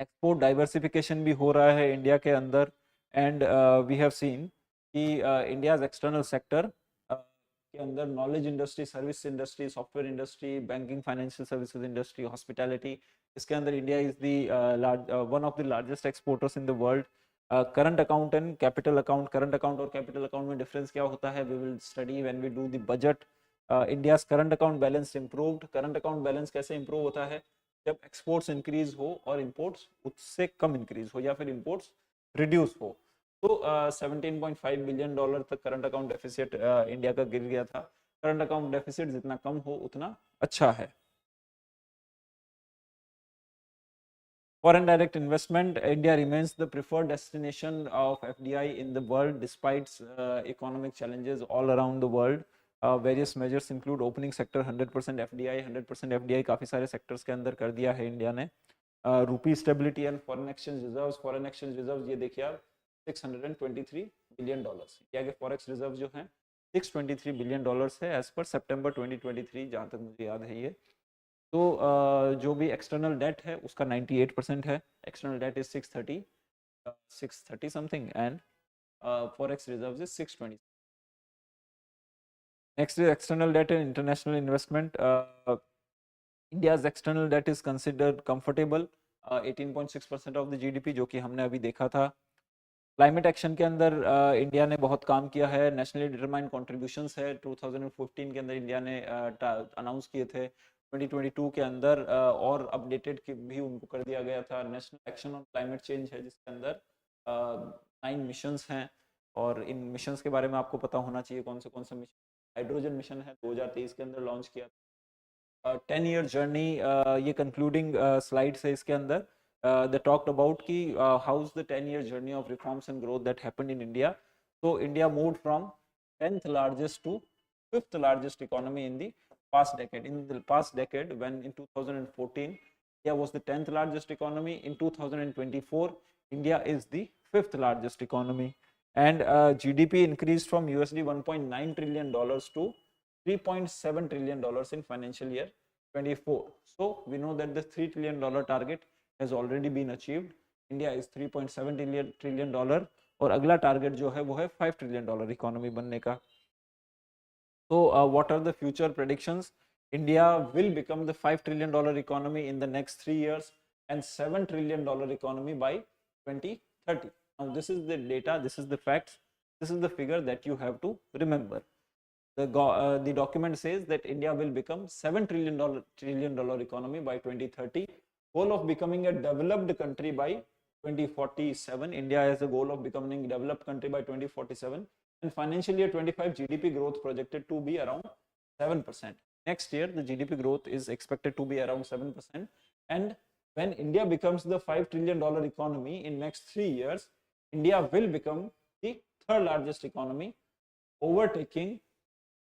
Export diversification भी हो रहा है इंडिया के अंदर, and we have seen कि India's external sector के अंदर knowledge industry, service industry, software industry, banking, financial services industry, hospitality, इसके अंदर India is the one of the largest exporters in the world. Current account and capital account. Current account और capital account में difference क्या होता है? We will study when we do the budget India's current account balance improved. Current account balance कैसे improve होता है? जब exports increase हो और इंपोर्ट्स उससे कम इंक्रीज हो या फिर इंपोर्ट्स रिड्यूस हो. तो 17.5 बिलियन डॉलर तक करंट अकाउंट डेफिसिट इंडिया का गिर गया था. करंट अकाउंट डेफिसिट जितना कम हो उतना अच्छा है. Foreign direct investment, India remains the preferred destination of FDI in the world despite economic challenges all around the world. Various measures include opening sector 100% FDI. 100% FDI काफी सारे sectors के अंदर कर दिया है इंडिया ने. Rupee stability and foreign exchange reserves. Foreign exchange reserves ये देखिए आप 623 बिलियन डॉलर्स. इंडिया के फॉरेक्स रिजर्व जो हैं 623 बिलियन डॉलर्स है एज पर सितंबर 2023, जहाँ तक मुझे याद है ये. तो जो भी एक्सटर्नल डेट है उसका 98% है. External debt is 630 something and forex reserves is 620. Next is external debt and international investment. India's external debt is considered comfortable 18.6% of the GDP, जो कि हमने अभी देखा था. क्लाइमेट एक्शन के अंदर इंडिया ने बहुत काम किया है. नेशनली डिटरमाइंड कॉन्ट्रीब्यूशंस है 2015 के अंदर इंडिया ने अनाउंस किए थे. 2022 के अंदर और अपडेटेड भी उनको कर दिया गया था. National action on climate change है जिसके अंदर 9 मिशंस हैं और इन मिशंस के बारे में आपको पता होना चाहिए कौन से मिशन. हाइड्रोजन मिशन है 2023 के अंदर लॉन्च किया. 10 ईयर जर्नी, ये कंक्लूडिंग स्लाइड्स है इसके अंदर. They talked about ki how's the 10-year journey of reforms and growth that happened in India. So India moved from 10th largest to 5th largest economy in the past decade. In the past decade, when in 2014 India was the 10th largest economy, in 2024 India is the 5th largest economy, and GDP increased from USD 1.9 trillion dollars to 3.7 trillion dollars in financial year 24. So we know that the $3 trillion target has already been achieved. India is 3.7 trillion dollar और अगला target जो है वो है 5 trillion dollar economy बनने का. तो what are the future predictions? India will become the 5 trillion dollar economy in the next 3 years and 7 trillion dollar economy by 2030. Now this is the data, this is the facts, this is the figure that you have to remember. The document says that India will become $7 trillion economy by 2030. Goal of becoming a developed country by 2047. India has a goal of becoming a developed country by 2047, and financial year 25 GDP growth projected to be around 7%. Next year the GDP growth is expected to be around 7%, and when India becomes the $5 trillion economy in next 3 years, India will become the 3rd largest economy, overtaking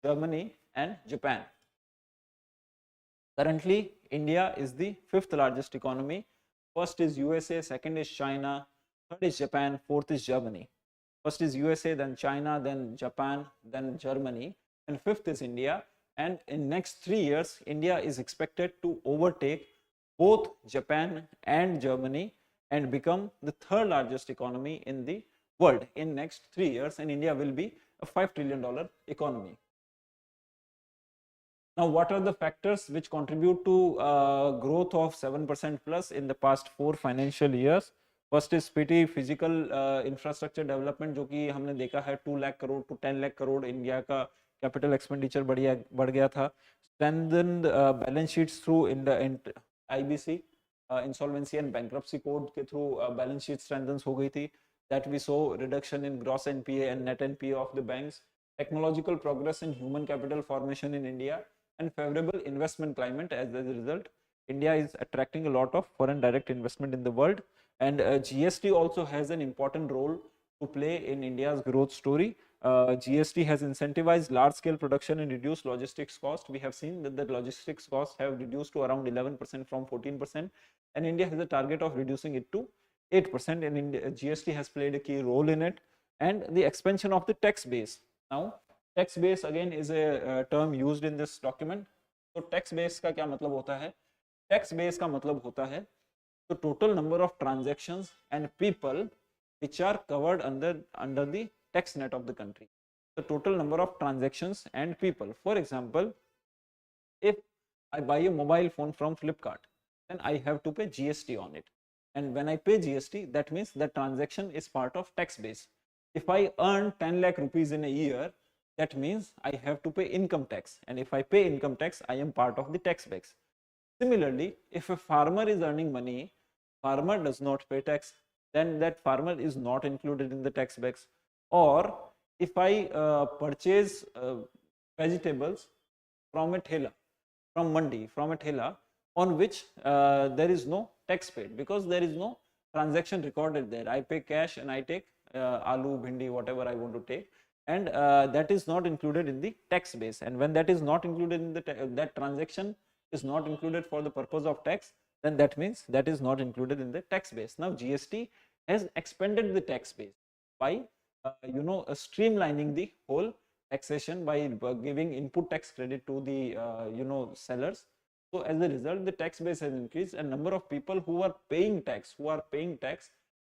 Germany and Japan. Currently, India is the 5th largest economy. First is USA, second is China, third is Japan, fourth is Germany. First is USA, then China, then Japan, then Germany, and fifth is India. And in next 3 years, India is expected to overtake both Japan and Germany and become the 3rd largest economy in the world in next 3 years, and India will be a $5 trillion economy. Now, what are the factors which contribute to growth of 7% plus in the past 4 financial years? First is PT physical infrastructure development, जो कि हमने देखा है 2 lakh crore to 10 lakh crore India का capital expenditure बढ़ गया था. Strengthened balance sheets through in the IBC insolvency and bankruptcy code के through balance sheet strengthens हो गई थी. That we saw reduction in gross NPA and net NPA of the banks. Technological progress in human capital formation in India, and favorable investment climate. As a result, India is attracting a lot of foreign direct investment in the world, and GST also has an important role to play in India's growth story. GST has incentivized large scale production and reduced logistics cost. We have seen that the logistics costs have reduced to around 11% from 14%, and India has a target of reducing it to 8%, and India, GST has played a key role in it. And the expansion of the tax base. Now tax base again is a term used in this document. तो tax base का क्या मतलब होता है? Tax base का मतलब होता है the total number of transactions and people which are covered under the tax net of the country. The total number of transactions and people. For example, if I buy a mobile phone from Flipkart, then I have to pay GST on it. And when I pay GST, that means the transaction is part of tax base. If I earn 10 lakh rupees in a year, that means I have to pay income tax, and if I pay income tax, I am part of the tax base. Similarly, if a farmer is earning money, farmer does not pay tax, then that farmer is not included in the tax base. Or if I purchase vegetables from a thela, from mandi, from a thela, on which there is no tax paid, because there is no transaction recorded there. I pay cash and I take aloo, bhindi, whatever I want to take, and that is not included in the tax base. And when that is not included in the that transaction is not included for the purpose of tax, then that means that is not included in the tax base. Now GST has expanded the tax base by streamlining the whole taxation by giving input tax credit to the sellers. So as a result, the tax base has increased, and number of people who are paying tax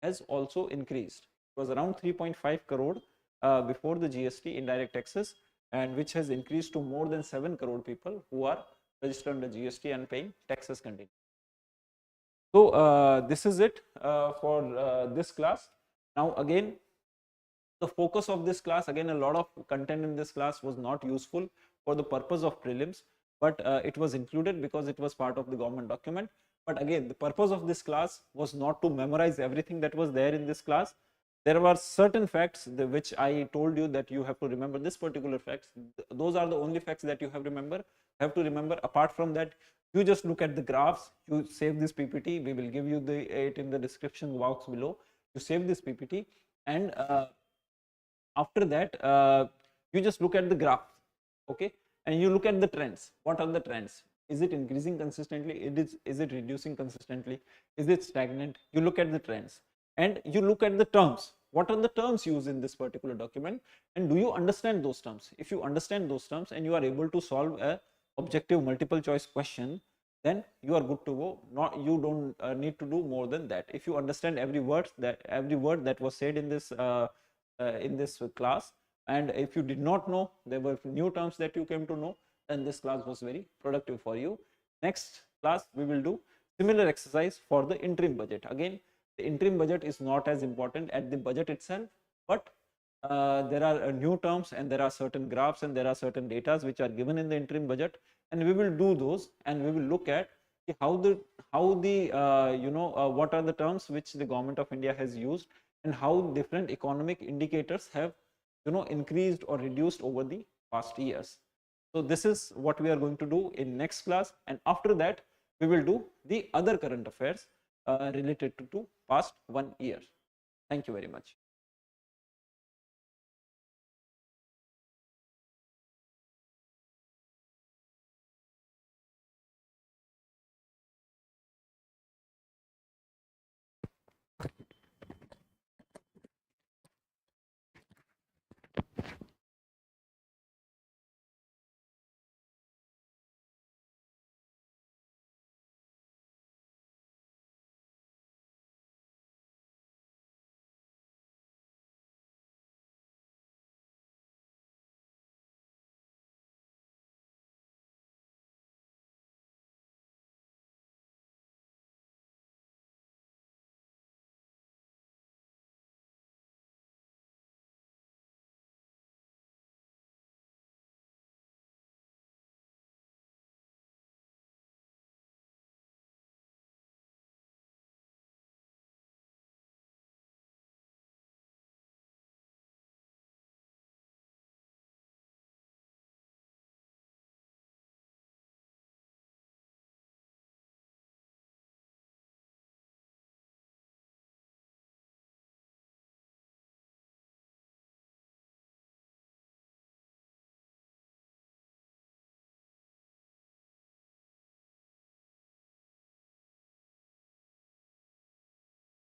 has also increased. It was around 3.5 crore before the GST indirect taxes, and which has increased to more than 7 crore people who are registered under GST and paying taxes continuously. So this is it for this class. Now again, the focus of this class, again a lot of content in this class was not useful for the purpose of prelims, but it was included because it was part of the government document. But again, the purpose of this class was not to memorize everything that was there in this class. There were certain facts which I told you that you have to remember this particular facts. Those are the only facts that you have to remember. Apart from that, you just look at the graphs, you save this PPT. We will give you it in the description box below. You save this PPT, and after that you just look at the graph, okay, and you look at the trends. What are the trends? Is it increasing consistently? Is it reducing consistently? Is it stagnant? You look at the trends, and you look at the terms. What are the terms used in this particular document, and do you understand those terms? If you understand those terms and you are able to solve a objective multiple choice question, then you are good to go. You don't need to do more than that. If you understand every word that was said in this class, and if you did not know, there were new terms that you came to know, then this class was very productive for you. Next class we will do similar exercise for the interim budget. Again, the interim budget is not as important as the budget itself, but there are new terms, and there are certain graphs, and there are certain data which are given in the interim budget, and we will do those, and we will look at what are the terms which the government of India has used, and how different economic indicators have increased or reduced over the past years. So this is what we are going to do in next class, and after that we will do the other current affairs related to past 1 year. Thank you very much.